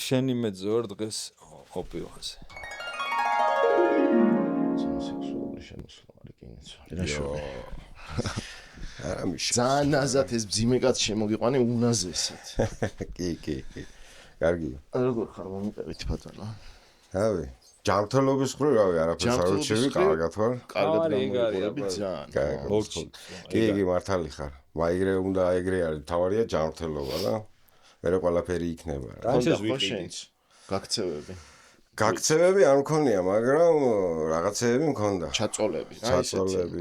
შენი მეძორ დღეს ოპივანზე. სექსუალური შემოსვლა არის კინო. ძალიან აზად ეს ბძიმე კაც შემოგიყვანე უნაზესად. კი. კარგი. როგორ ხარ მომიყევით ბატონო? რავი. ჯანმრთელობის ხრი რავი, არაფერს არ უჩვევი, კარგად ვარ. კარგად გამოვიყურები ძალიან. კი, მართალი ხარ. მაიგრე უნდა ეგრე არის, თავარია ჯანმრთელობა და მერე ყველაფერი იქნება. განჩეს ვიყიდით. გაქცევები. გაქცევები არ მქონია, მაგრამ რაღაცეები მქონდა. ჩაწოლები,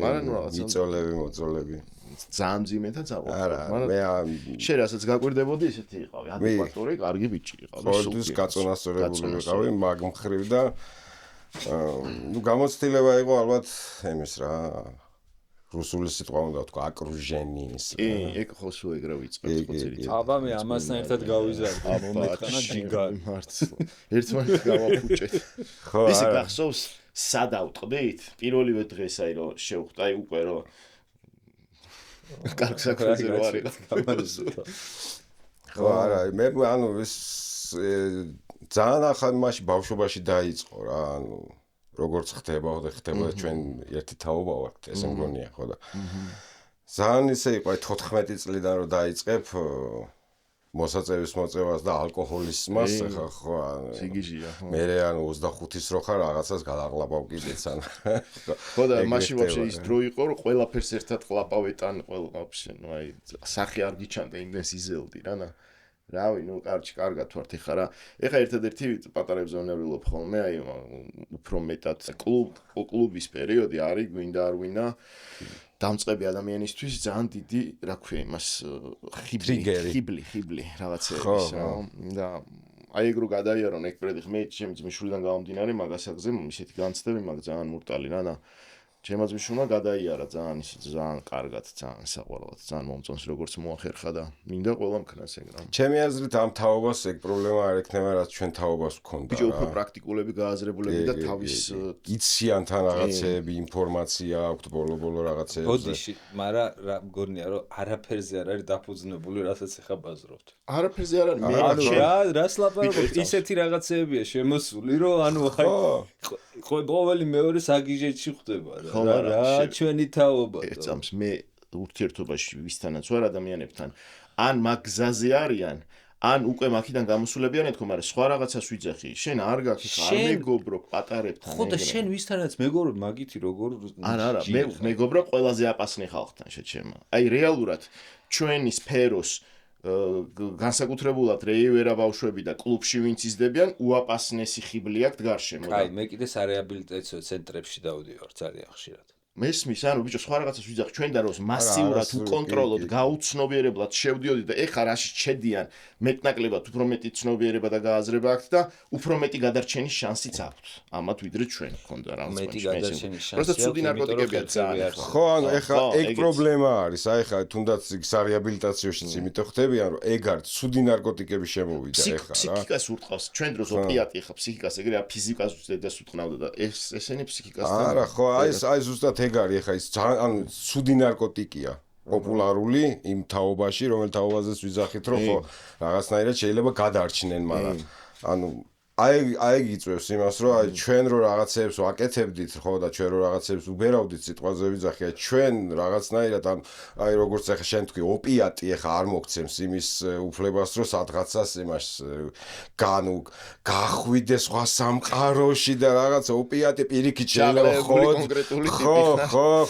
მაგრამ მიწოლები, მოწოლები. ძალიან მძიმე და ძალიან. არა, მე შენ რასაც გაკვირდებოდი, ესეთი იყავი, ადეკვატური, კარგი ბიჭი იყავი. ყოველთვის გაწონასწორებული ვიყავი მაგ მხრივ და გამოცდილება იყო ალბათ იმის რა. რუსული სიტყვა უნდა ვთქვა, აკრუჟენის. კი, ეგ ხო სულ ეგრე ვიწყებთ ხოცერით. აბა მე ამასთან ერთად გავიზარდი, მომეთხანა ჯიგარი. მართლა. ერთმანეთს გავაფუჭეთ. ხო, ისე გახსოვს, სად ავტყდით? პირველივე დღეს აი რომ შევხვდა, აი უკვე რომ კარგ საქმეზე რო არის. ხო, არა, მე ანუ ეს ძალიან ახალ მასში ბავშვობაში დაიწყო რა, ანუ როგორც ხდება ჩვენ ერთი თაობა ვართ, ესე მგონია ხო და ძალიან ისე იყო 14 წლიდან რომ დაიწყებ მოსაწევის მოწევას და ალკოჰოლიზმას ხა ხო სიგიჟია ხო მე ანუ 25-ის რო ხარ რაღაცას გადაყლაპავ კიდეც ან ხო და მაშინ ვაფშე ის დრო იყო რომ ყველაფერს ერთად ყლაპავეტან ყველა ვაფშე ნუ აი სახე არ გიჩანდა იმდენს იზელდი რა და რავი ნუ კარგად ვართ ეხა რა ეხა ერთადერთი პატარებზე ვნევლობ ხოლმე აი უფრო მეტად კლუბის პერიოდი არის გვინდა არ გვინდა დამწყები ადამიანისთვის ძალიან დიდი რა ქვია იმას ხიბლი რაღაცეების რა და აი ეგ რო გადაიარო ნეკპრედი ხმე ჩემი ძმისშვილიდან გამომდინარე მაგასაგზე ისეთი განცდები მაგ ძალიან მურტალი რა და ჩემო ძმისშვილმა გადაიარა ძალიან კარგად ძალიან საყვარლად ძალიან მომწონს როგორც მოახერხა და მინდა ყველა მქნას ეგ რა ჩემი აზრით ამ თაობას ეგ პრობლემა არ ექნება რაც ჩვენ თაობას ვქონდა ბიჭო უფრო პრაქტიკულები გააზრებულები და თავის იციან თან რაღაცეები ინფორმაცია აქვთ ბოლო რაღაცეებზე ბოდიში მაგრამ რა მგონია რომ არაფერზე არ არის დაფუძნებული რასაც ეხა ბაზრობთ არაფერზე არ არის ანუ რას ლაპარაკობთ ისეთი რაღაცეებია შემოსული რომ ანუ აი ყოველი მეორე საგიჟეთში ხდება რა ჩვენი თაობა ერთამს მე ურთიერთობაში ვისთანაც ვარ ადამიანებთან ან მაგზაზე არიან ან უკვე მაქიდან გამოსულებიან ეთქო მაგრამ სხვა რაღაცას ვიძახი შენ არ გაქვს არ მეგობრო პატარებთან ხო და შენ ვისთანაც მეგობრობ მაგითი როგორ არა მე მეგობრობ ყველაზე აპასნე ხალხთან შეჩემა აი რეალურად ჩვენი სფეროს განსაკუთრებულად რეივერა ბავშვები და კლუბში ვინც იზრდებიან უაპასნესი ხიბლი აქვს გარშემო აი მე კიდე სარეაბილიტაციო ცენტრებში დავდივარ ძალიან ხშირად მესმის ანუ ბიჭო სხვა რაღაცას ვიძახ ჩვენ და როს მასიურად უკონტროლოდ გაუცნობიერებლად შევდიოდი და ეხა რაში ჩედიან მეტნაკლებად უფრო მეტი ცნობიერება და გააზრება აქვს და უფრო მეტი გადარჩენის შანსიც აქვს ამათ ვიდრე ჩვენ გქონდა რა მეტი გადარჩენის შანსი პროსტა ცუდი ნარკოტიკებია ძალიან ხო ანუ ეხა ეგ პრობლემა არის აი ხა თუნდაც სარეაბილიტაციოშიც იმიტომ ხდებიან რომ ეგ არის ცუდი ნარკოტიკები შემოვიდა ეხა რა ფსიქიკას ურტყავს ჩვენ დროს ოპიატი ხა ფსიქიკას ეგრე ფიზიკას უწევს უთყნავდა და ესენი ფსიქიკას არა ხო აი ზუსტად ეგ არის ეხა ის ანუ ცუდი ნარკოტიკია პოპულარული იმ თაობაში რომელ თაობაზეც ვიზახით რომ ხო რაღაცნაირად შეიძლება გადარჩნენ მაგრამ ანუ აი იწევს იმას რომ აი ჩვენ რო რაღაცეებს ვაკეთებდით ხო და ჩვენ რო რაღაცეებს უბერავდით სიტყვაზე ვიძახი აი ჩვენ რაღაცნაირად აი როგორც ახლა შენ თქვი ოპიატი ახლა არ მოგცემს იმის უფლებას რომ სადღაცას იმას განუ გახვიდე სხვა სამყაროში და რაღაცა ოპიატი პირიქით შეიძლება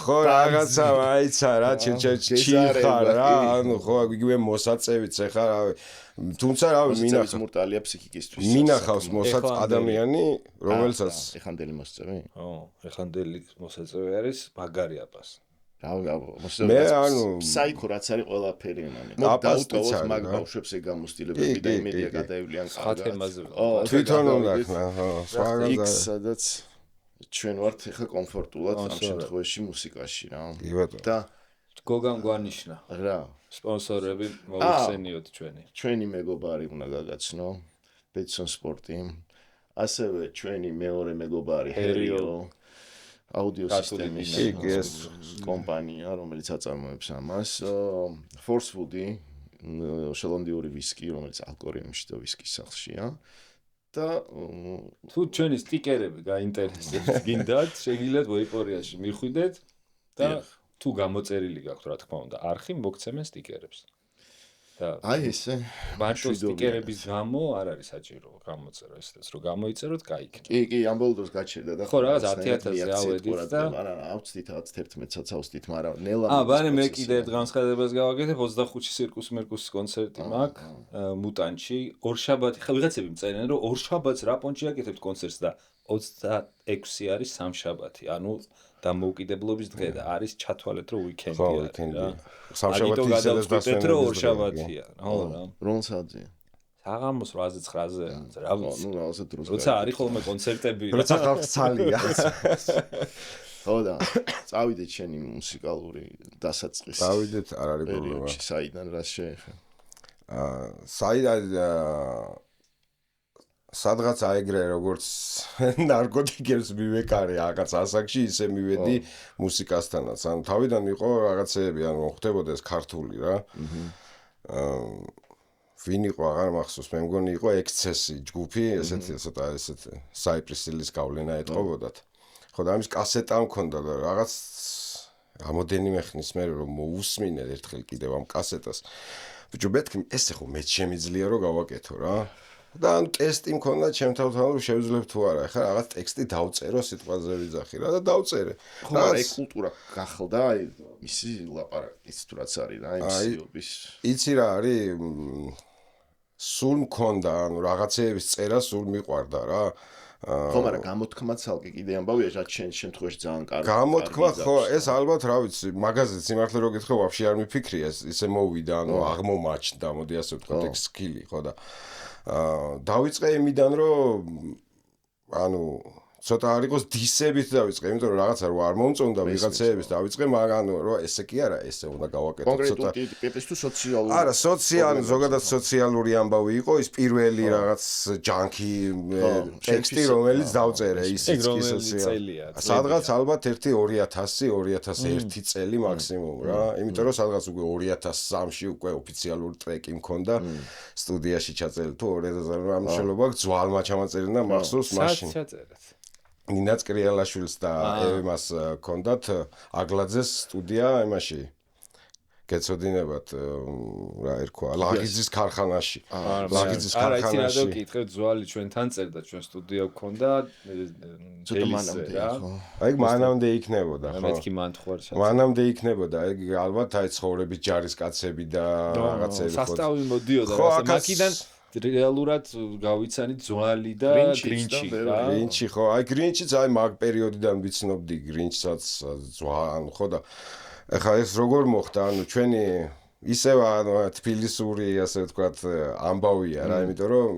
ხო რაღაცა აიცა რა ჩიხარ რა ანუ ხო იგივე მოსაწევიც ახლა რავი თუმცა რავი მინახავს მურტალია ფსიქიკისთვის მინახავს მოსაც ადამიანი რომელსაც ეხანდელი მოსწევი ხო ეხანდელი მოსაწევი არის მაგარი აპას მე ანუ საიქო რაც არის ყველაფერი მანე დაუტოვოს მაგ ბავშვებს ეგ გამოსtildeები და იმედია გადაივლიან ხათემაზე თვითონ უნდა ხო სხვა სადაც ჩვენ ვართ ეხა კომფორტულად ამ შემთხვევაში მუსიკაში რა და გოგამ გვანიშნა რა სპონსორები მოიხსენიოთ ჩვენი მეგობარი უნდა გაგაცნო ბეტსონ სპორტი ასევე ჩვენი მეორე მეგობარი ჰერიო აუდიო სისტემის კომპანია რომელიც აწარმოებს ამას Forcewood შოტლანდიური ვისკი, რომელიც ალკორიუმში და ვისკის სახლშია. და თუ ჩვენი სტიკერები გაინტერესებს, გინდათ, შეგიძლიათ ვეიპორიაში მიხვიდეთ და თუ გამოწერილი გაქვთ, რა თქმა უნდა, არხი მოგცემენ სტიკერებს. და აი ესე მარტო სტიკერების გამო არ არის საჭირო გამოწერო ესეც რომ გამოიწეროთ, გაიქნება. კი, ამ ბოლო დროს გაჩერდა და ხო, რაღაც 10000-ზე ავედით და არა, ავწდით 11-საც ავწდით, მაგრამ ნელა ბანე მე კიდე ერთ განცხადებას გავაკეთებ, 25-ში სირკუს მერკუსის კონცერტი მაქვს მუტანში, ორშაბათი, ხა ვიღაცები მწერენ რომ ორშაბათს რა პონჩი აკეთებთ კონცერტს და 26 არის სამშაბათი, ანუ დამოუკიდებლობის დღე და არის ჩათვალეთ რომ უიკენდია. სამშაბათი ისედაც დასვენებთ რომ ორშაბათია, ხო რა. რომელ საათზეა? საღამოს 8-9-ზე, რა ვიცი. ნუ რაღაცა დროს. როცა არის ხოლმე კონცერტები. როცა ხალხს ცალია. ხო და წავიდეთ შენი მუსიკალური დასაწყისი. წავიდეთ, არ არის პრობლემა. საიდან რა შეეხება? საიდან სადღაც აიგრე როგორც ნარკოტიკებს მივეკარე რაღაც ასაკში ისე მივედი მუსიკასთანაც. ანუ თავიდან იყო რაღაცეები, ანუ ხდებოდა ეს ქართული რა. ვინ იყო აღარ მახსოვს, მე მგონი იყო ექსცესი ჯგუფი, ესეთი ცოტა ესეთი საიპრისილის გავლენა ეტყობოდათ. ხო და ამის კასეტა მქონდა და რაღაც რამოდენიმე ხნის მერე რომ მოусმინე ერთხელ კიდევ ამ კასეტას. ბიჭო, მეთქი ესე ხო მეც შემიძლია რომ გავაკეთო რა. და ან ტესტი მქონდა ჩემთავთან რომ შევძლებ თუ არა. ეხლა რაღაც ტექსტი დავწერო სიტყვაზე ვიძახი რა და დავწერე. ხო, აი კულტურა გახდა, აი მისი ლაპარაკის თუ რაც არის რა, იმისიობის. იცი რა არის? სულ მქონდა, ანუ რაღაცეების წერა სულ მიყვარდა რა. ხო, მაგრამ გამოთქმაც ალკი კიდე ამბავია, რაც შემთხვევაში ძალიან კარგი. გამოთქმა ხო, ეს ალბათ რა ვიცი, მაგაზე სიმართლე რო გითხრა, ვაფშე არ მიფიქრია, ისე მოვიდა, ანუ აღმომაჩნდა, მოდი ასე ვთქვათ, ეგ სკილი, ხო და დავიწყე იმიდან რომ ანუ ცოტა არ იყოს დისებით დავიწყე, იმიტომ რომ რაღაცა რო არ მომწონდა ვიღაცეების დავიწყე, მაგრამ რომ ესე კი არა, ესე უნდა გავაკეთო ცოტა. კონკრეტული ტიპის თუ სოციალური. არა, სოციალური, ზოგადად სოციალური ამბავი იყო, ის პირველი რაღაც ჯანკი ტექსტი, რომელიც დავწერე, ისიც კი სოციალური. სადღაც ალბათ 2000-2001 წელი მაქსიმუმ რა, იმიტომ რომ სადღაც უკვე 2003-ში უკვე ოფიციალური ტრეკი მქონდა სტუდიაში ჩაწერილი, თუ 2000 რამე შეიძლება ძვალმა ჩამაწერინა მახსოვს მაშინ. ნინაც კრიალაშვილს და ევემას ჰქონდათ აგლაძეს სტუდია იმაში გეცოდინებათ რა ერქვა ლაგიძის ქარხანაში ლაგიძის ქარხანაში არა იცი რა დოკითხე ძვალი ჩვენთან წერდა ჩვენ სტუდია გქონდა აი მანამდე იქნებოდა ხო მეთქი მან თქვარ მანამდე იქნებოდა ეგ ალბათ აი ცხოვრების ჯარისკაცები და რაღაცები ხო სასტავი მოდიოდა რა მაკიდან რეალურად გავიცანით ძვალი და გრინჩი რა გრინჩი ხო აი გრინჩიც აი მაგ პერიოდიდან ვიცნობდი გრინჩსაც ძვან ხო და ეხლა ეს როგორ მოხდა ანუ ჩვენი ისევ ანუ თბილისური ასე ვთქვათ ამბავია რა იმიტომ რომ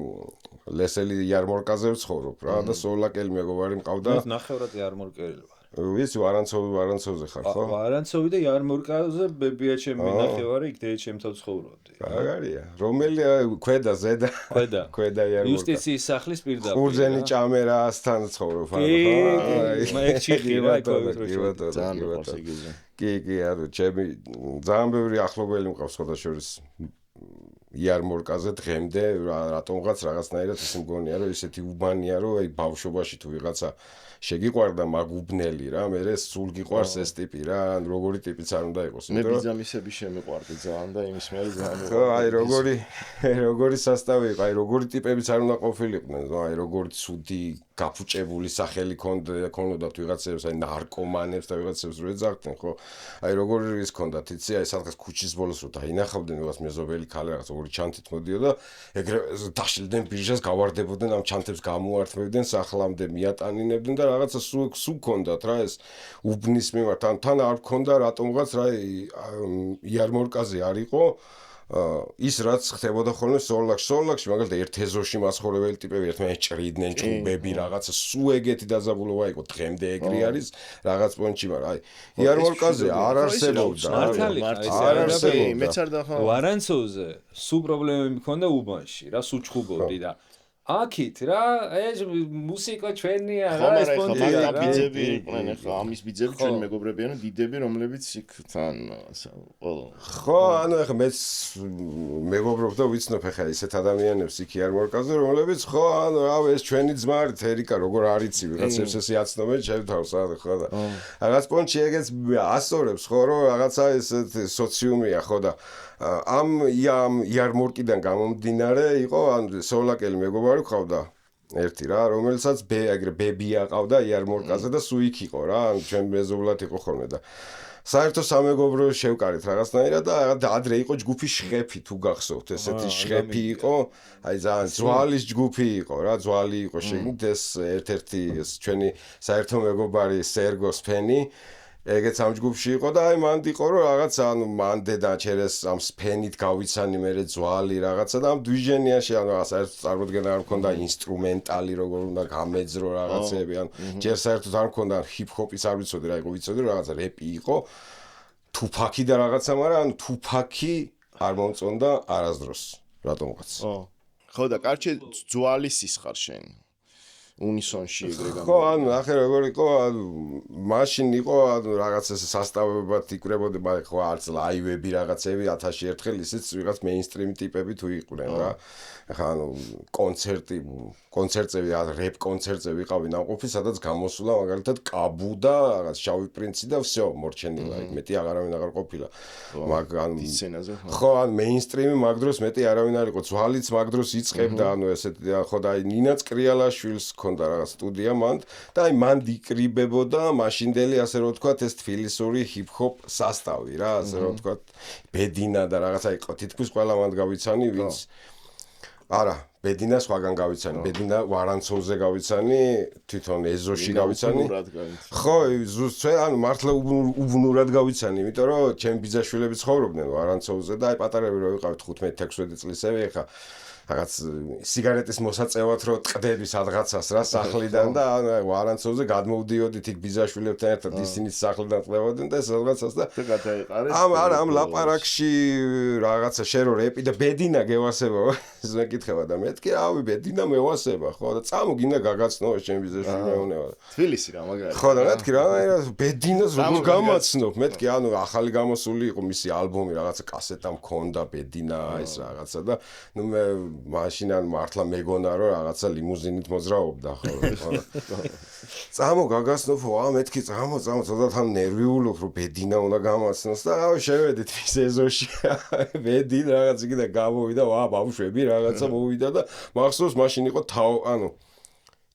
ლესელი იარმორკაზე ვცხოვრობ რა და სოლაკელი მეგობარი მყავდა მე ნახევრად იარმორკელი ვარ ვიცი ვარანცოვზე ხარ ხო ვარანცოვი და იარმორკაზე ბებია ჩემი ნახევარი იქ დედა ჩემთან ცხოვრობდი მაგარია რომელი ქვედა ზედა ქვედა იარმორკა იუსტიციის სახლის პირდაპირ ყურძენი ჭამერასთან ცხოვრობ ხო მე ჩიხი რა კი არა ჩემი ძალიან ბევრი ახლობელი მყავს სხვადასხვა იარმორკაზე დღემდე რატომღაც რაღაცნაირად ისე მგონია რომ ისეთი უბანია რომ აი ბავშვობაში თუ ვიღაცა შეგიყვარდა მაგ უბნელი რა მე სულ გიყვარს ეს ტიპი რა ან როგორი ტიპიც არ უნდა იყოს მე ბიძამისები შემიყვარდი ძალიან და იმის მე ძალიან ხო აი როგორი სასტავი იყო აი როგორი ტიპებიც არ უნდა ყოფილიყვნენ აი როგორი ცუდი გაფუჭებული სახელი ქონდათ ვიღაცებს აი ნარკომანებს და ვიღაცებს რო ეძახდნენ ხო აი როგორი ის ქონდათ იცი აი სადღაც ქუჩის ბოლოს რო დაინახავდნენ ვიღაც მეზობელი ქალი რაღაც ორი ჩანთით მოდიოდა ეგრე დაშლდნენ ბირჟას გავარდებოდნენ ამ ჩანთებს გამოართმევდნენ სახლამდე მიატანინებდნენ და რაღაცა სულ ქონდათ რა ეს უბნის მიმართ თან არ ქონდა რატომღაც რა იარმორკაზე არ იყო ის რაც ხდებოდა ხოლმე სოლაკში მაგალითად ერთ ეზოში მაცხოვრებელი ტიპები ერთმანეთს ჭრიდნენ ჭუბები რაღაცა სულ ეგეთი დაძაბულობა იყო დღემდე ეგრე არის რაღაც პონჩი მაგრამ აი იარმორკაზე არ არსებობდა არ არსებობდა ვარანცოვზე სულ პრობლემები მქონდა უბანში რა სულ ჩხუბობდი და აქით რა, ეს მუსიკა ჩვენია რა, ხომ ეს არა ეხლა პონტია მაგა რა. ბიძები იყვნენ ეხლა ამის ბიძები ჩვენი მეგობრებიან დიდები რომლებიც იქ თან ყოველ ხო, ანუ ეხლა მეც მეგობრობ და ვიცნობ ეხლა ისეთ ადამიანებს იქი არ მორკაზე, რომლებიც ხო, ანუ რავი ეს ჩვენი ძმა არის თერიკა, როგორ არიცი, ვიღაცებს ესე აცნობენ ჩემ თავს, ხო და რაღაც პონჩი ეგეც ასწორებს ხო, რომ რაღაცა ესეთ სოციუმია ხო და ამ იარმორკიდან გამომდინარე იყო ან სოლაკელი მეგობარი ყავდა ერთი რა, რომელსაც ეგრე ბებია ყავდა იარმორკაზე და სუ იქ იყო რა, ჩვენ მეზობლად იყო ხოლმე და საერთო სამეგობრო შევკარით რაღაცნაირად და ადრე იყო ჯგუფი შხეფი თუ გახსოვთ ესეთი შხეფი იყო აი ძალიან ძვალის ჯგუფი იყო რა ძვალი იყო შეგნით ეს ერთ-ერთი ეს ჩვენი საერთო მეგობარი სერგოს ფენი ეგეც ამ ჯგუფში იყო და აი მანდ იყო რომ რაღაცა ანუ მან დედა ჩერეს ამ ფენით გავიცანი მე ძვალი რაღაცა და ამ დვიჟენიაში ანუ საერთოდ წარმოდგენა არ მქონდა ინსტრუმენტალი როგორ უნდა გამეძრო რაღაცები ან ჯერ საერთოდ არ მქონდა ჰიპ-ჰოპის არ ვიცოდი რა იყო ვიცოდი რომ რაღაცა რეპი იყო თუფაკი და რაღაცა მაგრამ ანუ თუფაკი არ მომწონდა არასდროს რატომღაც ხო და კარჩე ძვალისის ხარ შენ უნისონში ეგრე ხო, ანუ ახლა როგორ იყო, ანუ მაშინ იყო, ანუ რაღაც ეს სასტავებად იკრებოდი, მაგრამ ხო არც ლაივები რაღაცები 1000-ში ერთხელ ისიც ვიღაც მეინსტრიმ ტიპები თუ იყვნენ რა. ახლა ანუ კონცერტები, რეპ კონცერტები ვიყავი ნამყოფი, სადაც გამოსულა მაგალითად კაბუ და რაღაც შავი პრინცი და всё, მორჩენილა, მეტი აღარავინ აღარ ყოფილა. მაგ ანუ სცენაზე ხო, ანუ მეინსტრიმი მაგ დროს მეტი არავინ არ იყო, ძვალიც მაგ დროს იწყებდა, ანუ ესეთი ხო და აი ნინაც კრიალაშვილს ქონდა რაღაც სტუდია მანდ და აი მანდ იკრიბებოდა მაშინდელი ასე რომ ვთქვათ ეს თბილისური ჰიპ-ჰოპ სასტავი რა ასე რომ ვთქვათ ბედინა და რაღაცა იყო თითქოს ყველა მანდ გავიცანი ვინც არა ბედინა სხვაგან გავიცანი ბედინა ვარანცოვზე გავიცანი თვითონ ეზოში გავიცანი ხო ზუსტად ანუ მართლა უბნურად გავიცანი იმიტომ რომ ჩემი ბიძაშვილები ცხოვრობდნენ ვარანცოვზე და აი პატარები რო ვიყავით 15-16 წლისები ხა რაღაც სიგარეტის მოსაწევად რო ტყდები სადღაცას რა სახლიდან და ვარანცოვზე გადმოვდიოდით იქ ბიძაშვილებთან ერთად ისინი სახლიდან ტყდებოდნენ და სადღაცას და ამ ლაპარაკში რაღაცა შენ რო რეპი და ბედინა გევასება ეს მეკითხება და მეთქი რავი ბედინა მევასება ხო და წამო გინდა გაგაცნო შენ ბიძაშვილი მეუნება თბილისი რა მაგარი ხო და მეთქი რა ბედინას როგორ გამაცნობ მეთქი ანუ ახალი გამოსული იყო მისი ალბომი რაღაცა კასეტა მქონდა ბედინა ეს რაღაცა და ნუ მე მაშინ ან მართლა მეგონა რომ რაღაცა ლიმუზინით მოძრაობდა ხო წამო გაგაცნობ მეთქი წამო ცოტა თან ნერვიულობ რომ ბედინა უნდა გამაცნოს და შევედით ის ეზოში ბედინა რაღაც იქიდან გამოვიდა ბავშვები რაღაცა მოვიდა და მახსოვს მაშინ იყო ანუ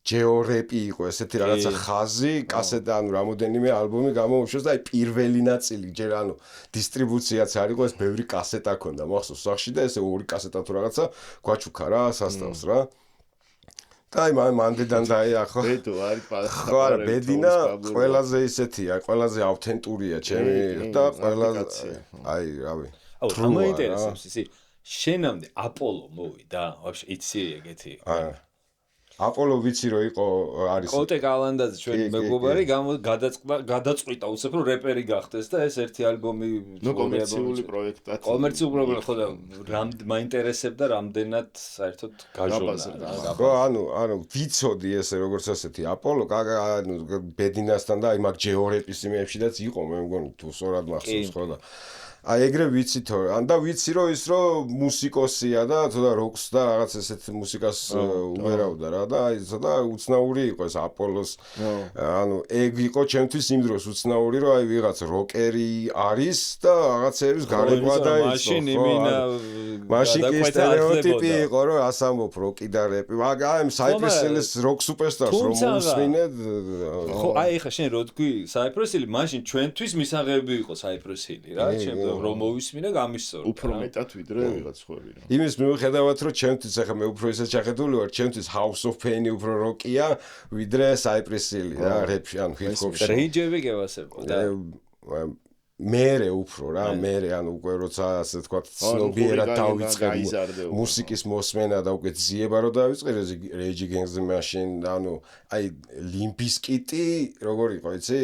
ჯეორეპი იყო ესეთი რაღაცა ხაზი კასეტა ანუ რამოდენიმე ალბომი გამოუშვეს და აი პირველი ნაწილი ჯერ ანუ დისტრიბუციაც არ იყო ეს ბევრი კასეტა ქონდა მახსოვს სახში და ესე ორი კასეტა თუ რაღაცა გვაჩუქა რა სასტავს რა და აი მანდიდან დაიახო ბედო არის ხო არა ბედინა ყველაზე ისეთია ყველაზე ავთენტურია ჩემი და ყველაზე აი რავი აუ მაინტერესებს ისი შენამდე აპოლო მოვიდა ვაფშე იცი ეგეთი არა აპოლო ვიცი რომ იყო არის კოტე კალანდაძე ჩვენი მეგობარი გადაწყვიტა უცებ რომ რეპერი გახდეს და ეს ერთი ალბომი ნუ კომერციული პროექტად კომერციული პროექტი ხო და მაინტერესებდა რამდენად საერთოდ გაჟონდა ხო ანუ ვიცოდი ესე როგორც ასეთი აპოლო ანუ ბედინასთან და აი მაგ ჯეორეპის იმებშიდაც იყო მე მგონი თუ სწორად მახსოვს ხო და აი ეგრე ვიცით ან და ვიცი რომ ის რომ მუსიკოსია და თორე როკს და რაღაც ესეთ მუსიკას უღერავდა რა და აი ცოტა უცნაური იყო ეს აპოლოს ანუ ეგ იყო ჩემთვის იმ დროს უცნაური რომ აი ვიღაც როკერი არის და რაღაცების გარეკვა დაიწყო მაშინ კი სტერეოტიპი იყო რომ ასამბობ როკი და რეპი მაგრამ აი საიპრესილის როკ სუპერსტარს რომ მოусმინეთ ხო აი ხა შენ რო თქვი საიპრესილი მაშინ ჩვენთვის მისაღები იყო საიპრესილი რა ჩემ რომ მოვისმინე გამისწორო. უფრო მეტად ვიდრე ვიღაც ხვევი რა. იმის მიუხედავად რომ ჩემთვის ახლა მე უფრო ისე ჩახედული ვარ, ჩემთვის House of Pain უფრო როკია, ვიდრე Cypress Hill რა, რეპში ან ჰიპ-ჰოპში. რეინჯები გევასებო და მერე უფრო რა, მერე ანუ უკვე როცა ასე თქვა ცნობიერად დავიწყე მუსიკის მოსმენა და უკვე ძიება რო დავიწყე Rage Against the Machine ანუ აი Limp Bizkit-ი როგორ იყო იცი?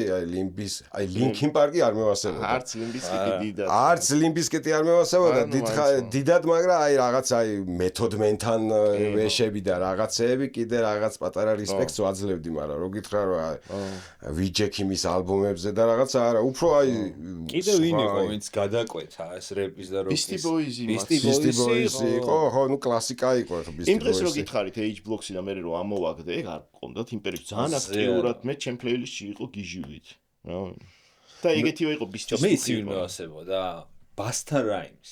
აი Linkin Park-ი არ მევასებოდა. არც Limp Bizkit-ი დიდად. არც Limp Bizkit-ი არ მევასებოდა დიდად, მაგრამ აი რაღაც აი Method Man-თან ვეშები და რაღაცეები კიდე რაღაც პატარა რესპექტს ვაძლევდი, მაგრამ რო გითხრა რომ ვიჯექიმის ალბომებზე და რაღაცა არა, უფრო აი კიდე ვინ იყო ვინც გადაკვეთა ეს რეპის და როკის? Beastie Boys-ი იყო, ხო, ნუ კლასიკა იყო ხო Beastie Boys-ი. იმ დღეს რო გითხარით H-Block-ი და მე რო ამოვაგდე, ეგ არ გყონდათ იმ პერიოდში ძალიან აქტიურად მე ჩემ პლეილისტში იყო გიჟივით. რა. და ეგეთივე იყო Beastie Boys-ი. მე იცი ვინ მევასებოდა? Busta Rhymes.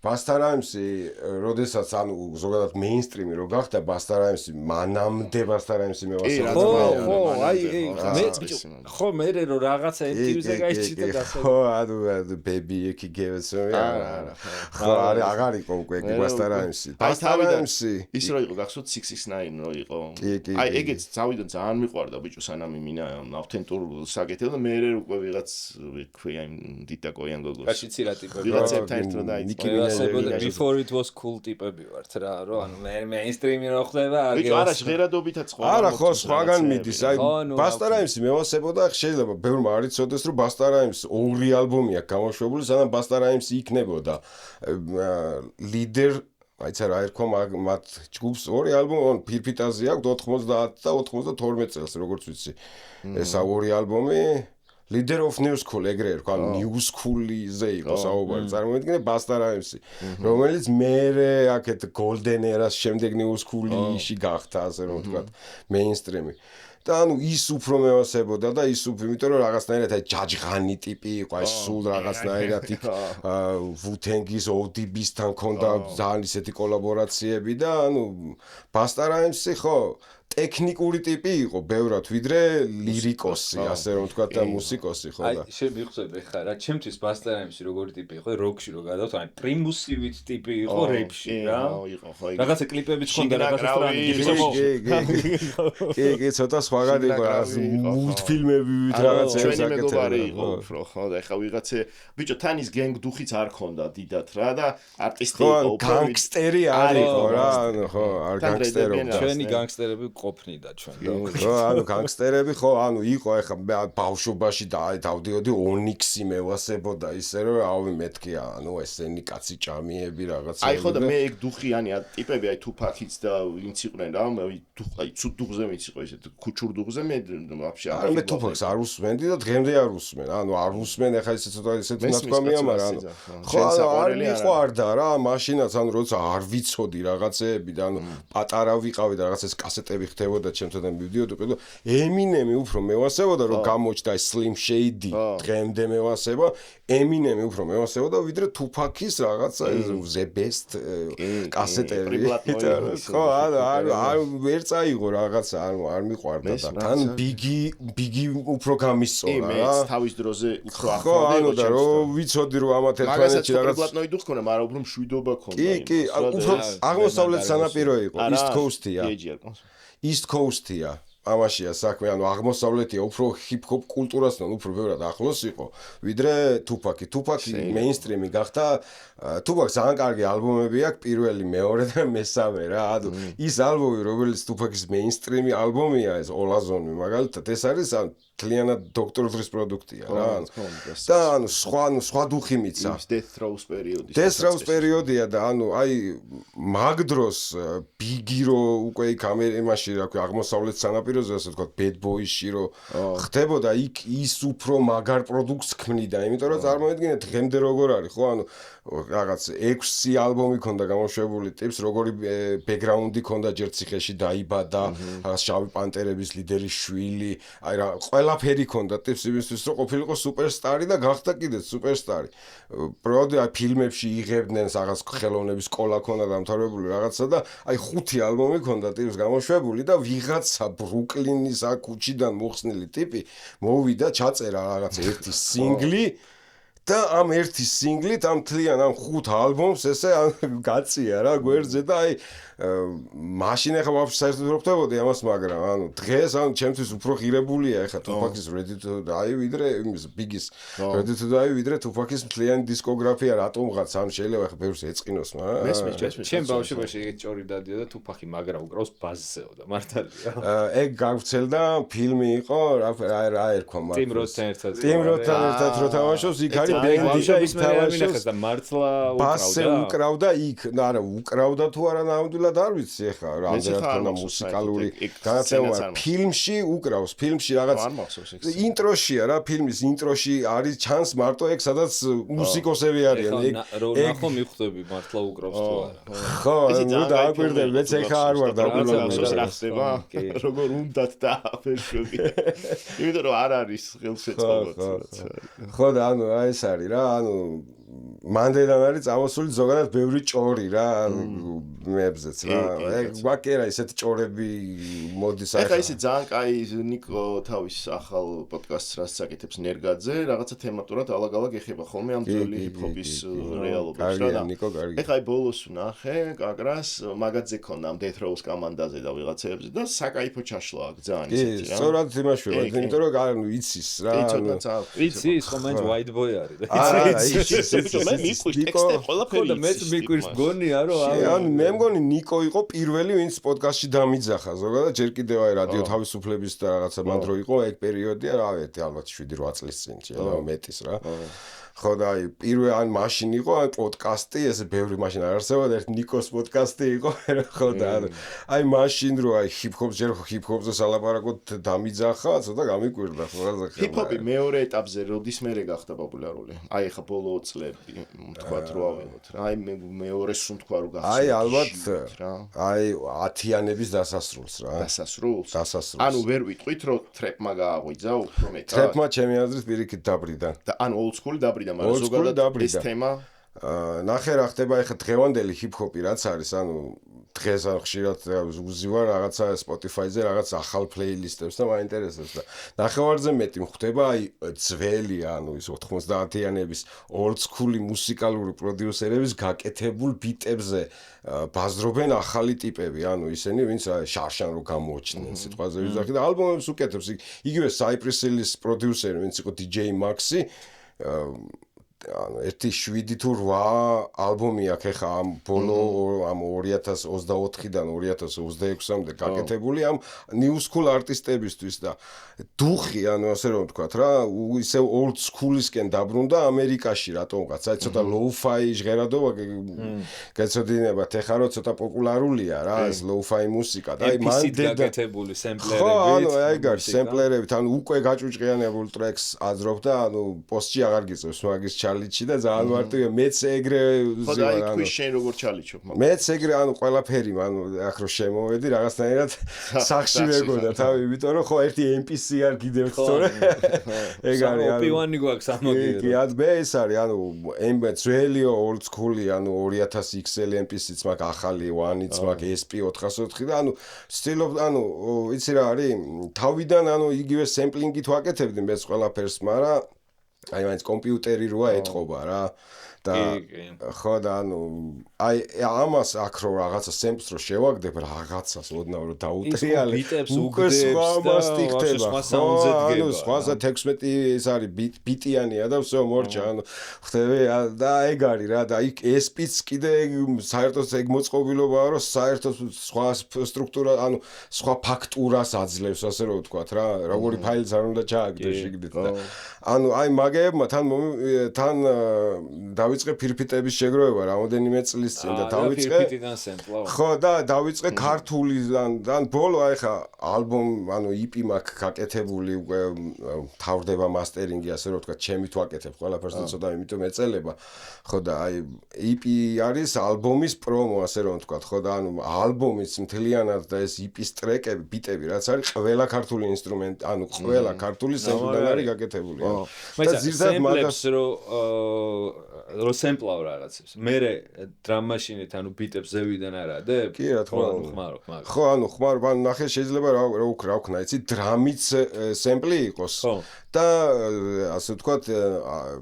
Busta Rhymes-ი, როდესაც ანუ ზოგადად მეინსტრიმი რო გახდა Busta Rhymes-ი, მანამდე Busta Rhymes-ი მევასებოდა. ხო, აი ხო მე რო რაღაცა MTV-ზე გაიჩიტა გასა. ხო, ანუ baby you gave us არა. ხო, აღარ იყო უკვე Busta Rhymes-ი. Busta Rhymes-ი ის რო იყო გახსოვთ 669 რო იყო. აი ეგეც თავიდან ძალიან მიყვარდა ბიჭო სანამ იმინა ავთენტურ საკეთებ და მე უკვე ვიღაც ვიქქვია იმ დიდაკოიან გოგოს. კაშიცირა ტიპები. ვიღაცებთან ერთად დაიწყო. Before it was cool ტიპები ვართ რა, რომ ანუ მე მეინსტრიმი რო ხდება არ გეოს. ბიჭო, არა ჟღერადობითაც ხო. არა ხო, სხვაგან მიდის. აი Busta Rhymes-ი მევასებოდა, შეიძლება ბევრმა არ იცოდეს, რომ Busta Rhymes ორი ალბომი აქვს გამოშვებული, სანამ Busta Rhymes-ი იქნებოდა ლიდერ აიცა რა ერქვა მათ ჯგუფს ორი ალბომი ფირფიტაზე აქვს 90 და 92 წელს როგორც ვიცი. ეს ორი ალბომი Leader of New School ეგრე ერქვა, New School-ზე იყო საუბარი. წარმოიდგინე Busta Rhymes-ი, რომელიც მერე აქეთ Golden Era-ს შემდეგ New School-ში გახდა, ასე რომ ვთქვათ, მეინსტრიმი. და ანუ ის უფრო მევასებოდა და ის უფრო, იმიტომ რომ რაღაცნაირად აი ჯაჯღანი ტიპი იყო, აი სულ რაღაცნაირად იქ Wu-Tang-ის ODB-სთან ქონდა ძალიან ისეთი კოლაბორაციები და ანუ Busta Rhymes-ი ხო ტექნიკური ტიპი იყო ბევრად ვიდრე ლირიკოსი, ასე რომ ვთქვათ და მუსიკოსი ხო და. აი შემიხვდები ხა რა, ჩემთვის Busta Rhymes-ი როგორი ტიპი იყო, როკში რო გადავთ, აი პრიმუსივით ტიპი იყო რეპში რა. იყო ხო ეგ. რაღაცა კლიპებიც ხონდა რაღაცა კი, ცოტა სხვაგან იყო რაღაც მულტფილმებივით რაღაცა ჩვენი მეგობარი იყო უფრო ხო და ეხა ვიღაცე ბიჭო თან ის გენგ დუხიც არ ხონდა დიდად რა და არტისტი იყო განგსტერი არ იყო რა, ხო, არ განგსტერობდა. ჩვენი განგსტერები ყოფნიდა ჩვენ და ხო ანუ განგსტერები ხო ანუ იყო ეხა ბავშვობაში და აი დავდიოდი Onyx-ი მევასებოდა ისე რომ ავი მეთქი ანუ ესენი კაცი ჭამიები რაღაცა აი ხო და მე ეგ დუხიანი ტიპები აი Tupac-იც და ვინც იყვნენ რა აი ცუდ დუღზე ვინც იყო ისე ქუჩურ დუღზე მე ვაფშე არ მე Tupac-ს არ უსმენდი და დღემდე არ უსმენ ანუ არ უსმენ ეხა ისე ცოტა ისეთი ნათქვამია მაგრამ ანუ ხო არ მიყვარდა რა მაშინაც ანუ როცა არ ვიცოდი რაღაცეები და ანუ პატარა ვიყავი და რაღაცას კასეტები ხდებოდა ჩემთან მივდიოდი და Eminem-ი უფრო მევასებოდა რომ გამოჩნდა Slim Shady დღემდე მევასება Eminem-ი უფრო მევასებოდა ვიდრე Tupac-ის რაღაცა The Best კასეტები ხო არ ვერ წაიღო რაღაცა არ მიყვარდა და თან Biggie უფრო გამისწორა რა მეც თავის დროზე უფრო ხო ანუ და რომ ვიცოდი რომ ამათ ერთმანეთში რაღაც პლატნოიდი ხქონა მაგრამ უფრო მშვიდობა ქონდა კი უფრო აღმოსავლეთ სანაპირო იყო East Coast-ია East Coast-ია ამაშია საქმე, ანუ აღმოსავლეთია უფრო ჰიპ-ჰოპ კულტურასთან უფრო ბევრად ახლოს იყო, ვიდრე Tupac-ი. Tupac-ი მეინსტრიმი გახდა, Tupac-ს ძალიან კარგი ალბომები აქვს, პირველი, მეორე და მესამე რა. ანუ ის ალბომი, რომელიც Tupac-ის მეინსტრიმი ალბომია, ეს Olazon-ი, მაგალითად, ეს არის კლიანად Dr. Dre-ის პროდუქტია რა. და ანუ სხვა დუხი მიცა. Death Row-ს პერიოდი. Death Row-ს პერიოდია და ანუ აი მაგ დროს Biggie რო უკვე იქ ამერიკაში რა ქვია აღმოსავლეთ სანაპიროზე ასე ვთქვათ Bad Boys-ში რო ხდებოდა იქ ის უფრო მაგარ პროდუქტს ქმნიდა, იმიტომ რომ წარმოედგინეთ დღემდე როგორ არის ხო ანუ რაღაც 6 ალბომი ქონდა გამოშვებული ტიპს როგორი ბექგრაუნდი ქონდა ჯერ ციხეში დაიბადა რაღაც შავი პანტერების ლიდერის შვილი აი რა ყველაფერი ქონდა ტიპს იმისთვის რომ ყოფილიყო სუპერსტარი და გახდა კიდეც სუპერსტარი პროდი აი ფილმებში იღებდნენ რაღაც ხელოვნების სკოლა ქონდა დამთავრებული რაღაცა და აი 5 ალბომი ქონდა ტიპს გამოშვებული და ვიღაცა ბრუკლინის აქ ქუჩიდან მოხსნილი ტიპი მოვიდა ჩაწერა რაღაც ერთი სინგლი და ამ ერთი სინგლით ამ თლიან ამ 5 ალბომს ესე გაწია რა გვერდზე და აი მაშინ ახლა ვაფშე საერთოდ ვერ ხვდებოდი ამას მაგრამ ანუ დღეს ანუ ჩემთვის უფრო ღირებულია ახლა Tupac's Ready to Die ვიდრე იმის Biggie-ს Ready to Die ვიდრე Tupac's მთლიანი დისკოგრაფია რატომღაც ან შეიძლება ახლა ბევრს ეწყინოს მაგრამ მესმის ჩემ ბავშვობაში ეგეთ ჭორი დადიოდა Tupac-ი მაგრა უკრავს ბაზზეო და მართალია ეგ გავრცელდა ფილმი იყო რა ერქვა მათ Tim Roth-თან ერთად Tim Roth-თან ერთად რო თამაშობს იქ არის ბენდი და იქ თამაშობს და მართლა ბასზე უკრავდა იქ არა უკრავდა თუ არა ნამდვილად არ ვიცი ახლა რამდენად ქონა მუსიკალური განათლება ფილმში უკრავს ფილმში რაღაც ინტროშია რა ფილმის ინტროში არის ჩანს მარტო ეგ სადაც მუსიკოსები არიან ეგ ნახო მიხვდები მართლა უკრავს თუ არა ხო ნუ დააკვირდები მეც ახლა არ ვარ დაკვირდები რა ხდება როგორ უნდათ დააფერშოგი იმიტომ რომ არ არის ხელშეწყობა ხო და ანუ აი ეს არის რა ანუ მანდელან არის წამოსული ზოგადად ბევრი ჭორი რა მეებზეც რა ეგ ვაკერა ისეთი ჭორები მოდის ახლა ისე ძალიან კაი ნიკო თავის ახალ პოდკასტს რაც საკეთებს ნერგაძე რაღაცა თემატურად ალაგ-ალაგ ეხება ხოლმე ამ ძველი ჰიპ-ჰოპის რეალობას რა და ახლა აი ბოლოს ვნახე კაკრას მაგაძე ქონდა ამ Death Row-ს კომანდაზე და ვიღაცებზე და საკაიფო ჩაშლა აქ ძალიან ისეთი რა სწორად იმაშვება იმიტომ რომ ანუ იცის რა იცის ხომენ white boy არის და იცის მე მიყვირს ტექსტი ყველაფერი და მეც მიყვირს გონია რომ ანუ მე მგონი ნიკო იყო პირველი ვინც პოდკასტში დამიძახა ზოგადად ჯერ კიდევ აი რადიო თავისუფლების და რაღაცა მანდ რო იყო ეგ პერიოდია რა ვიცი ალბათ 7-8 წლის წინ შეიძლება მეტის რა ხო და აი პირველ ან მაშინ იყო აი პოდკასტი ესე ბევრი მაშინ არ არსებობდა ერთ ნიკოს პოდკასტი იყო ხო და აი მაშინ რო აი ჰიპ-ჰოპს ჯერ ჰიპ-ჰოპზე სალაპარაკოთ დამიძახა ცოტა გამიკვირდა ხო რა ზახე ჰიპ-ჰოპი მეორე ეტაპზე როდის მერე გახდა პოპულარული აი ხა ბოლო წლები თქვათ რო ავიღოთ რა აი მეორე სულ თქვა რო გახსნა აი ალბათ აი 10-იანების დასასრულს რა დასასრულს ანუ ვერ ვიტყვით რომ ტრეპმა გააღვიძა უფრო მეტად ტრეპმა ჩემი აზრით პირიქით დაბრიდა და ან old-school დაბრიდა მაგრამ ზოგადად ეს თემა ნახე რა ხდება ეხა დღევანდელი ჰიპ-ჰოპი რაც არის ანუ დღეს არ ხშირად უზივარ რაღაცა Spotify-ზე რაღაც ახალ პლეილისტებს და მაინტერესებს და ნახევარზე მეტი ხდება აი ძველი ანუ ის 90-იანების old school მუსიკალური პროდიუსერების გაკეთებულ ბიტებზე ბაზრობენ ახალი ტიპები ანუ ისინი ვინც შარშან რო გამოჩნდნენ სიტყვაზე ვიზახი და ალბომებს უკეთებს იგივე Cypress Hill-ის პროდიუსერი ვინც იყო DJ Maxi ანუ 1-7 თუ 8 ალბომი აქვს ახლა ამ ბოლო ამ 2024-დან 2026-მდე გაკეთებული ამ new school არტისტებისთვის და დუხი ანუ ასე რომ ვთქვათ რა ისე old school-ისკენ დაბრუნდა ამერიკაში რატომღაც აი ცოტა low-fi ჟღერადობა გეცოდინებათ ახლა რომ ცოტა პოპულარულია რა ეს low-fi მუსიკა და აი მან გაკეთებული სემპლერებით ხო ანუ აი გარს სემპლერებით ანუ უკვე გაჭუჭყიანებულ ტრეკს აძრობ და ანუ პოსტში აღარ გიწევს მაგის ჩალიჩი და ძალიან მარტივია მეც ეგრე ხო და აი თქვი შენ როგორ ჩალიჩობ მაგრამ მეც ეგრე ანუ ყველაფერი ანუ აქ რო შემოვედი რაღაცნაირად სახში მეგონა თავი იმიტომ რომ ხო ერთი MPC არ გიდევთ თორე ეგ არის ანუ OP1-ი გვაქვს ამოდი კი აბე ეს არის ანუ ძველი old school-ი ანუ 2000 XL MPC-ც მაგ ახალი 1-იც მაგ SP 404 და ანუ სტილობ ანუ იცი რა არის თავიდან ანუ იგივე სემპლინგით ვაკეთებდი მეც ყველაფერს მაგრამ აი მაინც კომპიუტერი როა ეთყობა რა და ხო და ანუ აი ამას აქ რო რაღაცა სემპლს რო შევაგდებ რაღაცას ოდნავ რო დაუტრიალე უკვე სხვა მასტი ხდება ანუ სხვაზე 16 ეს არის ბიტიანია და всё მორჩა ანუ ხდები და ეგ არის რა და იქ SP-ც კიდე საერთოდ ეგ მოწყობილობაა რომ საერთოდ სხვა სტრუქტურა ანუ სხვა ფაქტურას აძლევს ასე რომ ვთქვათ რა როგორი ფაილს არ უნდა ჩააგდეს შიგნით და ანუ აი მაგებმა თან დავიწყე ფირფიტების შეგროვება რამოდენიმე წლის წინ და დავიწყე ფირფიტიდან სემპლა ხო და დავიწყე ქართულიდან ბოლო აი ხა ალბომ ანუ EP მაქვს გაკეთებული უკვე თავდება მასტერინგი ასე რომ ვთქვა ჩემი თუ აკეთებ ყველაფერს და ცოტა იმიტომ ეწელება ხო და აი EP არის ალბომის პრომო ასე რომ ვთქვა ხო და ანუ ალბომის მთლიანად და ეს EP-ის ტრეკები ბიტები რაც არის ყველა ქართული ინსტრუმენტი ანუ ყველა ქართული სემპლიდან არის გაკეთებული და ზირდად მაგას რომ რო სემპლავ რაღაცებს. მე დრამმაშინით ანუ ბიტებს ზევიდან არა დებ? კი რა თქმა უნდა. ხმარო. ხო, ანუ ხმარო, ანუ ნახე შეიძლება რა ვქნა, იცი, დრამიც სემპლი იყოს. და ასე ვთქვათ,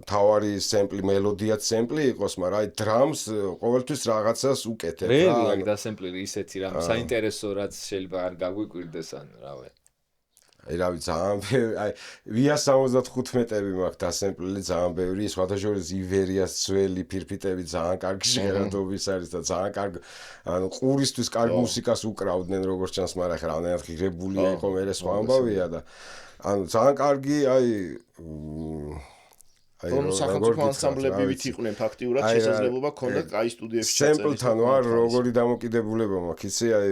თავარი სემპლი, მელოდიაც სემპლი იყოს, მაგრამ აი დრამს ყოველთვის რაღაცას უკეთებ რა. მე ლაგ დასემპლი ისეთი რამ საინტერესო რაც შეიძლება არ გაგვიკვირდეს ან რავი. აი რა ვიცი, ძალიან აი ვია 75-ები მაქვს დასემპლილი ძალიან ბევრი, სხვადასხვა ივერიას ძველი ფირფიტები ძალიან კარგი ჟღერადობის არის და ძალიან კარგი ანუ ყურისთვის კარგი მუსიკას უკრავდნენ როგორც ჩანს, მაგრამ ხა რამდენად ღირებულია იყო მე სხვა ამბავია და ანუ ძალიან კარგი რომ სახელმწიფო ანსამბლები ვით იყვნენ ფაქტიურად შესაძლებლობა ჰქონდა კაი სტუდიებში ჩაწერის. სემპლთან ვარ როგორი დამოკიდებულება მაქვს, იცი, აი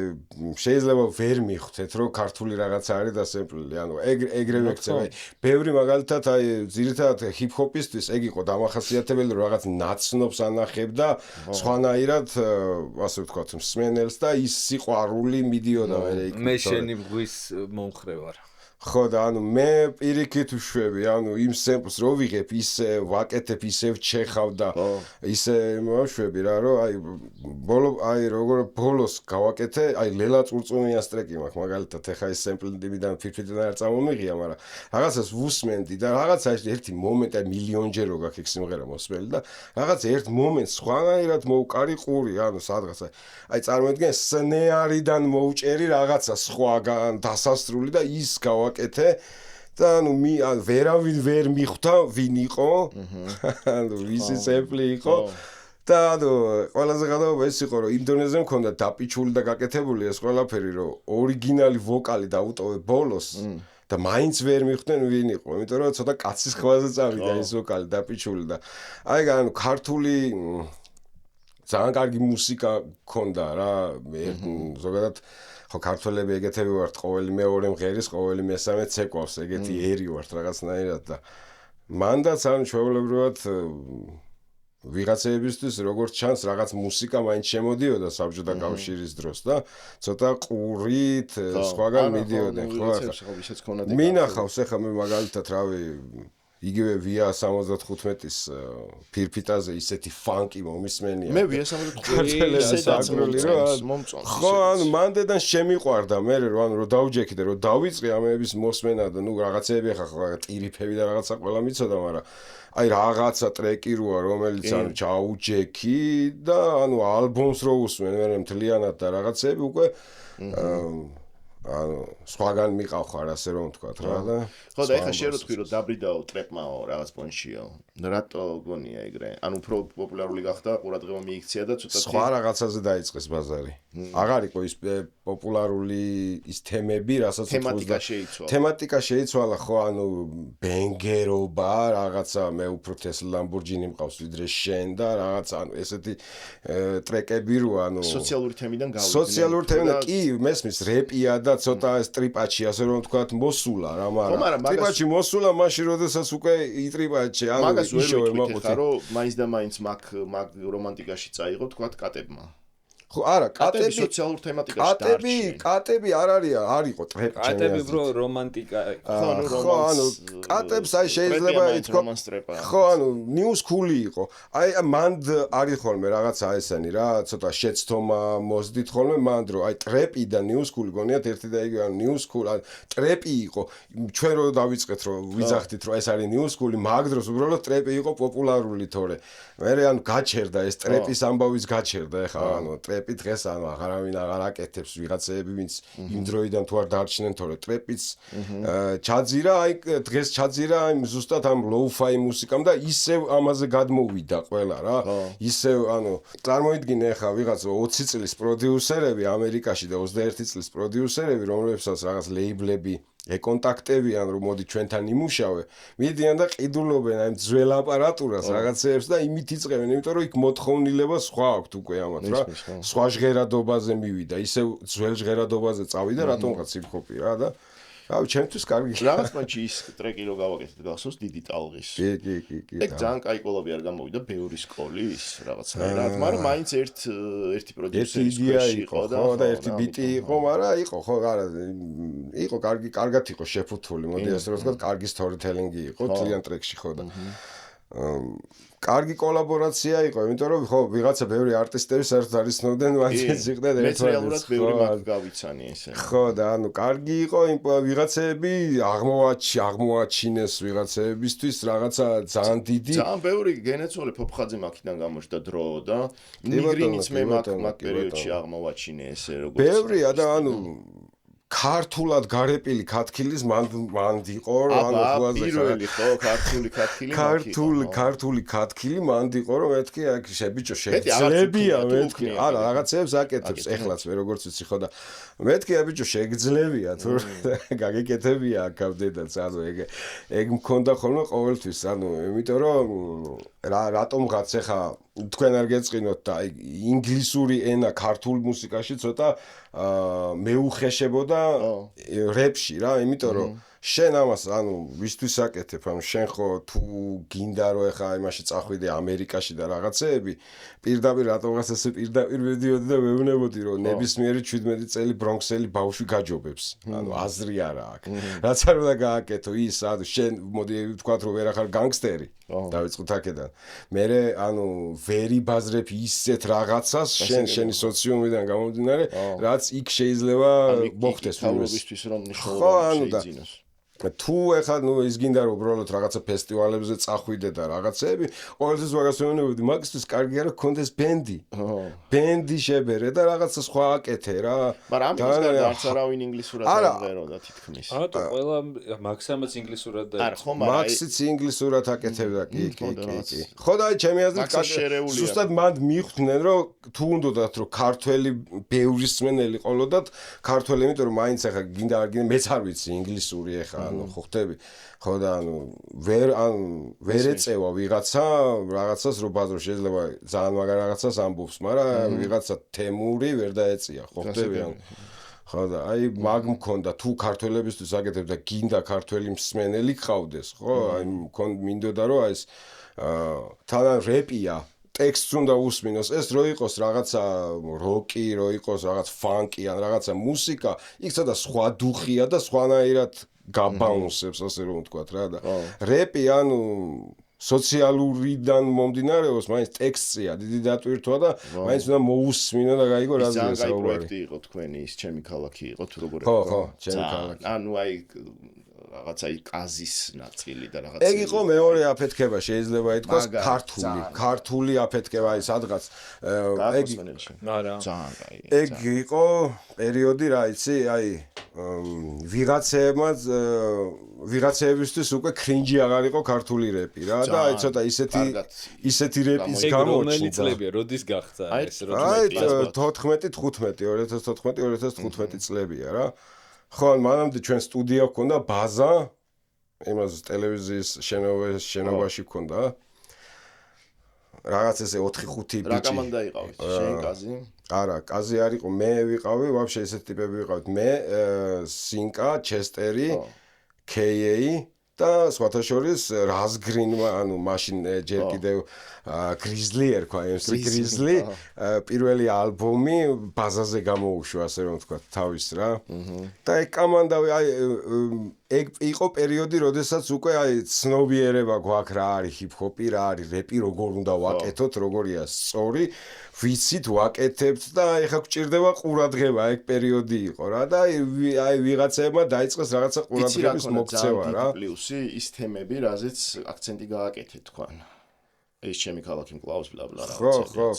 შეიძლება ვერ მიხვდეთ რომ ქართული რაღაცა არის დასემპლილი, ანუ ეგრევე ქცევა. ბევრი მაგალითად აი ძირითადად ჰიპ-ჰოპისთვის ეგ იყო დამახასიათებელი რომ რაღაც ნაცნობს ანახებ და სხვანაირად ასე ვთქვათ მსმენელს და ის სიყვარული მიდიოდა მე შენი მღვის მომხრე ვარ. ხო და ანუ მე პირიქით ვშვები, ანუ იმ სემპლს რო ვიღებ, ისე ვაკეთებ, ისე ვჩეხავ და ისე ვშვები რა, რომ აი როგორ ბოლოს გავაკეთე, აი ლელა წურწუმიანს ტრეკი მაქვს, მაგალითად ეხა ეს სემპლიდან ფირფიტიდან არ წამომიღია, მაგრამ რაღაცას ვუსმენდი და რაღაცა ერთი მომენტი მილიონჯერ რო გაქვს სიმღერა მოსმელი და რაღაც ერთ მომენტს სხვანაირად მოვკარი ყური, ანუ სადღაც აი წარმოიდგინე სნეარიდან მოვჭერი რაღაცა სხვაგან დასასრული და ის გავაკეთე და ანუ ვერავინ ვერ მიხვდა ვინ იყო ანუ ვისი სემპლი იყო და ანუ ყველაზე გადაობა ეს იყო რომ იმ დონეზე მქონდა დაპიჩული და გაკეთებული ეს ყველაფერი რომ ორიგინალი ვოკალი დაუტოვე ბოლოს და მაინც ვერ მიხვდნენ ვინ იყო იმიტომ რომ ცოტა კაცის ხვაზე წავიდა ეს ვოკალი დაპიჩული და აი ანუ ქართული ძალიან კარგი მუსიკა მქონდა რა ზოგადად ხო ქართველები ეგეთები ვართ ყოველი მეორე მღერის ყოველი მესამე ცეკვავს ეგეთი ერი ვართ რაღაცნაირად და მანდაც ანუ ჩვეულებრივად ვიღაცებისთვის როგორც ჩანს რაღაც მუსიკა მაინც შემოდიოდა საბჭოთა კავშირის დროს და ცოტა ყურით სხვაგან მიდიოდნენ ხო ახლა მინახავს ახლა მე მაგალითად რავი იგივე ვია 75-ის ფირფიტაზე ისეთი ფანკი მომისმენია. მე ვია 75-ის აგრული რა მომწონს. ხო, ანუ მანდედან შემიყვარდა მე რომ დავჯექიდე რომ დავიწყე ამების მოსმენა და ნუ რაღაცეები ხა ტირიფები და რაღაცა ყველა მიცოდა, მაგრამ აი რაღაცა ტრეკი როა რომელიც ანუ ჩაუჯექი და ანუ ალბომს რო უსმენ მე მთლიანად და რაღაცეები უკვე ანუ სხვაგან მიყავხარ ასე რომ ვთქვათ რა და ხო და ეხლა შენ რო თქვი რომ დაბრიდაო ტრეპმაო რაღაც პონჩიო რატო გონია ეგრე ანუ უფრო პოპულარული გახდა ყურადღება მიიქცია და ცოტა სხვა რაღაცაზე დაიწყეს ბაზარი აღარ იყო ის პოპულარული ის თემები რასაც თემატიკა შეიცვალა ხო ანუ ბენგერობა რაღაცა მე უფრო თესლა ლამბორჯინი მყავს ვიდრე შენ და რაღაც ანუ ესეთი ტრეკები რო ანუ სოციალური თემიდან გავიდნენ სოციალური თემიდან კი მესმის რეპია და ცოტა ეს ტრიპაჩი ასე რომ ვთქვათ მოსულა რა მაგრამ ტრიპაჩი მოსულა მაშინ როდესაც უკვე იტრიპაჩი ანუ ისევე მოყოთი რომ მაინც და მაინც მაგ რომანტიკაში წაიღო ვთქვათ კატებმა ხო არა კატები სოციალურ თემატიკაში კატები არ არისო ტრეპი კატები ბრო რომანტიკა ხო ანუ კატებს აი შეიძლება ითქვა ხო ანუ ნიუს კული იყო აი მანდ არის ხოლმე რაღაცა ესენი რა ცოტა შეცდომა მოსდით ხოლმე მანდ რომ აი ტრეპი და ნიუს კული გონიათ ერთი და იგივე ანუ ნიუს კული ტრეპი იყო ჩვენ რო დავიწყეთ რომ ვიძახდით რომ ეს არის ნიუს კული მაგ დროს უბრალოდ ტრეპი იყო პოპულარული თორე მე ანუ გაჩერდა ეს ტრეპის ამბავის გაჩერდა ეხლა ანუ ტრეპი დღეს ანუ აღარავინ აღარ აკეთებს ვიღაცეები ვინც იმ დროიდან თუ არ დარჩნენ თორე ტრეპიც ჩაძირა აი დღეს ჩაძირა აი ზუსტად ამ ლოუ-ფაი მუსიკამ და ისევ ამაზე გადმოვიდა ყველა რა ისევ ანუ წარმოიდგინე ახლა ვიღაცა 20 წლის პროდიუსერები ამერიკაში და 21 წლის პროდიუსერები რომლებსაც რაღაც ლეიბლები ეკონტაქტებიან რომ მოდი ჩვენთან იმუშავე მიდიან და ყიდულობენ აი ძველ აპარატურას რაღაცეებს და იმით იწყებენ იმიტომ რომ იქ მოთხოვნილება სხვა აქვთ უკვე ამათ რა სხვა ჟღერადობაზე მივიდა ისე ძველ ჟღერადობაზე წავიდა რატომღაც ჰიპ-ჰოპი რა და რავი ჩემთვის კარგი რაღაც პონჩი ის ტრეკი რო გავაკეთეთ გახსოვს დიდი ტალღის კი ეგ ძალიან კაი კოლაბი არ გამოვიდა ბევრი სკოლის რაღაცნაირად მაგრამ მაინც ერთი პროდიუსერის ქვეშ იყო და ერთი ბიტი იყო მაგრამ იყო ხო არა იყო კარგად იყო შეფუთული მოდი ასე რომ ვთქვათ კარგი სტორიტელინგი იყო თლიან ტრეკში ხო და კარგი კოლაბორაცია იყო, იმიტომ რომ ხო ვიღაცა ბევრი არტისტები საერთოდ არ იცნობდნენ მაშინ სიყდეთ ერთმანეთს. მეც რეალურად ბევრი მაგ გავიცანი ესე. ხო და ანუ კარგი იყო იმ ვიღაცები აღმოაჩინეს ვიღაცებისთვის რაღაცა ძალიან დიდი. ძალიან ბევრი გენეცვალე ფოფხაძე მაქიდან გამოჩნდა დრო და ნიგრინიც მე მაგ პერიოდში აღმოვაჩინე ესე როგორც. ბევრია და ანუ ქართულად გარეპილი ქათქილის მანდ იყო ანუ პირველი ხო ქართული ქათქილი მანდ იყო რომ მეთქი აქ ბიჭო შეგძლებია მეთქი არა რაღაცებს აკეთებს ეხლაც მე როგორც ვიცი ხო და მეთქი ბიჭო შეგძლებია თუ გაგეკეთებია აქამდენაც ანუ ეგ მქონდა ხოლმე ყოველთვის ანუ იმიტომ რომ რატომღაც ეხა თქვენ არ გეწყინოთ და ინგლისური ენა ქართულ მუსიკაში ცოტა მეუხეშებოდა რეპში რა, იმიტომ რომ შენ ამას ანუ ვისთვის აკეთებ, ანუ შენ ხო თუ გინდა რომ ეხა იმაში წახვიდე ამერიკაში და რაღაცეები, პირდაპირ რატომღაც ესე პირდაპირ მედიოდი და ვეუბნებოდი რომ ნებისმიერი 17 წელი ბრონქსელი ბავშვი გაჯობებს. ანუ აზრი არა აქვს. რაც არ უნდა გააკეთო ის, ანუ შენ მოდი ვთქვათ რომ ვერ ახარ განგსტერი. დავიწყოთ აქედან. მე ანუ ვერი ბაზრებ ისეთ რაღაცას შენი სოციუმიდან გამომდინარე, რაც იქ შეიძლება მოხდეს თავრობისთვის რომ მნიშვნელობა შეიძინოს. თუ ეხლა ნუ ის გინდა რომ უბრალოდ რაღაცა ფესტივალებზე წახვიდე და რაღაცეები, ყოველთვის მაგას ვეუბნებოდი, მაგისთვის კარგია რომ გქონდეს ბენდი. ბენდი შებერე და რაღაცა სხვა აკეთე რა. მაგრამ ამის გარდა არც არავინ ინგლისურად არ მღეროდა თითქმის. ატო ყველა მაქსიმუმაც ინგლისურად და მაქსიც ინგლისურად აკეთებდა კი. ხო და ჩემი აზრით ზუსტად მანდ მიხვდნენ რომ თუ უნდათ რომ ქართველი ბევრი სმენელი ყოლოდათ ქართველი, იმიტომ რომ მაინც ახლა გინდა არ გინდა მეც არ ვიცი ინგლისური ახლა ანუ ხო ხტები ხო და ანუ ვერ ეწევა ვიღაცა რაღაცას რომ ბაზრო შეიძლება ძალიან მაგარ რაღაცას ამბობს, მაგრამ ვიღაცა თემური ვერ დაეწია ხო ხტები ანუ ხო და აი მაგ მქონდა თუ ქართველებისთვის აკეთებ და გინდა ქართველი მსმენელი გყავდეს ხო აი მინდოდა რომ აი ეს თან რეპია ტექსტს უნდა უსმინოს ეს რო იყოს რაღაცა როკი რო იყოს რაღაც ფანკი ან რაღაცა მუსიკა იქ ცოტა სხვა დუხია და სხვანაირად გაბაუნსებს ასე რომ ვთქვათ რა და რეპი ანუ სოციალურიდან მომდინარეობს მაინც ტექსტია დიდი დატვირთვა და მაინც უნდა მოусმინო და გაიგო რა ზია საუბარი. ძალიან პროექტი იყო თქვენი ის ჩემი ქალაქი იყო თუ როგორ იყო. ხო, ჩემი ქალაქი. ანუ აი რაღაცა კაზის ნაწილი და რაღაცა. ეგ იყო მეორე აფეთქება შეიძლება ითქვას ქართული აფეთქება აი სადღაც ეგ არა ეგ იყო პერიოდი რა იცი აი ვიღაცებისთვის უკვე კრინჯი აღარ იყო ქართული რეპი რა და აი ცოტა ისეთი რეპის გამოჩნდა. წლებია როდის გახდა ეს აი 2014-2015 წლებია რა. ხო მანამდე ჩვენ სტუდია ჰქონდა ბაზა იმას ტელევიზიის შენობაში ჰქონდა რაღაც ესე 4-5 ბიჭი. რა კომანდა იყავით? შენ კაზი? არა, კაზი არ იყო, მე ვიყავი, ვაფშე ესეთ ტიპები ვიყავით. მე სინკა, ჩესტერი, KA და სხვათა შორის რაზგრინმა, ანუ მაშინ ჯერ კიდევ გრიზლი ერქვა, MC გრიზლი, პირველი ალბომი ბაზაზე გამოუშვა, ასე რომ ვთქვა, თავის რა. და ეგ კომანდა აი ეგ იყო პერიოდი, როდესაც უკვე აი ცნობიერება გვაქვს რა არის ჰიპ-ჰოპი, რა არის რეპი, როგორ უნდა ვაკეთოთ, როგორია სწორი, ვიცით ვაკეთებთ და ეხლა გვჭირდება ყურადღება, ეგ პერიოდი იყო რა და აი ვიღაცებმა დაიწყეს რაღაცა ყურადღების მოქცევა რა. პლუსი ის თემები, რაზეც აქცენტი გააკეთეთ თქვენ. ეს ჩემი ქალაქი მკლავს ბლა-ბლა რა. ხო,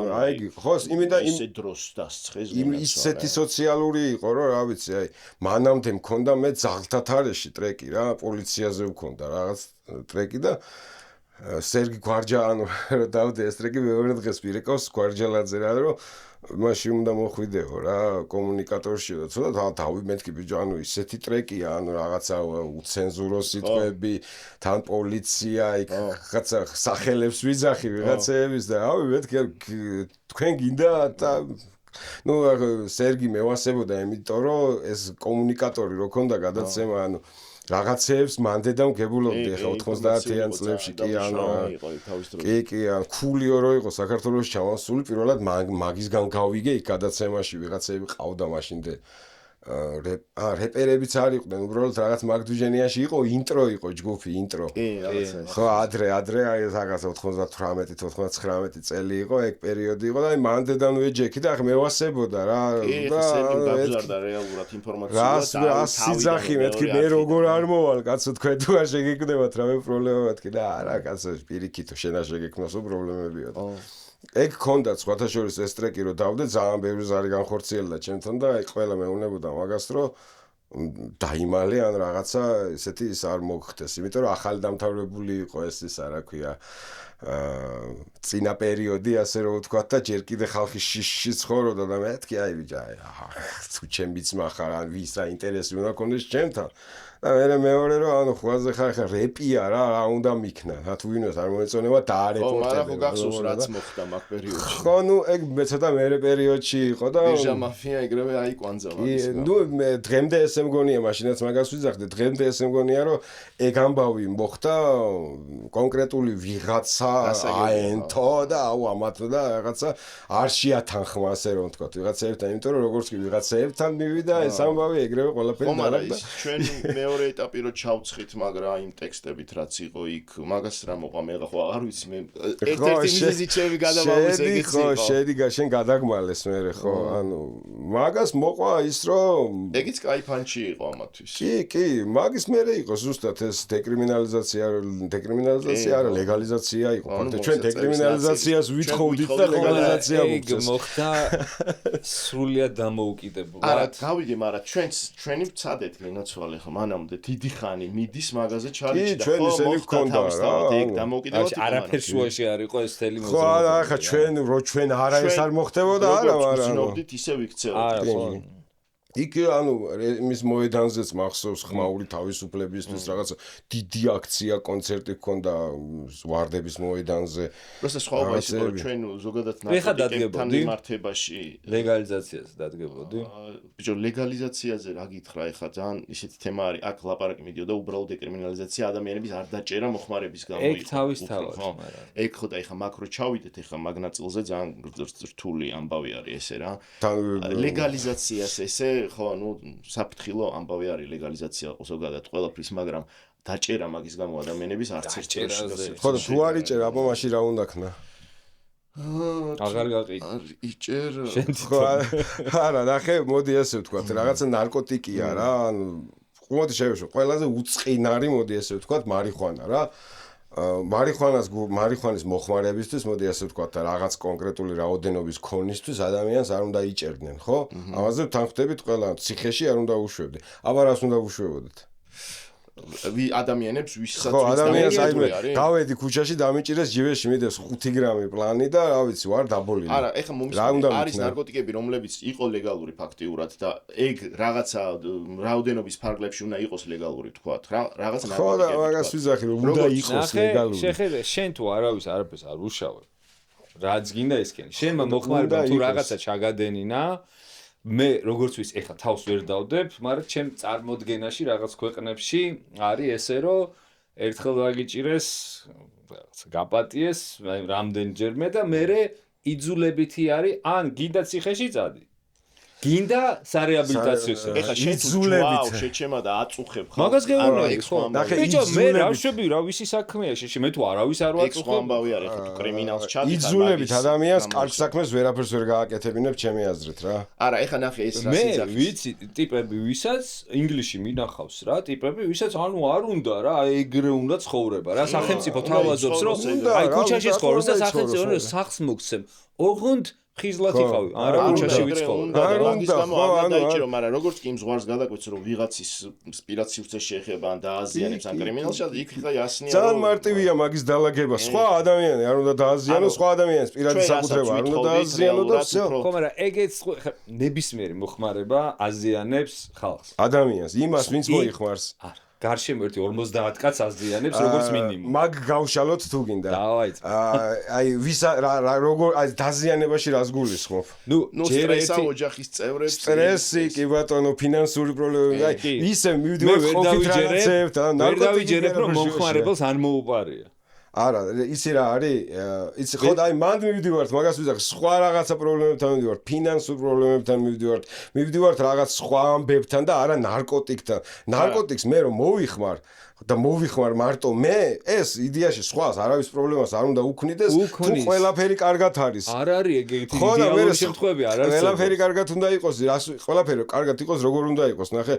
აი ხო, იმედა ისე დროს დასწრეს ისეთი სოციალური იყო, რომ რა ვიცი, აი მანამდე მქონდა მე ზაღლთათარეში ტრეკი რა, პოლიციაზე მქონდა რაღაც ტრეკი და სერგი გვარჯა, ანუ დავდე ეს ტრეკი მეორე დღეს ვირეკავს გვარჯალაძე რა, რომ მაშინ უნდა მოხვიდეო რა კომუნიკატორში და ცოტა დავიმეთქი ბიჭო, ანუ ისეთი ტრეკია, ანუ რაღაცა უცენზურო სიტყვები, თან პოლიცია, იქ რაღაცა სახელებს ვიძახი ვიღაცეების და ავი მეთქი თქვენ გინდა და ნუ სერგი მევასებოდა, იმიტომ რომ ეს კომუნიკატორი რო ქონდა გადაცემა, ანუ რაღაცეებს მანდედამ გებულობდი ახლა 90-იან წლებში კი ანუ კი ქულიო რო იყო საქართველოს ჩამოსული პირველად მაგისგან გავიგე იქ გადაცემაში ვიღაცები ყავდა მაშინდე რეპერებიც არ იყვნენ, უბრალოდ რაღაც მაგდუჯენიაში იყო, ინტრო იყო, ჯგუფი, ინტრო. კი, რაღაცა. ხო, ადრე აი რაღაც 98-99 წელი იყო, ეგ პერიოდი იყო და აი მანდედან ვეჯექი და ახლა მევასებოდა რა. კი, სერგი გაბზარდა რეალურად ინფორმაცია და სიძახი მეთქი მე როგორ არ მოვალ, კაცო თქვენ თუ არ შეგეკნებათ რა მე პრობლემა მეთქი და არა, კაცო, პირიქითო შენ არ შეგეკნოსო პრობლემებია. ეგ ქონდა სხვათა შორის ეს ტრეკი რომ დავდე ძალიან ბევრი ზარი განხორციელდა ჩემთან და აი ყველა მეუნებოდა მაგას რომ დაიმალე ან რაღაცა ესეთი ის არ მოგხდეს იმიტომ რომ ახალი დამთავრებული იყო ეს რა ქვია წინა პერიოდი ასე რომ ვთქვა და ჯერ კიდე ხალხი შიში ცხოვრობდა და მეთქი აი ბიჭა თუ ჩემიც מחარ ან ვის რა ინტერესი უნდა კონდეს ჩემთან და მეორე რომ ანუ ხვაზე ხარ რეპია რა უნდა მიქნა რა თუ ვინოს არ მოეწონება დაარეპორტებდა მაგრამ ხო გახსოვს რაც მოხდა მაგ პერიოდში ხო ნუ ეგ მეცადა მერე პერიოდში იყო და ვიჟა მაფია ეგრევე აიკვანძა მაგის ნუ მე დღემდე ესე მგონია მაშინაც მაგას ვიზახდე დღემდე ესე მგონია რომ ეგ ამბავი მოხდა კონკრეტული ვიღაცა აენთო და აუ ამათო და რაღაცა არ შეათანხმა ასე რომ ვთქვა ვიღაცაებთან იმიტომ რომ როგორც კი ვიღაცაებთან მივიდა ეს ამბავი ეგრევე ყველაფერი დაარდა ჩვენ მეორე ეტაპი რო ჩავცხით მაგრამ იმ ტექსტებით რაც იყო იქ მაგას რა მოყვა მე ხო არ ვიცი მე ერთ-ერთი მიზეზი ჩემი გადამამოს ეგეც იყო შედი შენ გადაგმალეს მე ხო ანუ მაგას მოყვა ის რომ ეგიც კაი ფანჩი იყო ამათვის კი მაგის მერე იყო ზუსტად ეს დეკრიმინალიზაცია არა ლეგალიზაცია იყო ფაქტობრივად ჩვენ დეკრიმინალიზაციას ვითხოვდით და ლეგალიზაცია მოხდა მოხდა სრულიად დამოუკიდებლად არა გავიგე მაგრამ ჩვენი ვცადეთ გენოცვალე ხო მანამდე დიდი ხანი მიდის მაგაზე ჩარიჭი და ხო მოხდა ეგ დამოუკიდებლად არაფერ შუაში არ იყო ეს თელი მოძრაობა ხო ახლა ჩვენ არა ეს არ მოხდებოდა არა მაგრამ ვცნობდით ისე ვიქცეოთ იქ ანუ იმის მოედანზეც მახსოვს ხმაური თავისუფლებისთვის რაღაცა დიდი აქცია კონცერტი ჰქონდა ვარდების მოედანზე просто სხვაობა ის იყო ჩვენ ზოგადად ნარკოტიკებთან მიმართებაში ლეგალიზაციას დადგებოდი ბიჭო ლეგალიზაციაზე რა გითხრა ეხლა ძალიან ისეთი თემა არის აქ ლაპარაკი მიდიოდა უბრალოდ დეკრიმინალიზაცია ადამიანების არ დაჭერა მოხმარების გამო იქ თავისთავად მაგრამ ეგ ხო და ეხლა მაკრო ჩავიდეთ ეხლა მაგნაწილზე ძალიან რთული ამბავი არის ესე რა ლეგალიზაციას ესე ხო ნუ საფრთხილო ამბავი არის ლეგალიზაცია ზოგადად ყველაფრის მაგრამ დაჭერა მაგის გამო ადამიანების არც ერთ წერაზე ხო და თუ არ იჭერა აბა მაშინ რა უნდა ქნა აღარ გაყიდ იჭერ ხო არა ნახე მოდი ასე ვთქვათ რაღაცა ნარკოტიკია რა ანუ მოდი შევეშო ყველაზე უწყინარი მოდი ასე ვთქვათ მარიხუანა რა მარიხუანის მოხმარებისთვის მოდი ასე ვთქვათ და რაღაც კონკრეტული რაოდენობის ქონისთვის ადამიანს არ უნდა იჭერდნენ ხო ამაზე თან ხვდებით ყველა ციხეში არ უნდა უშვებდე აბა რას უნდა უშვებოდეთ ადამიანებს ვისაც ხო ადამიანს აი გავედი ქუჩაში დამიჭირეს ჯივეში მიდევს 5 გრამი პლანი და რა ვიცი ვარ დაბოლილი არა ეხლა მომისმენთ არის ნარკოტიკები რომლებიც იყო ლეგალური ფაქტიურად და ეგ რაღაცა რაოდენობის ფარგლებში უნდა იყოს ლეგალური თქვათ რა რაღაცა ნარკოტიკები ხო და მაგას ვიზახი რომ უნდა იყოს ლეგალური შეხედე შენ თუ არაფერს არ უშავებ რაც გინდა ეს კენი შენმა მოხმარება თუ რაღაცა ჩაგადენინა მე როგორც ვის ეხლა თავს ვერ დავდებ, მაგრამ ჩემ წარმოდგენაში რაღაც ქვეყნებში არის ესე რომ ერთხელ დაგიჭირეს რაღაც გაპატიეს რამდენჯერმე და მე იძულებითი არის ან გინდა ციხეში წადი გინდა სარეაბილიტაციო ეხლა შეძულებით შეჩემა და აწუხებ ხო მაგას გეუბნები ხო ბიჭო მე რა ვშვები რა ვიცი საქმეა შეში მე თუ არავის არ ვაწუხებ ეს ამბავი არის ხო თუ კრიმინალს ჩადით იძულებით ადამიანს კარგ საქმეს ვერაფერს ვერ გააკეთებინებ ჩემი აზრით რა არა ეხლა ნახე ეს რა სიძახი მე ვიცი ტიპები ვისაც ინგლისში მინახავს რა ტიპები ვისაც ანუ არ უნდა რა ეგრე უნდა ცხოვრება რა სახელმწიფო თავაზობს რომ აი ქუჩაში ცხოვრობს და სახელმწიფო სახს მოგცემ ოღონდ ხიზლათი ხავი არა ქუჩაში ვიცხოვრო არ უნდა არ დაიჭირო მაგრამ როგორც კი მზღვარს გადაკვეცო რომ ვიღაცის სპირაციურზე შეეხება ან დააზიანებს ან კრიმინალს იქ ხა ясნია ძალიან მარტივია მაგის დალაგება სხვა ადამიანი არ უნდა დააზიანოს სხვა ადამიანის პირადი საკუთრება არ უნდა დააზიანოს და всё ხო მაგრამ ეგეც ნებისმიერი მოხმარება აზიანებს ხალხს ადამიანს იმას ვინც მოიხმარს არა გარშემო ერთი 50 კაცს აზიანებს როგორც მინიმუმ. მაგ გავშალოთ თუ გინდა. დავაიწყე. აი ვისა როგორ აი დაზიანებაში რას გულისხმობ? ნუ სტრესა ოჯახის წევრებს. სტრესი, კი ბატონო, ფინანსური პრობლემები. აი ისე მივდივარ ყოფით რაღაცებთან, ვერ დავიჯერებ რომ მომხმარებელს არ მოუპარია. არა, იცი რა არის? იცი ხო და აი მანდ მივდივართ, მაგას ვიზახ, სხვა რაღაცა პრობლემებთან მივდივართ, ფინანსურ პრობლემებთან მივდივართ რაღაც სხვა ამბებთან და არა ნარკოტიკთან. ნარკოტიკს მე რომ მოვიხმარ და მოვიხმარ მარტო მე ეს იდეაში სხვას არავის პრობლემას არ უნდა უქმნიდეს თუ ყველაფერი კარგად არის არ არის ეგეთი იდეალური შემთხვევები არ არის ყველაფერი კარგად უნდა იყოს ყველაფერი კარგად იყოს როგორ უნდა იყოს ნახე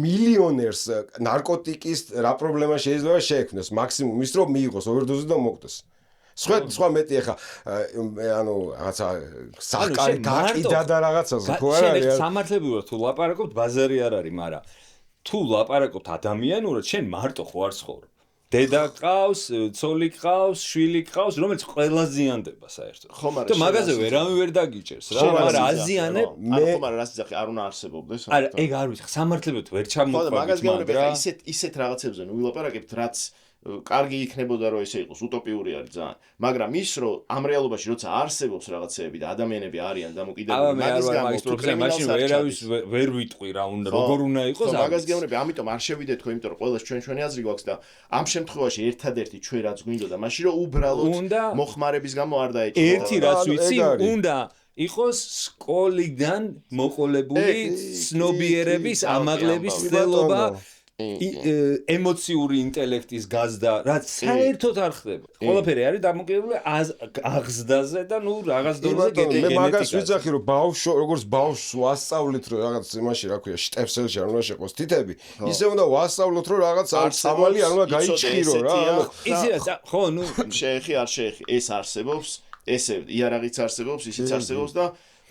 მილიონერს ნარკოტიკის რა პრობლემა შეიძლება შეექმნეს მაქსიმუმ ის რომ მიიღოს ოვერდოზი და მოკდეს სხვა მეტი ახლა ანუ რაღაცა საკარი გაყიდა და რაღაცაზე ხო არ არის შენ სამართლებრივად თუ ლაპარაკობთ ბაზარი არ არის მაგრამ თუ ლაპარაკობთ ადამიანურად, შენ მარტო ხო არ ცხოვრობ. დედა ყავს, ცოლი ყავს, შვილი ყავს, რომელიც ყველა ზიანდება საერთოდ. ხო, მაგრამ და მაგაზე ვერავინ ვერ დაგიჭერს რა, მაგრამ აზიანებ მე ხომ არა რას ძახი არ უნდა არსებობდეს. არა, ეგ არ ვიცი, სამართლებრივად ვერ ჩამოყვებით მაგრამ ისეთ რაღაცებზე ნუ ვილაპარაკებთ, რაც კარგი იქნებოდა რომ ესე იყოს უტოპიური არის ძალიან მაგრამ ის რომ ამ რეალობაში როცა არსებობს რაღაცეები და ადამიანები არიან დამოკიდებული მაგის გამო მაშინ ვერავის ვერ ვიტყვი რა უნდა როგორ უნდა იყოს მაგას გეუბნები ამიტომ არ შევიდეთ ხო იმიტომ რომ ყოველს ჩვენი აზრი გვაქვს და ამ შემთხვევაში ერთადერთი ჩვენ რაც გვინდოდა მაშინ რომ უბრალოდ მოხმარების გამო არ დაეჭირა ერთი რაც ვიცი უნდა იყოს სკოლიდან მოყოლებული ცნობიერების ამაღლების ცდელობა ემოციური ინტელექტის გაზდა, რაც საერთოდ არ ხდება. ყველაფერი არის დამოკიდებული აღზრდაზე და ნუ რაღაც დონეზე გენეტიკაზე. მე მაგას ვიძახი, რომ ბავშვ როგორც ბავშვს ვასწავლით, რომ რაღაც იმაში რა ქვია, შტეფსელში არ უნდა შეყოს თითები, ისე უნდა ვასწავლოთ, რომ რაღაც სამალი არ უნდა გაიჭირო რა. იცი რა, ხო, ნუ შეეხი არ შეეხი, ეს არსებობს, ესე იარაღიც არსებობს, ისიც არსებობს და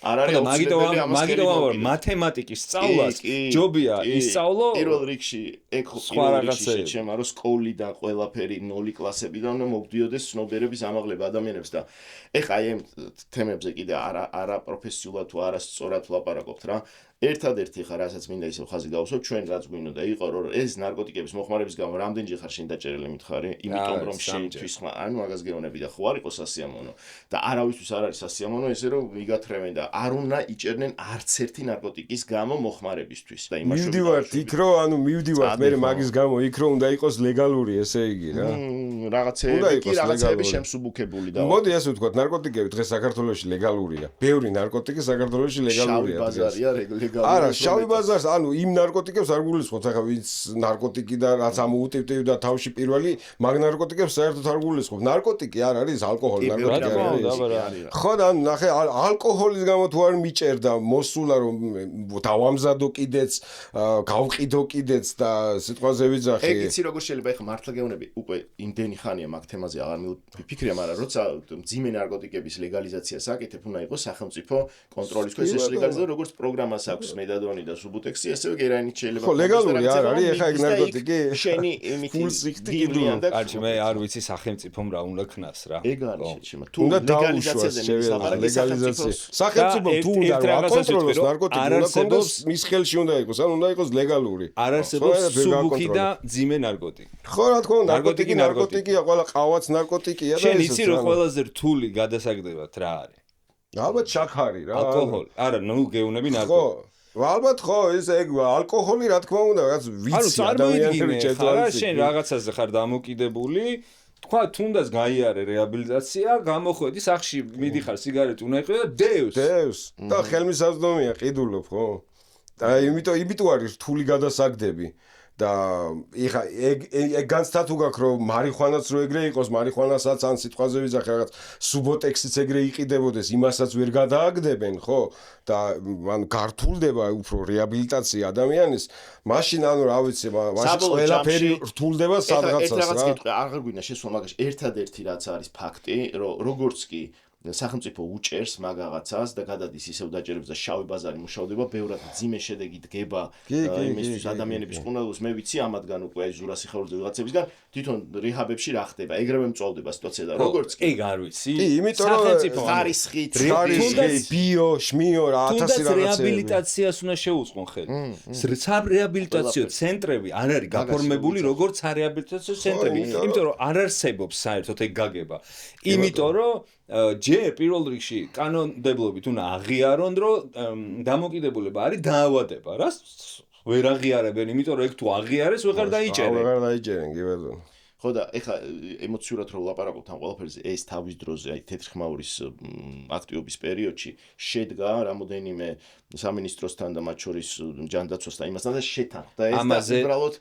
არ არის მაგიტომ მათემატიკის სწავლას ჯობია ისწავლო პირველ რიგში ეგ სხვა რაღაცა შეჩემა რომ სკოლიდან ყველაფერი 0 კლასებიდან მოგდიოდეს ცნობიერების ამაღლება ადამიანებს და ეხა აი ამ თემებზე კიდე არა პროფესიულად თუ არა სწორად ვლაპარაკობთ რა ერთადერთი ხარ რასაც მინდა ისე ხაზი გავუსვათ ჩვენ რაც გვინდა იყო რომ ეს ნარკოტიკების მოხმარების გამო რამდენჯერ ხარ შენ დაჭერილი მითხარი იმიტომ რომ შეთვის ხმა ანუ მაგას გეუბნები და ხო არ იყოს სასიამოვნო და არავისთვის არ არის სასიამოვნო ესე რომ მიგათრევენ და არ უნდა იჭერნენ არც ერთი ნარკოტიკის გამო მოხმარებისთვის და იმაში მივდივართ იქ რომ ანუ მივდივართ მე მაგის გამო იქ რომ უნდა იყოს ლეგალური ესე იგი რა რაღაცეები შემსუბუქებული და მოდი ასე ვთქვათ ნარკოტიკები დღეს საქართველოში ლეგალურია ბევრი ნარკოტიკი საქართველოში ლეგალურია ბაზარია არა, შავი ბაზარს, ანუ იმ ნარკოტიკებს არ გულისხმობთ, ახლა ვინც ნარკოტიკი და რაც ამოუტივტივ და თავში პირველი, მაგ ნარკოტიკებს საერთოდ არ გულისხმობთ. ნარკოტიკი არ არის, ალკოჰოლი ნარკოტიკი არის. ხო და ანუ ნახე, ალკოჰოლის გამო თუ არ მიჭერდა, მოსულა რომ დავამზადო კიდეც, გავყიდო კიდეც და სიტყვაზე ვიძახი. ეგ იცი როგორ შეიძლება ახლა მართლა გეუბნები, უკვე იმდენი ხანია მაგ თემაზე აღარ მიფიქრია, მაგრამ როცა მძიმე ნარკოტიკების ლეგალიზაციას აკეთებ, უნდა იყოს სახელმწიფო კონტროლის ქვეშ ეს ლეგალიზება როგორც პროგრამას აქვს მედადონი და სუბუტექსი, ასევე გერაინით შეიძლება. ხო, ლეგალური არ არის ახლა ეგ ნარკოტიკი. შენი კარგი, მე არ ვიცი სახელმწიფომ რა უნდა ქნას რა. ეგ არის შეჩემა. თუ ლეგალიზაციაზე ლეგალიზაცია. სახელმწიფომ თუ უნდა აკონტროლოს ნარკოტიკი, უნდა კონდეს მის ხელში უნდა იყოს, ანუ უნდა იყოს ლეგალური. არ არსებობს სუბუქი და ძიმე ნარკოტიკი. ხო, რა თქმა უნდა, ნარკოტიკია, ყველა ყავაც ნარკოტიკია და შენ იცი რომ ყველაზე რთული გადასაგდებად რა არის? ალბათ შაქარი რა. ალკოჰოლი. არა, ნუ გეუნები ნარკოტიკი. ხო. ალბათ ხო, ეს ეგ ალკოჰოლი რა თქმა უნდა, რაღაც ვიცი ადამიანები ჩეთვალის. არა, შენ რაღაცაზე ხარ დამოკიდებული. თქვა, თუნდაც გაიარე რეაბილიტაცია, გამოხვედი სახში, მიდიხარ სიგარეტი უნდა იყიდო და დევს. და ხელმისაწვდომია, ყიდულობ, ხო? და იმიტომ არის რთული გადასაგდები. და ეხა ეგ განცდა თუ გაქვს რომ მარიხუანაც რო ეგრე იყოს მარიხუანასაც ან სიტყვაზე ვიძახე რაღაც სუბოტექსიც ეგრე იყიდებოდეს იმასაც ვერ გადააგდებენ ხო და ანუ გართულდება უფრო რეაბილიტაცია ადამიანის მაშინ ანუ რა ვიცი მაშინ ყველაფერი რთულდება სადღაცას რა აღარ გვინდა შესვლა მაგაში ერთადერთი რაც არის ფაქტი რომ როგორც კი სახელმწიფო უჭერს მაგაღაცას და გადადის ისევ დაჭერებს და შავი ბაზარი მუშავდება, ბევრად ძიმე შედეგი დგება იმისთვის ადამიანების ყურადღებას. მე ვიცი ამათგან უკვე აი ზურასი ხეურზე ვიღაცებისგან თვითონ რეჰაბებში რა ხდება, ეგრევე მწოვდება სიტუაცია და როგორც კი ეგ არ ვიცი. კი, იმიტომ რომ ხარისხით, ბიო, შმიო რა 1000 რაღაცები. რეაბილიტაციას უნდა შეუწყონ ხელი. რეაბილიტაციო ცენტრები არ არის გაფორმებული როგორც რეაბილიტაციო ცენტრები, იმიტომ რომ არ არსებობს საერთოდ ეგ გაგება. იმიტომ რომ ჯერ პირველ რიგში კანონმდებლობით უნდა აღიარონ რომ დამოკიდებულება არის დაავადება რას ვერ აღიარებენ იმიტომ რომ ეგ თუ აღიარეს ვეღარ დაიჭერენ ვეღარ დაიჭერენ კი ბატონო ხო და ეხა ემოციურად რო ვლაპარაკობთ ამ ყველაფერზე, ეს თავის დროზე, აი თეთრხმაურის აქტიობის პერიოდში შედგა რამოდენიმე სამინისტროსთან და მათ შორის ჯანდაცვასთან იმასთან და შეთანხმდა ეს და უბრალოდ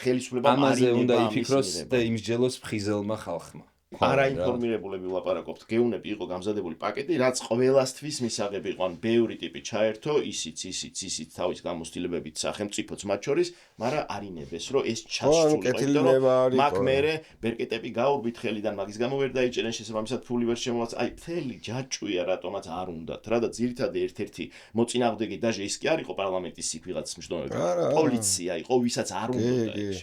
ხელისუფლებამ ამაზე უნდა იფიქროს და იმსჯელოს ფხიზელმა ხალხმა. არაინფორმირებულები ვლაპარაკობთ, გეუნები იყო გამზადებული პაკეტი, რაც ყველასთვის მისაღები იყო, ან ბევრი ტიპი ჩაერთო, ისიც თავის გამოცდილებებით სახელმწიფოც მათ შორის, მაგრამ არინებეს, რომ ეს ჩასწულიყო, მაგ მერე ბერკეტები გაურბით ხელიდან, მაგის გამო ვერ დაიჭერენ შესაბამისად ფული ვერ შემოაц. აი, მთელი ჯაჭვია რატომაც არ უნდათ რა და ძირითადად ერთ-ერთი მოწინააღმდეგე დაჟე ის კი არ იყო პარლამენტის იქ ვიღაც მნიშვნელოვანი. პოლიცია იყო, ვისაც არ უნდა ეს.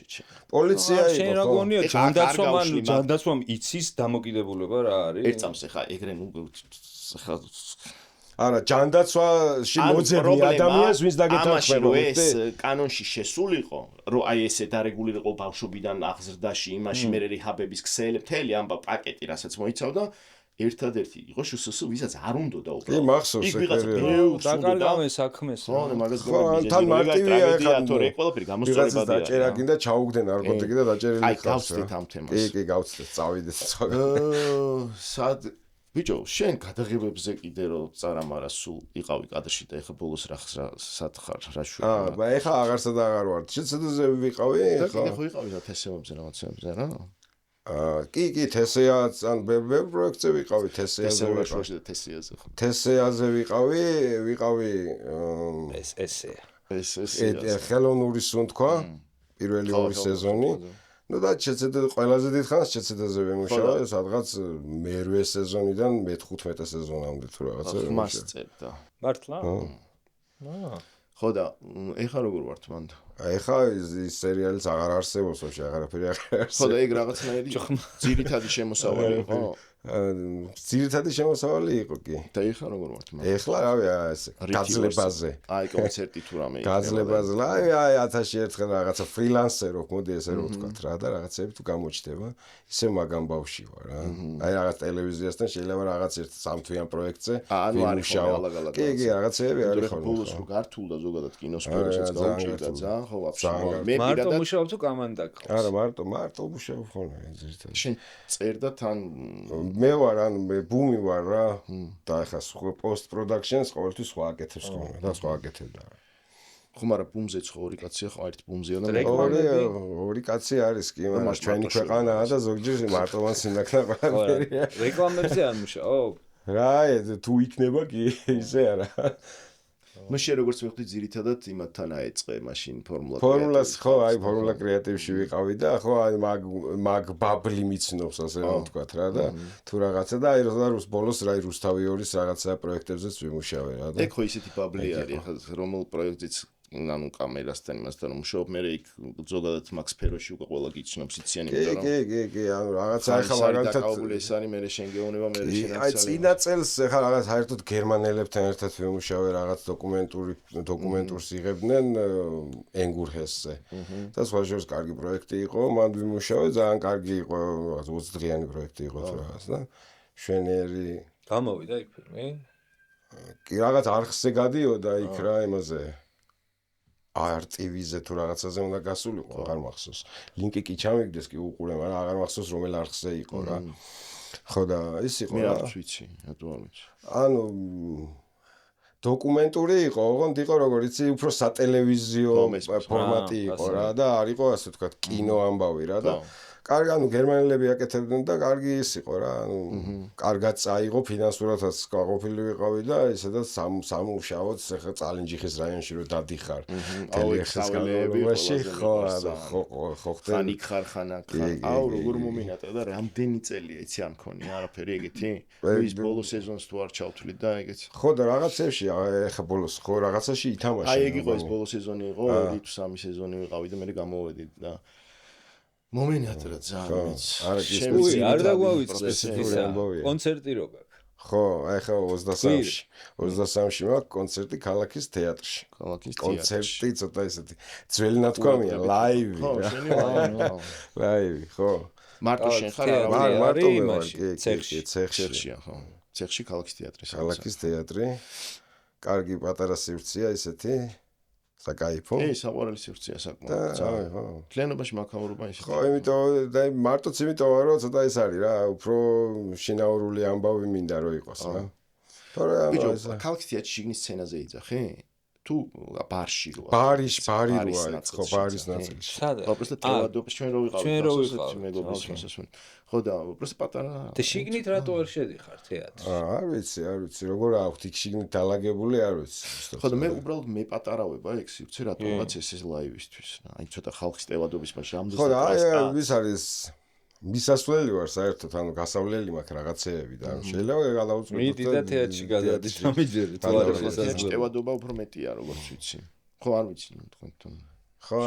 პოლიცია იყო. შენ რა გონია, ჯანდაცვამ იცის დამოკიდებულება რა არის? ერთ წამს ხა ეგრე ნუ ხა არა, ჯანდაცვაში მოძებნი ადამიანს ვინც დაგეთანხმება ეს კანონში შესულიყო, რომ აი ესე დარეგულირიყო ბავშვობიდან აღზრდაში, იმაში მე რეჰაბების ქსელი, მთელი ამბა პაკეტი, რასაც მოიცავდა, ერთადერთი იყო შსს, ვისაც არ უნდა და უბრალოდ. კი, მახსოვს ეგ ვიღაცა დაკარგავენ საქმეს. ხო, მაგას გონები. თან მარტივია ეხლა თორე ყველაფერი გამოსწორებადია. დაჭერა კიდე ჩაუგდე ნარკოტიკი და დაჭერილი ხარ. აი, გავცდეთ ამ თემას. კი, გავცდეთ, წავიდეთ. სად ბიჭო, შენ გადაღებებზე კიდე რო წარამარა სულ იყავი კადრში და ეხა ბოლოს რა სად ხარ, რა შუა. ეხა აღარსა და აღარ ვარ. შეცდაზე ვიყავი, ეხა. ხო იყავი რა თესეებზე რაღაცებზე რა. კი, თესეაც ან ბევრ პროექტზე ვიყავი, თესეაზე ვიყავი ესე. ხელოვნური სუნთქვა, პირველი ორი სეზონი. Ну да, შეცდე ყველაზე დიდხანს შეცდაზე ვიმუშავა, სადღაც მერვე სეზონიდან მე-15 სეზონამდე თუ რაღაცა. მას წერდა. მართლა? ხო და ეხა როგორ ვართ მანდ? ეხა ის სერიალიც აღარ არსებობს, ვაფშე აღარაფერი აღარ არსებობს. ხო და ეგ რაღაცნაირი ძირითადი შემოსავალი იყო. ძირითადი შემოსავალი იყო კი. და ეხა როგორ ვართ მანდ? ეხლა რავი ეს გაძლებაზე. აი კონცერტი თუ რამე. გაძლებაზე. აი 1000-ში ერთხელ რაღაცა ფრილანსერ რო მოდი ესე რო ვთქვა რა და რაღაცები თუ გამოჩდება, ისე მაგამ ბავში ვარ რა. აი რაღაც ტელევიზიასთან შეიძლება რაღაც ერთ სამთვიან პროექტზე ვიმუშაო. კი, რაღაცები არის ხო. ბოლოს რო გართულდა ზოგადად კინოსფეროშიც გაუჭირდა ძალიან ხო ვაფშე. მე მარტო მუშაობ თუ კომანდა ყავს? არა, მარტო მუშაობ ხოლმე ზირთად. შენ წერდა თან მე ვარ, ანუ მე ბუმი ვარ რა. და ახლა სხვა post productions ყოველთვის სხვა აკეთებს ხოლმე და სხვა აკეთებდა. ხო, მაგრამ ბუმზეც ხო ორი კაცია ხო, ერთ ბუმზეა და ორი კაცი არის კი, მაგრამ ჩვენი ქვეყანაა და ზოგჯერ მარტო მან სინაქნა ყველაფერი. რეკლამებზე არ მუშაობ? რა, თუ იქნება კი, ისე არა. მაშინ როგორც ვიხდი ძირითადად იმათთან აეწყე მაშინ ფორმულა. ფორმულას ხო, აი ფორმულა კრეატივში ვიყავი და ხო აი მაგ ბაბლი მიცნობს ასე რომ ვთქვათ რა და თუ რაღაცა და აი ბოლოს რა რუსთავი ორის რაღაცა პროექტებზეც ვიმუშავე რა და ეგ ხო ისეთი ბაბლი არის ხა რომელ პროექტიც ანუ კამერასთან იმასთან მუშაობ მე იქ ზოგადად მაგ სფეროში უკვე ყველა გიჩნობს იციან იმიტომ რომ კი ანუ რაღაცა ახლა მაგალითად ეს არის მე შენ გეუბნება მე შენ აი წინა წელს ახლა რაღაც საერთოდ გერმანელებთან ერთად ვიმუშავე რაღაც დოკუმენტურს იღებდნენ ენგურჰესზე და სხვა შორის კარგი პროექტი იყო მან ვიმუშავე ძალიან კარგი იყო 20 დღიანი პროექტი იყო რაღაც და შვენიერი გამოვიდა იქ ფილმი კი რაღაც არხზე გადიოდა იქ რა იმაზე RTV-ზე თუ რაღაცაზე უნდა გასულიყო, აღარ მახსოვს. ლინკი კი ჩამიგდეს კი უყურე, მაგრამ აღარ მახსოვს რომელ არხზე იყო რა. ხო და ის იყო რა. მე არ ვიცი, რატო არ ვიცი. ანუ დოკუმენტური იყო, ოღონდ იყო როგორ იცი, უფრო სატელევიზიო ფორმატი იყო რა და არ იყო ასე ვთქვათ კინო ამბავი რა და კარგი ანუ გერმანელები აკეთებდნენ და კარგი ის იყო რა ანუ კარგად წაიღო ფინანსურადაც გაყოფილი ვიყავი და ისედაც სამუშაოც ახლა წალენჯიხის რაიონში რო დადიხარ ტელეხის განმავლობაში ხო ხოხტე ხანიკ ხარ ხანაკ ხარ აუ როგორ მომინატა და რამდენი წელია იცი არ მქონია არაფერი ეგეთი ის ბოლო სეზონს თუ არ ჩავთვლი და ეგეც ხო და რაღაცებში ახლა ბოლოს ხო რაღაცაში ითამაშე აი ეგ იყო ეს ბოლო სეზონი იყო 2-3 სეზონი ვიყავი და მე გამოვედი და მომინატრა ძალიან ვიცი. არ დაგვავიწყდეს ისა კონცერტი რო გაქვს. ხო, აი ხა 23-ში მაქვს კონცერტი ქალაქის თეატრში. კონცერტი ცოტა ისეთი ძველი ნათქვამია, ლაივი. ხო, შენი ლაივი, ხო. მარტო შენ ხარ მარტო მე ვარ, კი, ცეხშია, ხო. ცეხში ქალაქის თეატრი. ქალაქის თეატრი. კარგი პატარა სივრცეა ისეთი. საკაიფო. საყვარელი სივრცეა საკმაოდ. თლიანობაში მაქაურობა ისე. ხო, იმიტომ და მარტოც იმიტომ რომ ცოტა ეს არის რა, უფრო შინაურული ამბავი მინდა რომ იყოს რა. თორე ბიჭო, ქალაქის შიგნის სცენაზე იძახი? თუ ბარში როა. ბარი როა, ხო, ბარის ნაწილში. სადა? ხო, просто ტელადობის ჩვენ რო ვიყავით, მეგობის მოსასვენ. ხო და просто პატარა. და შიგნით რატო არ შედიხარ თეატრში? არ ვიცი, როგორ აქვთ იქ შიგნით დალაგებული, არ ვიცი. ხო და მე უბრალოდ მე პატარავება ეგ სივრცე რატომაც ეს ლაივისთვის. აი ცოტა ხალხის ტელადობის მასში ამდენ. ხო და აი ვის არის მისასვლელი ვარ საერთოდ, ანუ გასავლელი მაქვს რაღაცეები და შეიძლება გადავწყვეტო. მიდი და თეატრში გადადის, რომ მიჯერე თუ არ შესაძლოა. ტელადობა უფრო მეტია, როგორც ვიცი. ხო, არ ვიცი, თქვენ თვითონ. ხო,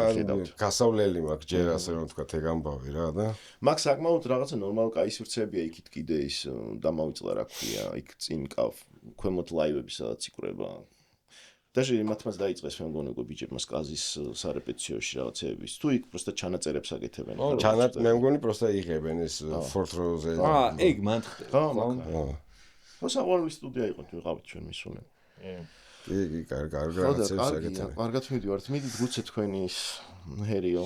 გასავლელი მაქვს ჯერ ასე რომ თქვა ეგ ამბავი რა და მაგ საკმაოდ რაღაცა ნორმალური კაი სივრცეებია იქით კიდე ის დამავიწყდა რა ქვია, იქ წინ კავ ქვემოთ ლაივები სადაც იკვრება. даже მათმაც დაიწყეს მე მგონი ბიჭებმა სკაზის სარეპეტიციოში რაღაცეების თუ იქ просто ჩანაწერებს აკეთებენ. მე მგონი просто იღებენ ეს ფორტროზე. ეგ მან ხდება. ხო, საყვარელი სტუდია იყო თუ ვიყავით ჩვენ მისულენ. კი, კარგი რაღაცებს აკეთებენ. კარგად მივიდივართ, მიდით გუცე თქვენი ის ჰერიო.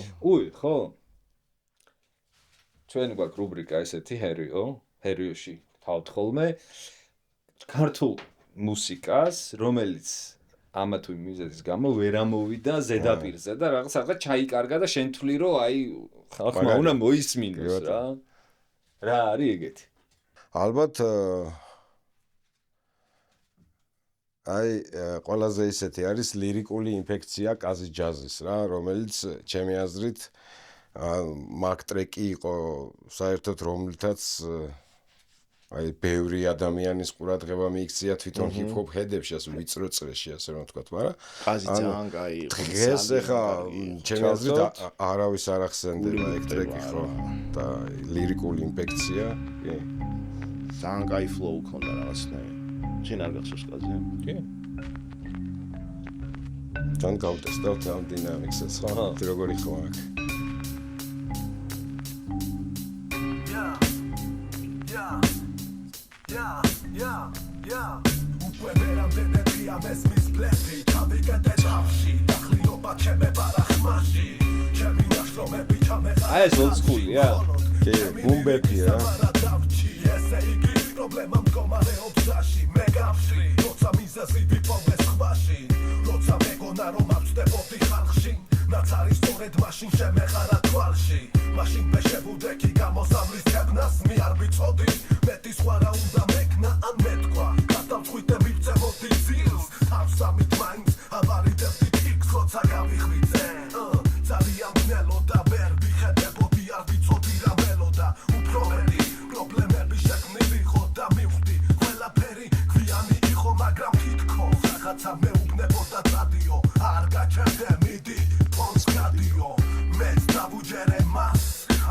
ხო. ჩვენ გვაქვს რუბრიკა ესეთი ჰერიოში თავთ ხოლმე ქართულ მუსიკას, რომელიც ამა თუ იმ მიზეზის გამო ვერ ამოვიდა ზედაპირზე და რაღაც ჩაიკარგა და შენ თვლი რომ აი ხალხმა უნდა მოისმინოს რა. რა არის ეგეთი? ალბათ აი ყველაზე ისეთი არის ლირიკული ინფექცია კაზი ჯაზის რა, რომელიც ჩემი აზრით მაგ ტრეკი იყო საერთოდ რომლითაც აი ბევრი ადამიანის ყურადღება მიიქცია თვითონ ჰიპ-ჰოპ ჰედებში ასე ვიწრო წრეში ასე რომ ვთქვათ, მაგრამ კაზი ძალიან კაი იყო. დღეს ახლა ჩემი აზრით არავის არ ახსენდება ეგ ტრეკი ხო და ლირიკული ინფექცია, კი. ძალიან კაი ფლოუ ქონდა რაღაცნაირი. შენ არ გახსოვს კაზი? კი. თან გავტესტავთ ამ დინამიკსაც, ხო? როგორი ხო აქ? უკვე ვერამდენებია მესმის ბლეფი ჩავიგდე თავში დახლიობა ჩემე ბარახმაში ჩემი ნაშრომები ჩამეხა აი ეს old school-ია? კი, ბუმბეპია. ესე იგი პრობლემა მდგომარეობს ძაში მე გავში როცა მიზეზი ვიპოვეს ხვაში როცა მეგონა რომ ავწდებოდი ხალხში ნაცარი სწორედ მაშინ შემეხარა თვალში მაშინ მე შევუდექი გამოსავლის ცებნას მე არ ვიცოდი მეტი სხვა რა უნდა მეკნა ან მეთქვა გადავწყვიტე მივწევოდი ძილს თავსამით მაინც ავარიდებდი ფიქს როცა გავიხვიძე ძალიან მნელო და ვერ ვიხედებოდი არ ვიცოდი რა ველოდა უფრო მეტი პრობლემები შექმნილი ხო და მივხვდი ყველაფერი გვიანი იყო მაგრამ თითქოს რაღაცა მეუბნებოდა დადიო არ გაჩერდე მიდი ფონს გადიო მეც დავუჯერე მას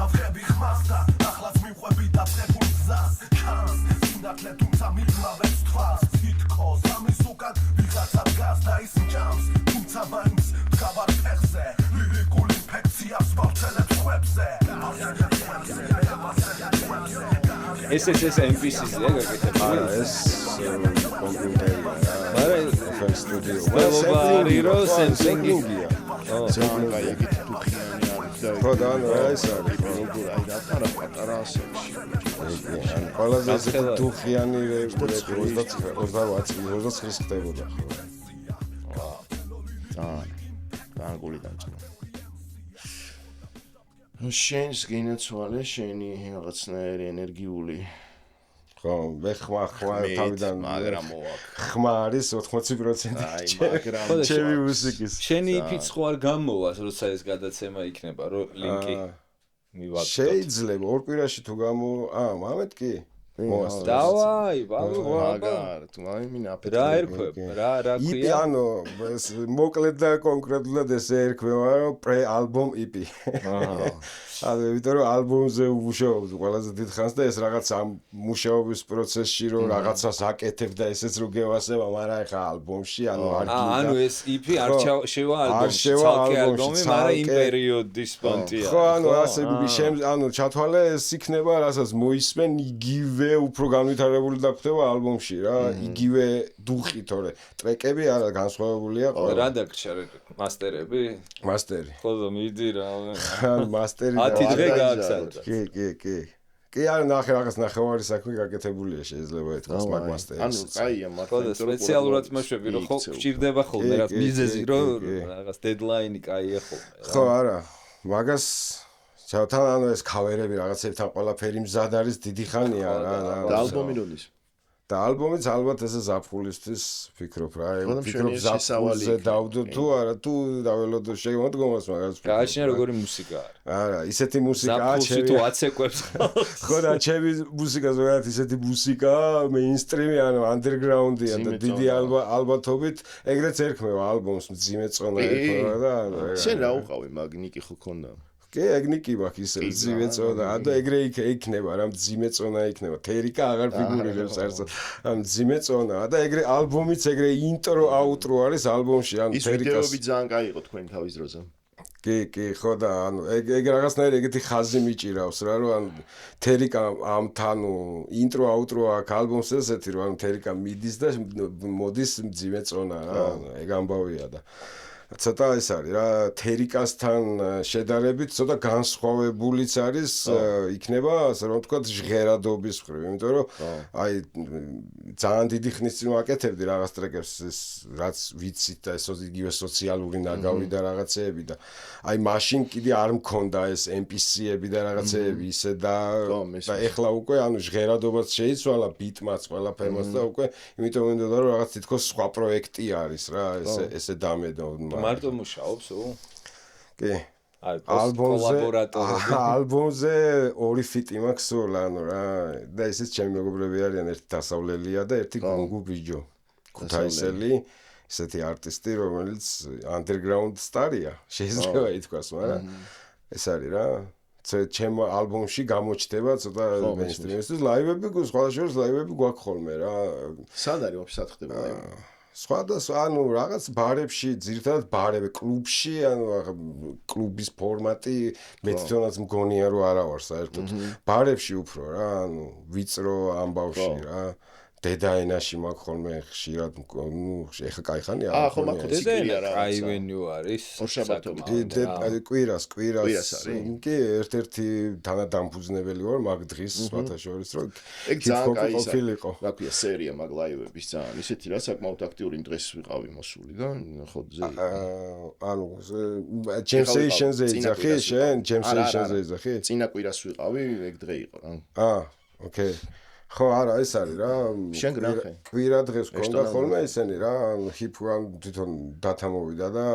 ავხები ხმას და ახლაც მივხვები დაწყებულ გზას ჩანს სინათლე თუმცა მიგლავებს თვალს თითქოს ამის უკან ვიღაცა დგას და ის მჭამს თუმცა მაინც დგავარ ფეხზე ლირიკული ინფექცია სპავცელებს ხვებზე ეს MPC-ზე გაკეთებული. არა, ეს კომპიუტერია. არა, სტუდიო. ყველაფერი რო სემპლინგია. ძალიან კაი ეგეთი დუხიანი არის და ხო და ანუ ეს არის როგორ აი რა პატარა ასებში ყველაზე ესეთი დუხიანი რეპი 29 ხდებოდა ხო. ძალიან გული დაიწყო. შენს გინაცვალე შენი რაღაცნაირი ენერგიული ხო მე ხმა თავიდან მაგრამ მოაქვს ხმა არის 80% აი მაგრამ ჩემი მუსიკის შენი იფიც ხო არ გამოვას როცა ეს გადაცემა იქნება რომ ლინკი მივაკეთოთ შეიძლება ორ კვირაში თუ მამეთ კი დავაი მაგარ თუ აიმინა რა ერქვებ რა იპი ქვია ანუ მოკლედ და კონკრეტულად ესე ერქვება რომ პრე ალბომ იპი ანუ იმიტომ რომ ალბომზე ვმუშაობ ყველაზე დიდ ხანს და ეს რაღაც ამ მუშაობის პროცესში რომ რაღაცას აკეთებ და ესეც რო გევასება მაგრამ ეხა ალბომში ანუ არ გინდა ანუ ეს იპი არ შევა ალბომში ცალკე ალბომი მაგრამ იმ პერიოდის პონტია ხო ანუ ასე ანუ ჩათვალე ეს იქნება რასაც მოისმენ იგივე იგივე უფრო განვითარებული დაგვხდება ალბომში რა, იგივე დუხი თორე ტრეკები არა განსხვავებულია ყველა. რა დაგრჩა მასტერები? მასტერი. ხოლო მიდი რა. მასტერი 10 დღე გააგზავნა. კი. კი არა ნახე რაღაც ნახევარი საქმე გაკეთებულია შეიძლება ეთქოს მაგ მასტერს. ანუ კაია მართლა. ხოლო სპეციალურად მოშვები რომ ხო გჭირდება ხოლმე რა მიზეზი რომ რაღაც დედლაინი კაია ხოლმე. ხო არა მაგას თან ანუ ეს ქავერები რაღაცებთან ყველაფერი მზად არის დიდი ხანია რა და ალბომი როდის? და ალბომიც ალბათ ესე ზაფხულისთვის ფიქრობ რა ფიქრობ შენიერ შესავალი ზაფხულზე დავდო თუ არა თუ დაველოდო შემოდგომას მაგას გააჩნია როგორი მუსიკა არის. არა ისეთი მუსიკაა ზაფხულში თუ აცეკვებს ხო და ჩემი მუსიკა ზოგადად ისეთი მუსიკა მეინსტრიმი ანუ ანდერგრაუნდია და დიდი ალბათობით ეგრეც ერქმევა ალბომს მძიმე წონა ერქვა და შენ რა უყავი მაგნიკი ხო ქონდა? კი ეგნიკი მაქვს ისე მძიმე წონა და ეგრე იქნება რა მძიმე წონა იქნება თერიკა აღარ ფიგურირებს არც მძიმე წონა და ეგრე ალბომიც ეგრე ინტრო აუტრო არის ალბომში ანუ ის ვიდეოები ძალიან კაი იყო თქვენ თავის დროზე კი ხო და ანუ ეგ რაღაცნაირი ეგეთი ხაზი მიჭირავს რა რომ ანუ თერიკა ამ თანუ ინტრო აუტრო აქ ალბომს ესეთი რომ ანუ თერიკა მიდის და მოდის მძიმე წონა რა ეგ ამბავია და ცოტა ეს არის რა თერიკასთან შედარებით ცოტა განსხვავებულიც არის იქნება ასე რომ ვთქვათ ჟღერადობის მხრივ იმიტომ რომ აი ძალიან დიდი ხნის წინ ვაკეთებდი რაღაც ტრეკებს რაც ვიცით და ეს იგივე სოციალური ნაგავი და რაღაცეები და აი მაშინ კიდე არ მქონდა ეს MPC-ები და რაღაცეები ისე და ეხლა უკვე ანუ ჟღერადობაც შეიცვალა ბიტმაც ყველაფერმაც და უკვე იმიტომ მინდოდა რომ რაღაც თითქოს სხვა პროექტი არის რა ესე დამედო მარტო მუშაობს უ? კი. ალბომზე ორი ფიტი მაქვს სულ ანუ რა და ესეც ჩემი მეგობრები არიან ერთი დასავლელია და ერთი გუნგუ ბიჯო. ქუთაისელი ესეთი არტისტი რომელიც underground სტარია შეიძლება ითქვას მაგრამ ეს არის რა ჩემ ალბომში გამოჩნდება ცოტა მეინსტრიმისთვის ლაივები სხვა შორის ლაივები გვაქვს ხოლმე რა სად არის ვაფშე სად ხდება ლაივი სხვადასხვა ანუ რაღაც ბარებში ძირითადად ბარები კლუბში ანუ კლუბის ფორმატი მე თვითონაც მგონია რომ არა ვარ საერთოდ ბარებში უფრო რა ანუ ვიწრო ამბავში რა დედაენაში მაქვს ხოლმე ხშირად ნუ ეხა кай ხანია ხო მაქვს ციკლია რა კაი ვენიუ არის ორშაბათობით კვირას კი ერთ-ერთი თანადამფუძნებელი ვარ მაგ დღის სხვათა შორის რომ ეგ ძალიან კაი რა ქვია სერია მაგ ლაივების ძალიან ისეთი რა საკმაოდ აქტიური დღეს ვიყავი მოსული და ხო ანუ ჯემსეიშენზე იძახი შენ ჯემსეიშენზე იძახი წინა კვირას ვიყავი ეგ დღე იყო რა ოკეი ხო არა ეს არის რა შენ გნახე კვირა დღეს გქონდა ხოლმე ისენი რა ჰიპ-ჰოპ თვითონ დათა მოვიდა და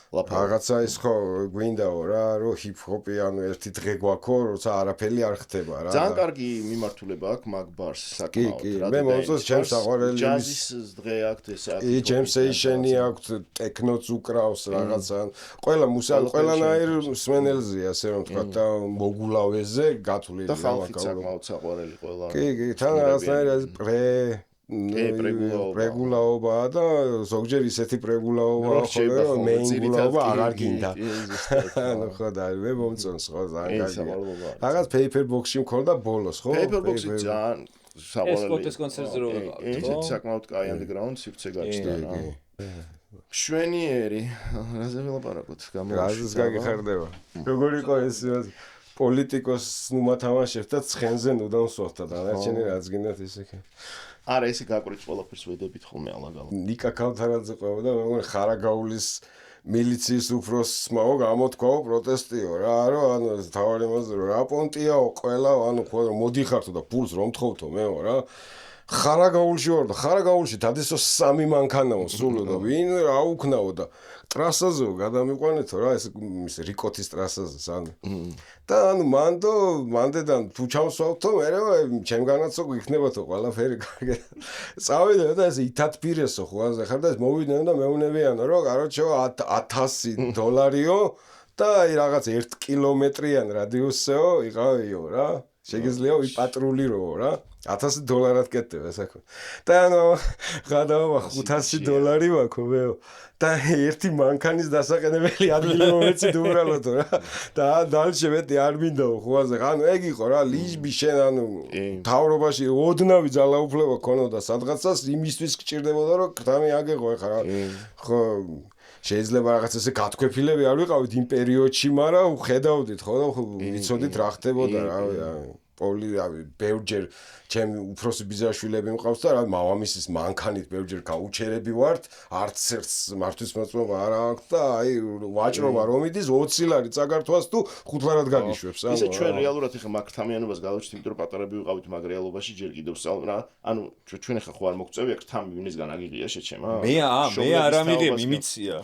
რაღაცა ის ხო გვინდაო რა რომ ჰიპ-ჰოპი ანუ ერთი დღე გვაქო როცა არაფერი არ ხდება რა ძალიან კარგი მიმართულება აქვს მაგ ბარს საკმაოდ რა მე მომწონს ჩემს საყვარელი ჯაზის დღე აქვს ესე ჯემსეიშენი აქვს ტექნოც უკრავს რაღაცა ყველა ყველანაირ მსმენელზეა ასე რომ თქვა და მოგულავეზე გათვლილი და ხალხი საკმაოდ საყვარელი ყველა კი თან რაღაცნაირად პრეგულაობა და ზოგჯერ ისეთი პრეგულაობა ხოლმე რომ მეინგულაობა აღარ გინდა. ანუ ხო და მე მომწონს ხო ძალიან კარგია. რაღაც paperbox-ში მქონდა ბოლოს ხო? paperbox-ი ძალიან საყვარელი. ეს კონცერტზე რო ვიყავით ხო? ისეთ საკმაოდ კაი underground სივრცე გაჩნდა რა. შვენიერი, რაზე ველაპარაკოთ? რაზეც გაგიხარდება. როგორ იყო ეს პოლიტიკოს ნუ მათამაშებთ და ცხენზე ნუ დავსვათ და დანარჩენი რაც გინდათ ისე კი. არა ესე გაკვირვებს ყველაფერს ვედებით ხოლმე ალაგალ. ნიკა ქავთარაძე ყვება და მე ხარაგაულის მილიციის უფროსმაო გამოთქვაო პროტესტიო რა რომ ანუ თავარი მასე რომ რა პონტიაო ყველა ანუ ხო მოდიხართო და ფულს რომ თხოვთო მეო რა ხარაგაულში ვარ და ხარაგაულში დადესო 3 მანქანაო სულო და ვინ რა უქნაო და ტრასაზეო გადამიყვანეთო რა ეს რიკოთის ტრასაზე სანუ და ანუ მანდედან თუ ჩავსვავთო მე ჩემგანაცო იქნებათო ყველაფერი კარგი წავიდე და ეს ითათფირესო ხო აზე ხარ და მოვიდნენ და მეუნებიანო რომ კაროჩო $100 და აი რაღაც 1 კილომეტრიან რადიუსეო იყავიო რა შეგიძლია ვიპატრულირო რა $1000 კეთდება საქმე და ანუ გადავა $500 მაქვს მეო და ერთი მანქანის დასაყენებელი ადგილი მომეცით უბრალოდ რა და დალშე მეტი არ მინდაო ხوازე ანუ ეგ იყო რა ლიჟბი შენ ანუ თავრობაში ოდნავი ძალაუფლება ქონოდა სადღაცას იმისთვის გჭირდებოდა რომ ქრთამი აგეღო ეხლა რა ხო შეიძლება რაღაც ესე გათქვეფილები არ ვიყავით იმ პერიოდში მაგრამ ხედავდით ხო და ვიცოდით რა ხდებოდა რა პოლი ბევრჯერ ჩემი უფროსი ბიზაშვილები მყავს და რა მამამისის მანქანით ბევრჯერ გაუჩერები ვართ არც ერთს მართვის მოწმობა არ აქვს და აი ვაჭრობა რომ იდის 20 ლარი წაგართვას თუ 5 ლარად გაგიშვებს ანუ ისე ჩვენ რეალურად ახლა მაგრთამიანობას გავაჩით იმიტომ რომ პატარები ვიყავით მაგ რეალობაში ჯერ კიდევ რა ანუ ჩვენ ახლა ხო არ მოგწევია ქრთამი ვინისგან აგიღია შეჩემა მე არ ამიღებ იმიცია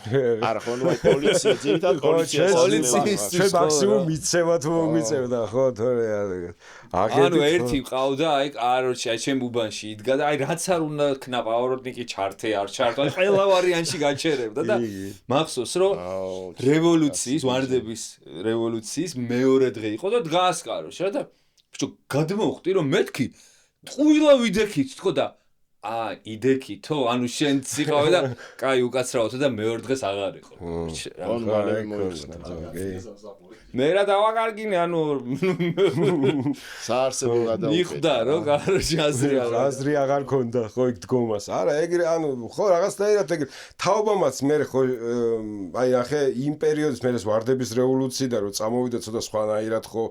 არა ხო ნუ აი პოლიცია ძირითადად პოლიციის ჩვენ მაქსიმუმ მიცემა თუ მოგიწევდა ხო თორე ანუ ერთი ყავდა აი კაროჩი აი ჩემ უბანში იდგა და აი რაც არ უნდა ქნა პავაროტნიკი ჩართე არ ჩართო აი ყველა ვარიანტში გაჩერებდა და მახსოვს რომ რევოლუციის ვარდების რევოლუციის მეორე დღე იყო და დგას კაროჩი რა და ბიჭო გადმოვხდი რომ მეთქი ტყუილა ვიდექით თქო და იდექითო ანუ შენ ციყავე და კაი უკაცრავთო და მეორე დღეს აღარ იყო მე რა დავაკარგინე ანუ საარსებო გადავუყე მიხდა რომ კაროჩი აზრი აღარ ქონდა ხო იქ დგომას არა ეგრე ანუ ხო რაღაცნაირად ეგრე თაობამაც მე ხო აი ახე იმ პერიოდის მე ეს ვარდების რევოლუციიდან რომ წამოვიდა ცოტა სხვანაირად ხო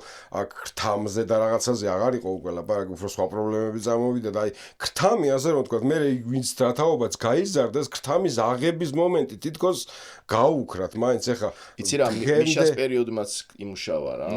აქ ქრთამზე და რაღაცაზე აღარ იყო უკვე ლაპარაკი უფრო სხვა პრობლემები წამოვიდა და აი ქრთამი ასე რომ თქვა მე ვინც თაობაც გაიზარდეს ქრთამის აღების მომენტი თითქოს გაუქრათ მაინც ეხა იცი რა მიშას პერიოდმაც იმუშავა რა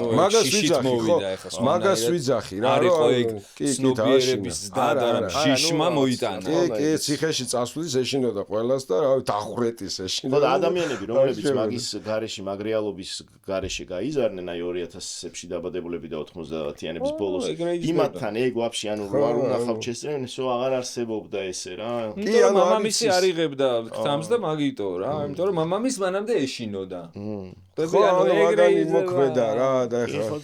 მაგას ვიძახი რა რომ სნობიერების და შიშმა მოიტანა კი ციხეში წასვლის ეშინოდა ყველას და რავი დახვრეტის ეშინოდა და ადამიანები რომლებიც მაგის გარეშე მაგრეალობის გარეშე გაიზარნენ აი 2000-ებში დაბადებულები და 90-იანების ბოლოს იმათთან ეგ ვაფშე ანუ რა არ უნახავ ჩესრენ ისო აღარ არსებობდა ესე რა კი ანუ მამამისი არ იღებდა ქთამს და მაგიტო რა იმიტომ რომ მამამის მანამდე ეშინოდა ხო ანუ ეგრე მოქმედა რა და ეხლა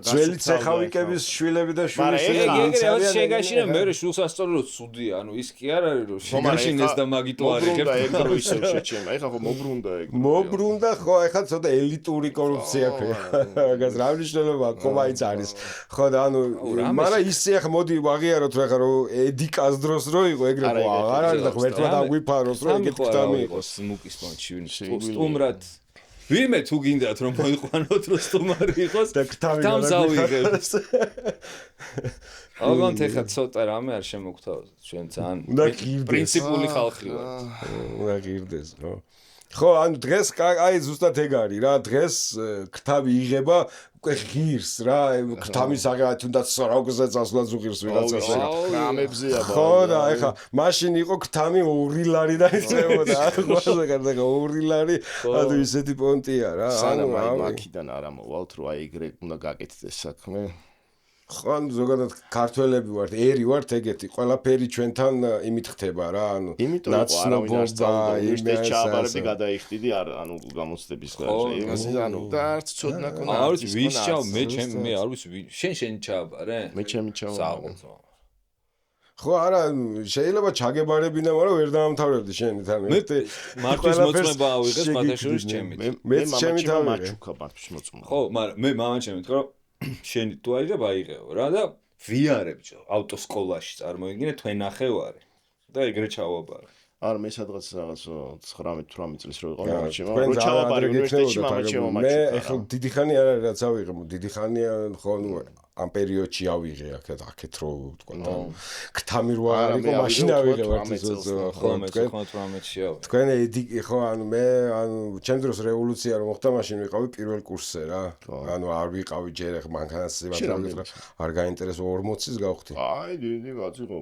ძველი ცეხავიკების შვილები და შვილიშვილები ეგრე შეგაშინა მე შულსასწორო რომ ცუდია ანუ ის კი არ არის რომ შეგაშინეს და მაგიტო არ იღებს ეგრო ისე შეჩემა ეხლა ხო მობრუნდა ეგ მობრუნდა ხო ეხლა ცოტა ელიტური კორუფცია ქვია მაგას რა მნიშვნელობა ხო მაინც არის ხო და ანუ მაგრამ ისე ახლა მოდი ვაღიაროთ რა ხა რომ ედიკას დროს რო იყო ეგრე ხო აღარ არის და ერთმანეთს აგვიფაროს რომ ეგეთ ქთამი იყოს მუკის პონჩი სტუმრად ვინმე თუ გინდათ რომ მოიყვანოთ რომ სტუმარი იყოს და ქთამს ავიღებთ ალბათ ეხა ცოტა რამე არ შემოგთავაზოთ ჩვენ ძალიან პრინციპული ხალხი ვართ უნდა გირდეს ხო ანუ დღეს აი ზუსტად ეგ არის რა დღეს ქთამი იღება უკვე ღირს რა ქთამის აღება თუნდაც სოროგზე წასვლაც უღირს ვიღაცას კრამებზეა ხო და ეხა მაშინ იყო ქთამი 2 ლარი და იწევოდა ყველაზე კარგი 2 ლარი ანუ ისეთი პონტია რა ანუ მაქიდან არა მოვალთ რომ აი ეგრე უნდა გაკეთდეს საქმე ხო ანუ ზოგადად ქართველები ვართ ერი ვართ ეგეთი ყველაფერი ჩვენთან იმით ხდება რა ანუ ნაცნობობა იმის ჩაბარები გადაიხდიდი ანუ გამოცდების გარშე ანუ და არც ცოდნა ქონა არ ვიცი ვის ჩავ მე არ ვიცი შენ ჩააბარე მე ჩემი ჩავა ხო არა შეიძლება ჩაგებარებინა მაგრამ ვერ დაამთავრებდი შენი თან მე მართვის მოწმება ავიღეს მათაშორის ჩემით მეც ჩემი თავი მაჩუკა მართვის მოწმობა ხო მაგრამ მე მამან ჩემით რომ შენი თუ აიღებ აიღეო რა და ვიარებ ჯო ავტოსკოლაში წარმოიდგინე თქვენ ნახევარი და ეგრე ჩავაბარე არა მე სადღაც რაღაც 19-18 წლის რო იყო მამაჩემო რო ჩავაბარე უნივერსიტეტში მამაჩემო მე ახლა დიდი ხანი არ არის რაც ავიღე დიდი ხანია ხო ნუ ამ პერიოდში ავიღე აქეთ რო თქვა და ქთამი რო არ იყო მაშინ ავიღე ვარ ხო თქვენ ხო ანუ მე ანუ ჩემ დროს რევოლუცია რომ მოხდა მაშინ ვიყავი პირველ კურსზე რა ანუ არ ვიყავი ჯერ მანქანას არ გაინტერესო 40-ის გავხდი აი დიდი კაცი ხო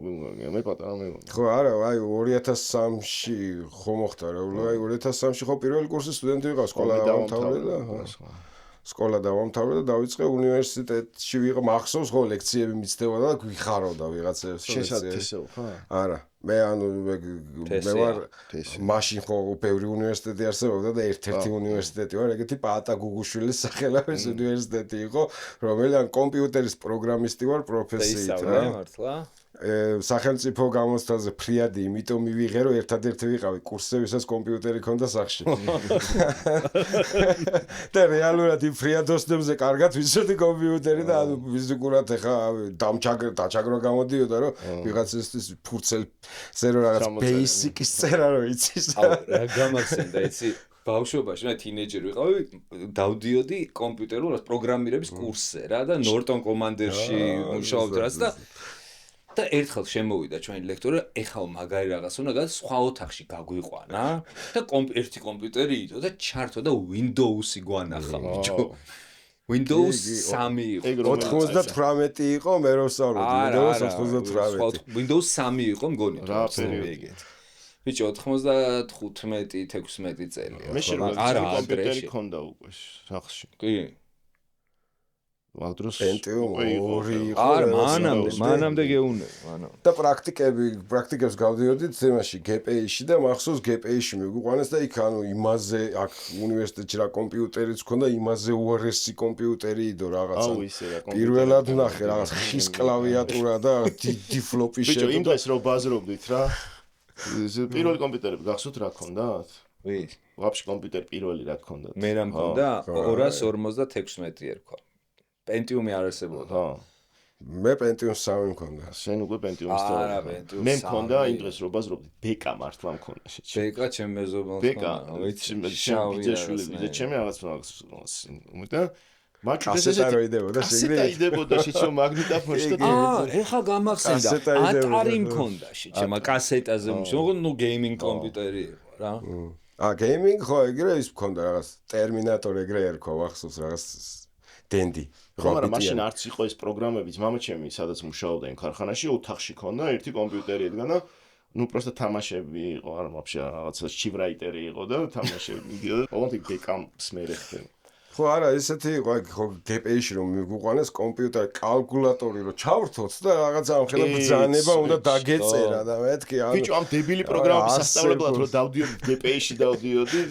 მე პატარა მე ხო არა აი 2003-ში ხო მოხდა რა აი 2003-ში ხო პირველ კურსის სტუდენტი ვიყავ სკოლა დავამთავრე და სკოლა დავამთავრე და დავიწყე უნივერსიტეტში ვიყო მახსოვს ხო ლექციები მიცდებოდა და გვიხარავდა ვიღაცებს შესაძლოა ხო არა მე მე ვარ მაშინ ხო ბევრი უნივერსიტეტი არსებობდა და ერთ-ერთი უნივერსიტეტი ვარ ეგეთი პაატა გუგუშვილის სახელობის უნივერსიტეტი იყო რომელიც კომპიუტერის პროგრამისტი ვარ პროფესიით რა მართლა სახელმწიფო გამოცდაზე ფრიადი იმიტომ მივიღე რომ ერთადერთი ვიყავი კურსებისაც კომპიუტერი ქონდა სახში და რეალურად იმ ფრიადოსნებზე კარგად ვიცოდი კომპიუტერი და ანუ ფიზიკურად ეხა დაჩაგრა გამოდიოდა რომ ვიღაცისთვის ფურცელზე რომ რაღაც ბეისიკის წერა რომ იცის რა გამახსენდა იცი ბავშვობაში რა თინეიჯერი ვიყავი დავდიოდი კომპიუტერულ პროგრამირების კურსზე რა და Norton Commander-ში მუშაობდი რაც და ერთხელ შემოვიდა ჩვენი ლექტორი ეხლა მაგარი რაღაც უნდა გას სხვა ოთახში გაგვიყვანა და ერთი კომპიუტერი იდო და ჩართო და Windows-ი გვანახა ბიჭო Windows 3 იყო 98 იყო მე რო ვსწავლობდი Windows 98 Windows 3 იყო მგონი რა ეგეთ ბიჭო 95-16 წელია მე შეიძლება კომპიუტერი ქონდა უკვე სახში კი ვაგდროს Pentium 2 იყო არა მანამდე გეუნები მანამ და პრაქტიკებს გავდიოდით თემაში GPI-ში და მახსოვს GPI-ში მიგვიყვანეს და იქ ანუ იმაზე აქ უნივერსიტეტში რა კომპიუტერიც ქონდა იმაზე უარესი კომპიუტერი იდო რაღაცა პირველად ნახე რაღაც ხის კლავიატურა და დიდი ფლოპი ბიჭო იმ დღეს რო ბაზრობდით რა პირველი კომპიუტერები გახსოვთ რა ქონდათ ვის ვაფშე კომპიუტერი პირველი რა ქონდათ მე რა მქონდა 256 ერქვა Pentium-ი არ არსებობდა. ხო. მე Pentium 3 მქონდა. შენ უკვე Pentium-ს და არა Pentium 3. მე მქონდა იმ დღეს რო ბაზრობდი ბეკა მართლა მქონდა შეჭი. ბეკა ჩემ მეზობელს ბეკა ვიცი ჩემი რაღაც და მაჩუ ესეიდებოდა ესეიდებოდა შეჭო მაგნიტოფონში და ეხა გამახსენდა ატარი მქონდა შეჭო მაგ კასეტაზე მშო ნუ გეიმინგ კომპიუტერი იყო რა. გეიმინგ ხო ეგრე ის მქონდა რაღაც ტერმინატორ ეგრე ერქვა ახსოვს რაღაც დენდი ხო მაგრამ მაშინ არც იყო ეს პროგრამებიც მამაჩემი სადაც მუშაობდა იმ ქარხანაში ოთახში ქონდა ერთი კომპიუტერი ედგა და ну просто თამაშები იყო არა вообще რაღაცა ჩივრაიტერი იყო და თამაშები მიდიოდა ოღონდ ბეკამს მერე ხდება ხო არა ესეთი იყო ხო GPI-ში რომ მიგვიყვანეს კომპიუტერი კალკულატორი რომ ჩავრთოთ და რაღაცა ამხელა ბრძანება უნდა დაგეწერა და მეთქი ანუ ბიჭო ამ დებილი პროგრამების სასწავლებლად რომ დავდიოდი GPI-ში დავდიოდი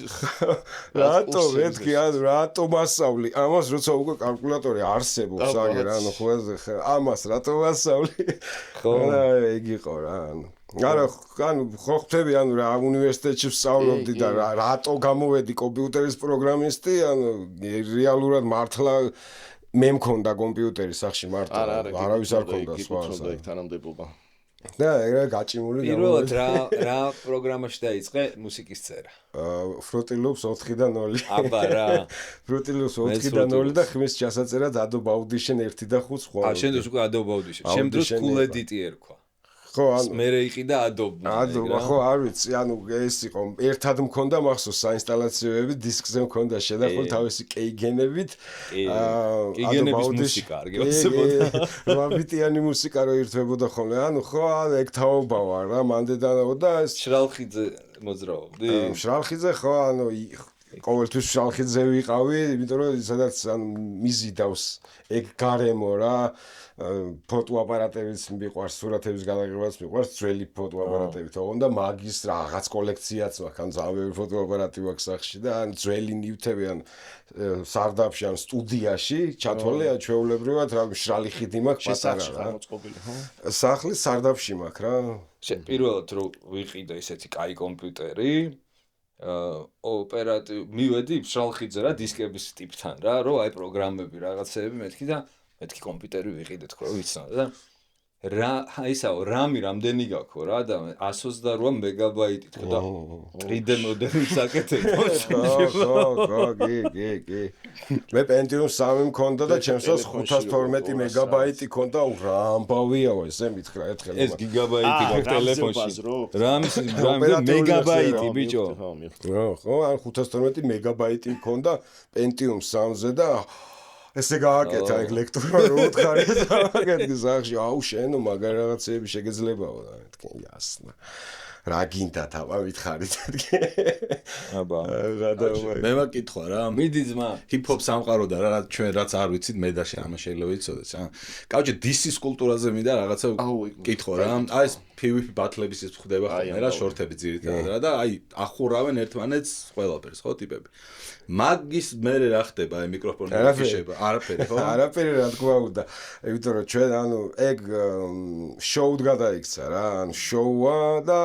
რატო მეთქი ანუ რატო მასწავლი ამას როცა უკვე კალკულატორი არსებობს აგერ ანუ ხო ამას რატო მასწავლი ხო ეგ იყო რა ანუ არა ანუ ხო ხტები ანუ რა უნივერსიტეტში ვსწავლობდი და რატო გამოვედი კომპიუტერის პროგრამისტი ანუ რეალურად მართლა მე მქონდა კომპიუტერი სახში მართლა არავის არ ქონდა სხვა იქ თანამდებობა და ეგრე გაჭიმული პირველად რა პროგრამაში დაიწყე მუსიკის წერა Fruity Loops 4-დან 0 აბა რა Fruity Loops 4-დან 0 და ხმის ჩასაწერად Adobe Audition 1 და 5 სხვა შენ დროს უკვე Adobe Audition შენ დროს Cool Edit-ი ერქვა ხო ანუ მე იყიდა Adobe ხო არ ვიცი ანუ ეს იყო ერთად მქონდა მახსოვს საინსტალაციოები დისკზე მქონდა შედახული თავისი კეიგენებით კეიგენების მუსიკა არ გეოცებოდა რაბიტიანი მუსიკა რო ირთვებოდა ხოლმე ანუ ხო ანუ ეგ თაობა ვარ რა მანდედანო და ეს შრალხიძე მოძრაობდი შრალხიძე ხო ანუ ყოველთვის შრალხიძე ვიყავი იმიტომ რომ სადაც ანუ მიზიდავს ეგ გარემო რა ფოტოაპარატებიც მიყვარს, სურათების გადაღებაც მიყვარს, ძველი ფოტოაპარატები თქონდა, მაგის რაღაც კოლექციაც მაქვს, ან ძავები ფოტოაპარატი მაქვს სახში და ან ძველი ნივთები ან სარდაფში ან სტუდიაში ჩათვალე ჩვეულებრივად რა მშრალი ხიდი მაქვს პატარა რა. მოწყობილი, ხო? სახლი სარდაფში მაქვს რა. პირველად რო ვიყიდე ესეთი კაი კომპიუტერი ოპერატივ მივედი მშრალხიძე რა დისკების ტიპთან რა რო აი პროგრამები რაღაცეები მეთქი და მეთქი კომპიუტერი ვიყიდე თქო ვიცნა და რა ისაო რამი რამდენი გაქვს რა და 128 მეგაბაიტი თქო და 3D მოდემის აკეთებ ხო გე მე Pentium 3 მქონდა და ჩემსაც 512 მეგაბაიტი მქონდა რა ამბავიაო ესე მითხრა ერთხელ ეს გიგაბაიტი გაქვს ტელეფონში რამის მეგაბაიტი ბიჭო ხო ან 512 მეგაბაიტი მქონდა Pentium 3-ზე და ესე გააკეთა ეგ ლექტორმა რო უთხარი და აგეთი სახში აუ შენო მაგარ რაღაცეები შეგეძლებაო და მეთქი იასნა რა გინდათ აბა მითხარით აბა მე ვაკითხვა რა მიდი ძმა ჰიპ-ჰოპ სამყაროდა რა ჩვენ რაც არ ვიცით მე და შენ ამას შეიძლება ვიცოდეთ რა კაუჩი დისის კულტურაზე მინდა რაღაცა კითხო რა აი ეს PvP ბათლების ის ხდება ხოლმე რა შორტები ძირითადად რა და აი ახურავენ ერთმანეთს ყველაფერს ხო ტიპები მაგის მე რა ხდება აი მიკროფონი გიშება არაფერი ხო არაფერი რა თქმა უნდა იმიტომ რომ ჩვენ ანუ ეგ შოუდ გადაიქცა რა ანუ შოუა და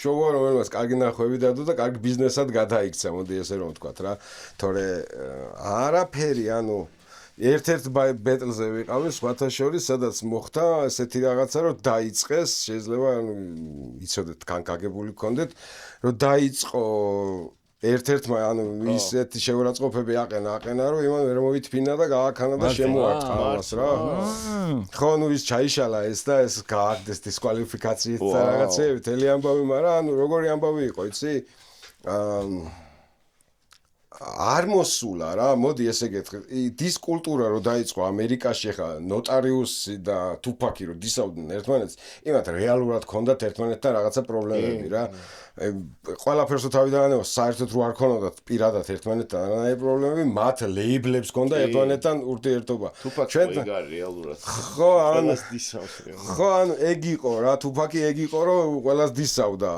შოუა რომელსაც კარგი ნახვევი დადო და კარგი ბიზნესად გადაიქცა მოდი ესე რომ ვთქვა რა თორე არაფერი ანუ ერთ-ერთ ბეტლზე ვიყავი სხვათა შორის სადაც მოხდა ესეთი რაღაცა რომ დაიწყეს შეიძლება ანუ იცოდეთ თან გაგებული გქონდეთ რომ დაიწყო ერთ-ერთმა ანუ ისეთი შეურაცხყოფები აყენა რომ იმან ვერ მოვითფინა და გააქანა და შემოარტყა მას რა ხო ნუ ის ჩაიშალა ეს და ეს გააგდეს დისკვალიფიკაციით და რაღაცეები თელი ამბავი მაგრამ ანუ როგორი ამბავი იყო იცი არ მოსულა რა მოდი ესე გეტყვი დის კულტურა რო დაიწყო ამერიკაში ხა ნოტარიუსი და თუფაკი რო დისავდნენ ერთმანეთს იმათ რეალურად ჰქონდათ ერთმანეთთან რაღაცა პრობლემები რა ყველაფერს თავიდან საერთოდ რო არ ქონოდათ პირადად ერთმანეთთან რანაირი პრობლემები მათ ლეიბლებს ჰქონდა ერთმანეთთან ურთიერთობა ჩვენ რეალურად ხო ანუ ეგ იყო რა თუფაკი ეგ იყო რომ ყველას დისავდა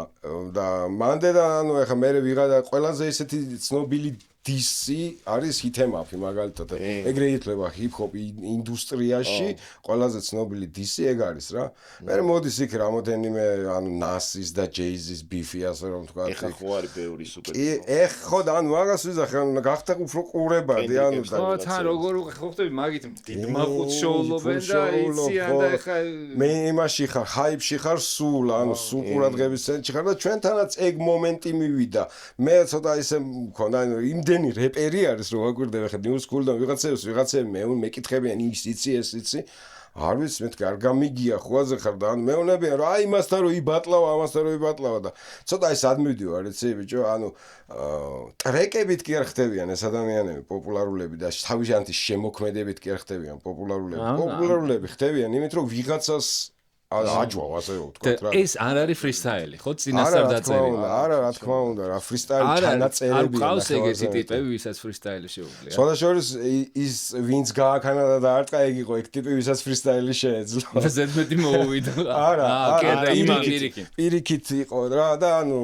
და მანდედა ანუ ეხა მე ვიღადა ყველაზე ესეთი ცნობილი DC არის ჰიტემაფი მაგალითად ეგრე ითვლება ჰიპ-ჰოპ ინდუსტრიაში ყველაზე ცნობილი DC ეგ არის რა მე მოდის იქ რამოდენიმე ანუ Nas-ის და Jay-Z-ის ბიფი ასე რომ თქვა ეხა ხო არის ბევრი სუპერ ხო და ანუ მაგას ვიზახე ანუ გახდა უფრო ყურებადი ანუ ხო თან როგორ ხო ხტები მაგით დიდმახუთ შოულობენ და იციან და ეხა მე იმაში ხარ ჰაიპში ხარ სულ ანუ სულ ყურადღების ცენტრში ხარ და ჩვენთანაც ეგ მომენტი მივიდა მე ცოტა ისე მქონდა ანუ იმდენი რეპერი არის რომ აგვირდება ხა New School-დან ვიღაცები მეკითხებიან ის იცი ეს იცი არ ვიცი მე არ გამიგია ხوازე ხარ და ანუ მეუნებიან რომ აი იმასთან რომ იბატლავა ამასთან რომ იბატლავა და ცოტა ის ადმივდივარ იცი ბიჭო ანუ ტრეკებით კი არ ხდებიან ეს ადამიანები პოპულარულები და თავიანთი შემოქმედებით კი არ ხდებიან პოპულარულები ხდებიან იმით რომ ვიღაცას აჯვა ასე ვთქვათ რა ეს არ არის ფრისტაილი ხო წინასწარ დაწერილი არა რა თქმა უნდა რა ფრისტაილი ჩანაწერები არ ყავს ეგეთი ტიპები ვისაც ფრისტაილი შეუძლია სხვა შორის ის ვინც გააქანა და დაარტყა ეგ იყო ეგ ტიპი ვისაც ფრისტაილი შეეძლო ზედმეტი მოუვიდა არა კერდა იმან პირიქით იყო რა და ანუ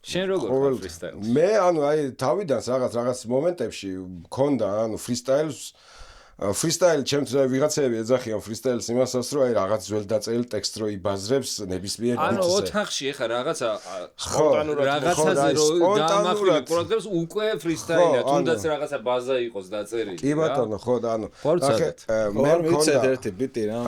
შენ როგორ ფრისტაილს მე ანუ აი თავიდან რაღაც მომენტებში მქონდა ანუ ფრისტაილი ჩემთვის ვიღაცები ეძახიან ფრისტაილს იმასაც რომ აი რაღაც ძველ დაწერილ ტექსტს რო იბაზრებს ნებისმიერ ანუ ოთახში ეხა რაღაცა რაღაცაზე რო დამახვილე პროგრამს უკვე ფრისტაილია თუნდაც რაღაცა ბაზა იყოს დაწერილი კი ბატონო ხო და ანუ მე მქონდა ერთი ბიტი რა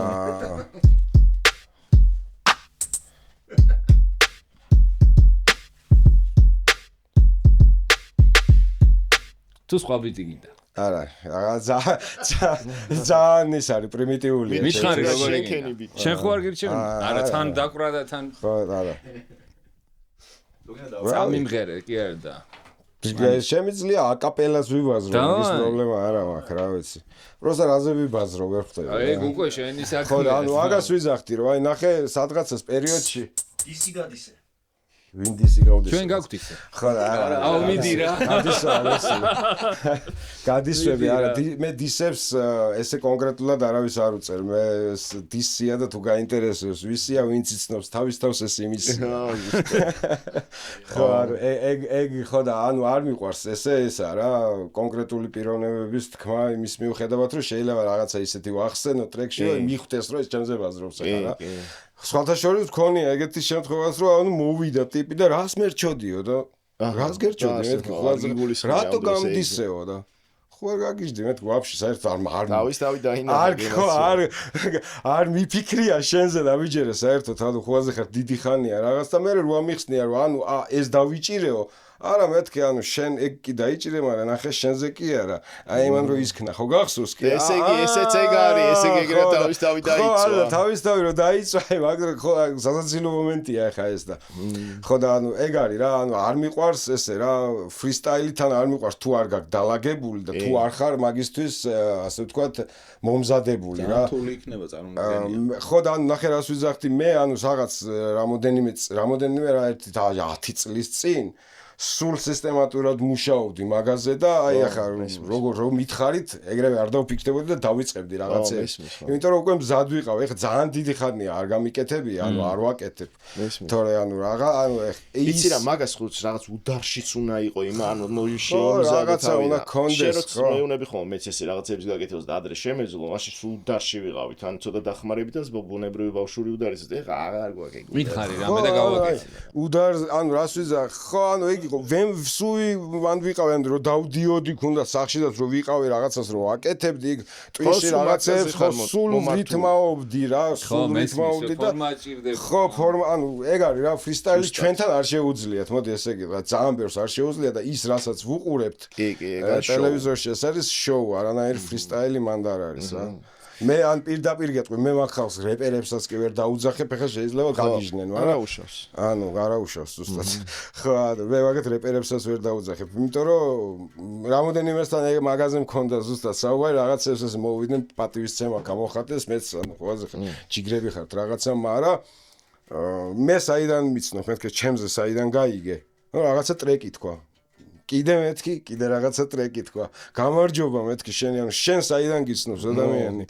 თუ სხვა ბიტი გინდა არა ძალიან ის არის პრიმიტიული მითხარი როგორი შენ ხო არ გირჩევ არა თან დაკვრა და თან ხო არა სამიმღერე კი არა და შემიძლია აკაპელას ვიბაზრო ის პრობლემა არა მაქვს რა ვიცი პროსტა რაზე ვიბაზრო ვერ ხვდები ეგ უკვე შენი საქმეა ხო ანუ აგას ვიზახდი რომ აი ნახე სადღაცას პერიოდში ისი გადისე ვინდისი გავდის ჩვენ გაგვთ ისე ხო არა აუ მიდი რა გადისვები არა მე დისებს ესე კონკრეტულად არავის არ უწერ მე დისია და თუ გაინტერესებს ვისია ვინც იცნობს თავის თავს ეს იმის ხო ეგ ხო და ანუ არ მიყვარს ესა რა კონკრეტული პიროვნებების თქმა იმის მიუხედავად რომ შეიძლება რაღაცა ისეთი ვახსენო ტრეკში რომ მიხვდეს რომ ეს ჩემზე ბაზრობს ახლა რა სხვათა შორის მქონია ეგეთი შემთხვევაც რომ ანუ მოვიდა ტიპი და რას მერჩოდიო და რას გერჩოდი მეთქი ხოლმე რატო გამდისეო და ხო არ გაგიჟდი მეთქი ვაფშე საერთოდ არ თავი დაინახა არ მიფიქრია შენზე და ვიჯერე საერთოდ ანუ ხოლმე ხარ დიდი ხანია რაღაც და მე რო ამიხსნია რომ ანუ ეს დავიჭირეო არა მეთქი ანუ შენ ეგ კი დაიჭირე მაგრამ ნახე შენზე კი არა აი მან რო ისქნა ხო გახსოვს კი ესე იგი ესეც ეგ არის ესე იგი ეგრე თავის თავი დაიწვა ხო თავის თავი რო დაიწვა მაგრამ ხო სასაცილო მომენტია ხა ეს და ხო და ანუ ეგ არის რა ანუ არ მიყვარს ესე რა ფრისტაილიდან არ მიყვარს თუ არ გაქვს დალაგებული და თუ არ ხარ მაგისთვის ასე ვთქვათ მომზადებული რა რთული იქნება წარმოგიდგენია ხო და ანუ ნახე რას ვიზახდი მე ანუ რაღაც რამოდენიმე რა 10 წლის წინ სულ სისტემატურად მუშაობდი მაგაზე და აი ახლა როგორ რომ მითხარით ეგრევე არ დავფიქრდებოდი და დავიწყებდი რაღაცებს იმიტომ რომ უკვე მზად ვიყავ ეხლა ძალიან დიდი ხანია არ გამიკეთები ანუ არ ვაკეთებ თორე ანუ რაღაცა ანუ იცი რა მაგას ხუც რაღაც უდარშიც უნდა იყო იმ ანუ შეიმზადე რაღაცა უნდა კონდეს ხო მეუნები ხომ მეც ესე რაღაცებს გაკეთებს და ადრე შემეძლო მაშინ სულ უდარში ვიყავით ანუ ცოტა დახმარებით და ბუნებრივი ბავშვური უდარის ეხლა აღარ გვაქვს ეგ მითხარი რამე და გავაკეთე უდარ ანუ რას ვიზახ ხო ანუ ეგ იყო ვენ სუი მან ვიყავი ანუ რომ დავდიოდი ქონდა სახშიდაც რომ ვიყავი რაღაცას რომ აკეთებდი იქ ტვიში რაღაცებს ხო სულ რითმაობდი რა სულ რითმაობდი და ხო ფორმა ანუ ეგ არის რა ფრისტაილი ჩვენთან არ შეუძლიათ მოდი ესე იგი რა ძალიან ბევრს არ შეუძლია და ის რასაც ვუყურებთ ტელევიზორში ეს არის შოუ არანაირი ფრისტაილი მანდ არ არის რა მე ან პირდაპირ გეტყვი მე მაგხავს რეპერებსაც კი ვერ დაუძახებ ეხლა შეიძლება გაგიჟნენ მაგრამ არაუშავს ანუ არაუშავს ზუსტად ხო მე მაგათ რეპერებსაც ვერ დაუძახებ იმიტომ რომ რამოდენიმესთან ეგ მაღაზია მქონდა ზუსტად საუბარი რაღაცებს ეს მოვიდნენ პატივისცემა გამოხატეს მეც ანუ ყველაზე ჯიგრები ხართ რაღაცა მაგრამ მე საიდან მიცნობ მეთქე ჩემზე საიდან გაიგე ну რაღაცა ტრეკი თქვა კიდე მეთქი კიდე რაღაცა ტრეკი თქვა გამარჯობა მეთქი შენ ანუ შენ საიდან გიცნობს ადამიანი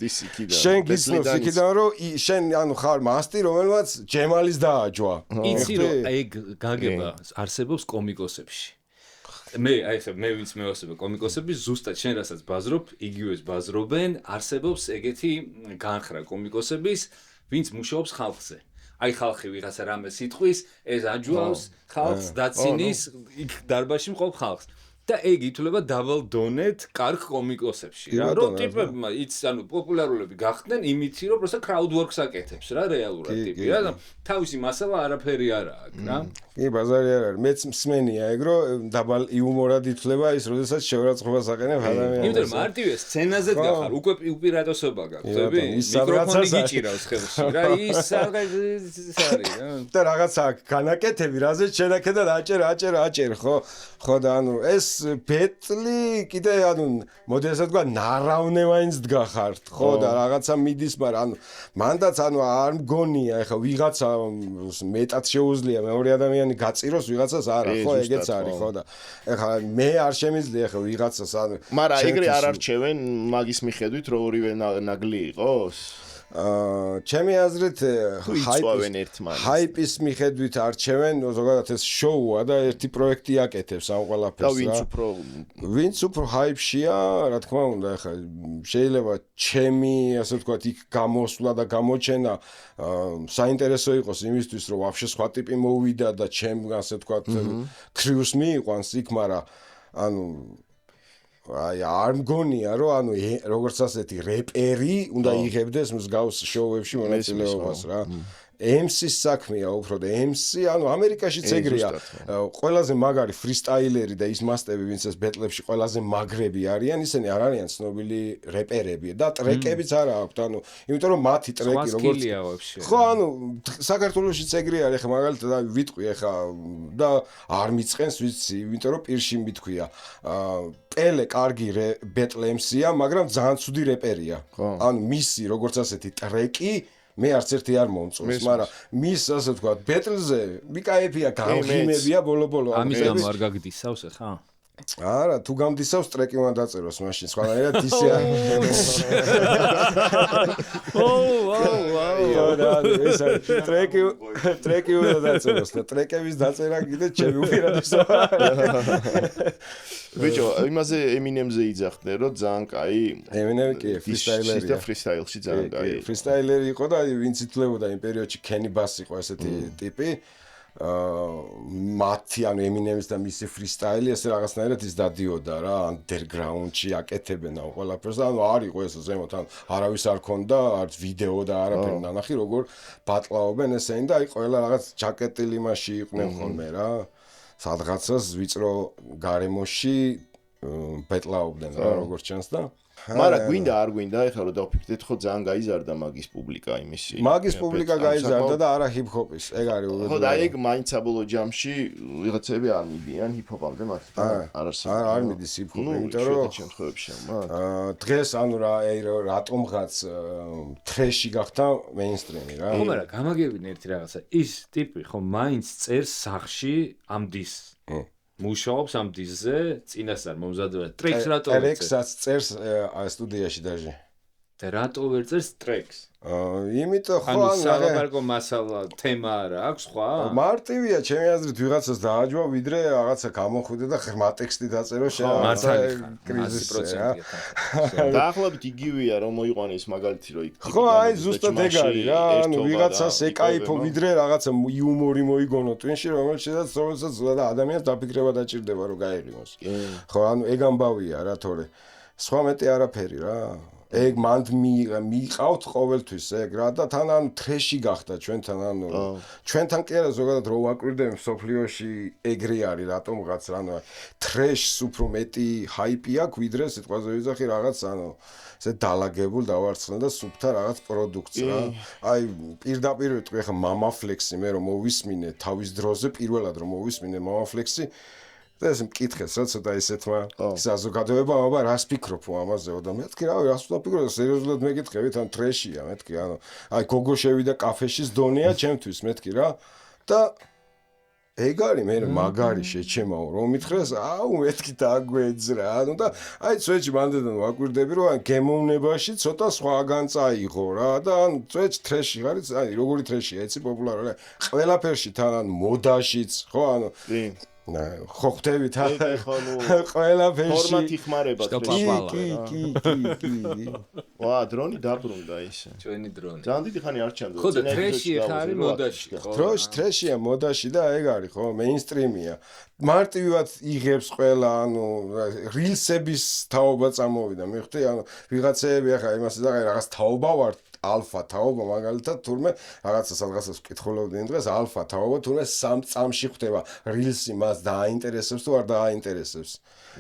შენ გიცნობს იქიდან რომ შენ ანუ ხარ მასტი რომელმაც ჯემალის დააჯვა იცი რომ ეგ გაგება არსებობს კომიკოსებში მე აი ხა მე ვინც მევასება კომიკოსები ზუსტად შენ რასაც ბაზრობ იგივეს ბაზრობენ არსებობს ეგეთი განხრა კომიკოსების ვინც მუშაობს ხალხზე აი ხალხი ვიღაცა რამე სიტყვის ეს აჯვავს ხალხს დაცინის იქ დარბაზში მყოფ ხალხს და ეგ ითვლება დაბალ დონეთ კარგ კომიკოსებში რა რომ ტიპებმა იც ანუ პოპულარულები გახდნენ იმითი რომ პროსტა crowd works აკეთებს რა რეალურად ტიპი რა თავისი მასალა არაფერი არა აქვს რა კი ბაზარი არ არის მეც მსმენია ეგ რომ დაბალ იუმორად ითვლება ის როდესაც შეურაცხყოფას აყენებ ადამიანს იმიტომ რომ მარტივია სცენაზეც გახარ უკვე უპირატესობა გაქვს ხები მიკროფონი გიჭირავს ხელში რა ის არის რა და რაღაცა განაკეთები რაზეც შენაკეთა აჭერ ხო და ანუ ეს ბეტლი კიდე ანუ მოდი ასე ვთქვა ნარავნევაინც დგახართ ხო და რაღაცა მიდის მაგრამ ანუ მანდაც ანუ არ მგონია ეხა ვიღაცა მეტად შეუძლია მეორე ადამიანი გაწიროს ვიღაცას არა ხო ეგეც არის ხო და ეხა მე არ შემიძლია ეხა ვიღაცას ანუ მაგრამ ეგრე არ არჩევენ მაგის მიხედვით რომ ორივე ნაგლი იყოს ჩემი აზრით ჰაიპის მიხედვით არჩევენ ზოგადად ეს შოუა და ერთი პროექტი აკეთებს ამ ყველაფერს და ვინც უფრო ჰაიპშია რა თქმა უნდა ეხლა შეიძლება ჩემი ასე ვთქვათ იქ გამოსვლა და გამოჩენა საინტერესო იყოს იმისთვის რომ ვაფშე სხვა ტიპი მოვიდა და ჩემ ასე ვთქვათ კრიუს მიიყვანს იქ მაგრამ ანუ აი არ მგონია რომ ანუ როგორც ასეთი რეპერი უნდა იღებდეს მსგავს შოუებში მონაწილეობას რა MC-ის საქმეა უფრო და MC ანუ ამერიკაშიც ეგრეა ყველაზე მაგარი ფრისტაილერი და ის მასტები ვინც ეს ბეტლებში ყველაზე მაგრები არიან ისინი არ არიან ცნობილი რეპერები და ტრეკებიც არა აქვთ ანუ იმიტომ რომ მათი ტრეკი როგორც ხო ანუ საქართველოშიც ეგრე არის ხა მაგალითად ვიტყვი ხა და არ მიწყენს ვიცი იმიტომ რომ პირში მithქვია პელე კარგი ბეტლ MC-ია მაგრამ ძალიან ცუდი რეპერია ანუ მისი როგორც ასეთი ტრეკი მე არც ერთი არ მომწონს, მაგრამ მის ასე ვთქვათ, ბეტლზე მიკაიფია გამღიმებია ბოლო-ბოლო. ამის გამო არ გაგდისავს ხა? არა, თუ გამდისავს ტრეკი უნდა დაწეროს მაშინ, სხვანაირად ისე არ. ეს ტრეკი უნდა დაწეროს და ტრეკების დაწერა კიდე ჩემი უპირატესობა. ბიჭო, იმაზე ემინემზე იძახდნენ, რომ ძალიან კაი. ემინემი კი ფრისტაილერია. და ფრისტაილში ძალიან კაი. ფრისტაილერი იყო და ვინც ითვლებოდა იმ პერიოდში კენი ბას იყო ესეთი ტიპი. მათი ანუ ემინემის და მისი ფრისტაილი ესე რაღაცნაირად ის დადიოდა რა ანდერგრაუნდში აკეთებენ ამ ყველაფერს და ანუ არ იყო ეს ზემოთ ან არავის არ ქონდა არც ვიდეო და არაფერი ნანახი როგორ ბატლაობენ ესენი და აი ყველა რაღაც ჯაკეტილი მასში იყვნენ ხოლმე რა სადღაცას ვიწრო გარემოში ბეტლაობდნენ რა როგორც ჩანს და მაგრამ გვინდა არ გვინდა ეხლა რომ დავფიქრდეთ ხო ძალიან გაიზარდა მაგის პუბლიკა იმისი მაგის პუბლიკა გაიზარდა და არა ჰიპ-ჰოპის ეგ არის უბრალოდ ხო და ეგ მაინც საბოლოო ჯამში ვიღაცები არ მიდიან ჰიპ-ჰოპამდე მათ არ მიდის ჰიპ-ჰოპი იმიტომ რომ შემთხვევებში დღეს ანუ რა რატომღაც ტრეში გახდა მეინსტრიმი რა ხო მაგრამ გამაგებინე ერთი რაღაცა ის ტიპი ხო მაინც წერს სახში ამ დისს მუშაობს ამ დისზე წინასწარ მომზადება ტრეკს რატო ვერ წერს ტრეკსაც წერს სტუდიაში დაჟე და რატო ვერ წერს ტრეკს იმიტომ ხო ანუ სალაპარაკო მასალა თემა არა აქვს სხვა მარტივია ჩემი აზრით ვიღაცას დააჯვა ვიდრე რაღაცა გამოხვიდე და ღრმა ტექსტი დაწერო კრიზისი დაახლოებით იგივეა რომ მოიყვანეს მაგალითი რომ იქ ხო აი ზუსტად ეგ არის რა ანუ ვიღაცას ეკაიფო ვიდრე რაღაცა იუმორი მოიგონო twin-ში რომელსაც ადამიანს დაფიქრება დაჭირდება რომ გაეღიმოს ხო ანუ ეგ ამბავია რა თორე სხვა მეტი არაფერი რა ეგ მანდ მიიყავთ ყოველთვის ეგ რა და თან ანუ ტრეში გახდა ჩვენთან ანუ ჩვენთან კი არა ზოგადად რო ვაკვირდები სოფლიოში ეგრე არის რატომღაც ანუ ტრეშს უფრო მეტი ჰაიპი აქვს ვიდრე სიტყვაზე ვიზახი რაღაც ანუ ესე დალაგებულ დავარცხნე და სუფთა რაღაც პროდუქტს რა აი პირდაპირ ვიტყვი ხა მამაფლექსი მე რომ მოვისმინე თავის დროზე პირველად რომ მოვისმინე მამაფლექსი და ეს მკითხეს რა ცოტა ისეთმა საზოგადოებამ აბა რას ფიქრობ ამაზეო და მეთქი რავი რას ვფიქრობ სერიოზულად მეკითხებით ან ტრეშია მეთქი ანუ აი გოგო შევიდა კაფეში დონეა ჩემთვის მეთქი რა და ეგ არის მე მაგარი შეჩემაო რომ მითხრეს აუ მეთქი დაგვეძრა ანუ და აი წვეჭი მანდედან ვაკვირდები რომ ან გემოვნებაში ცოტა სხვაგან წაიღო რა და ან წვეჭ ტრეში არის აი როგორი ტრეშია ეცი პოპულარული ყველაფერში თან ან მოდაშიც ხო ანუ ხო ხვდებით ყველა ფერში ფორმატი ხმარება კი ვა დრონი დაბრუნდა ისე ჩვენი დრონი ძალიან დიდი ხანი არ ჩანდა ხო და ტრეში ხა არის მოდაში ხო ტრეშია მოდაში და ეგ არის ხო მეინსტრიმია მარტივად იღებს ყველა ანუ რილსების თაობა წამოვიდა მიხდი ანუ ვიღაცები ახლა იმას და რაღაც თაობა ვარ ალფა თაობა მაგალითად თურმე რაღაცა სადღაცას ვკითხულობდი დღეს ალფა თაობა თურმე 3 წამში ხდება რილსი მას დააინტერესებს თუ არ დააინტერესებს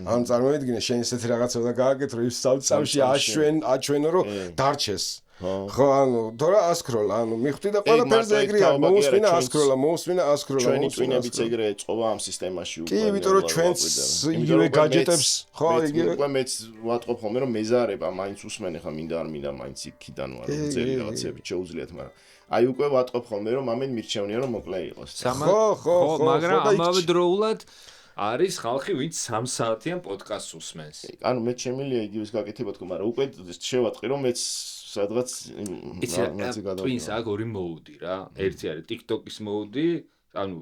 ანუ წარმოვიდგინე შენ ესეთი რაღაცა და გააკეთე რომ 3 წამში აჩვენო რომ დარჩეს ხო ანუ თორე ასკროლ ანუ მიხდი და ყველაფერზე ეგრეა მოусმინა ასკროლა ჩვენი ტვინებიც ეგრე ეწყობა ამ სისტემაში უკვე კი იმიტომ რომ ჩვენც იგივე გაჯეტებს ხო იგივე მეც ვატყობ ხოლმე რომ მეზარება მაინც უსმენ ხა მინდა არ მინდა მაინც იქიდან ვარ ძელი რაღაცები შეუძლიათ მაგრამ აი უკვე ვატყობ ხოლმე რომ ამენ მირჩევნია რომ მოკლე იყოს ხო მაგრამ ამავე დროულად არის ხალხი ვინც 3 საათიან პოდკასტს უსმენს ანუ მე შემიძლია იგივეს გაკეთება თქო მაგრამ უკვე შევატყი რომ მეც სადღაც მაგაზე გადავიდა. Twins აქ ორი მოუდი რა. ერთი არის TikTok-ის მოუდი, ანუ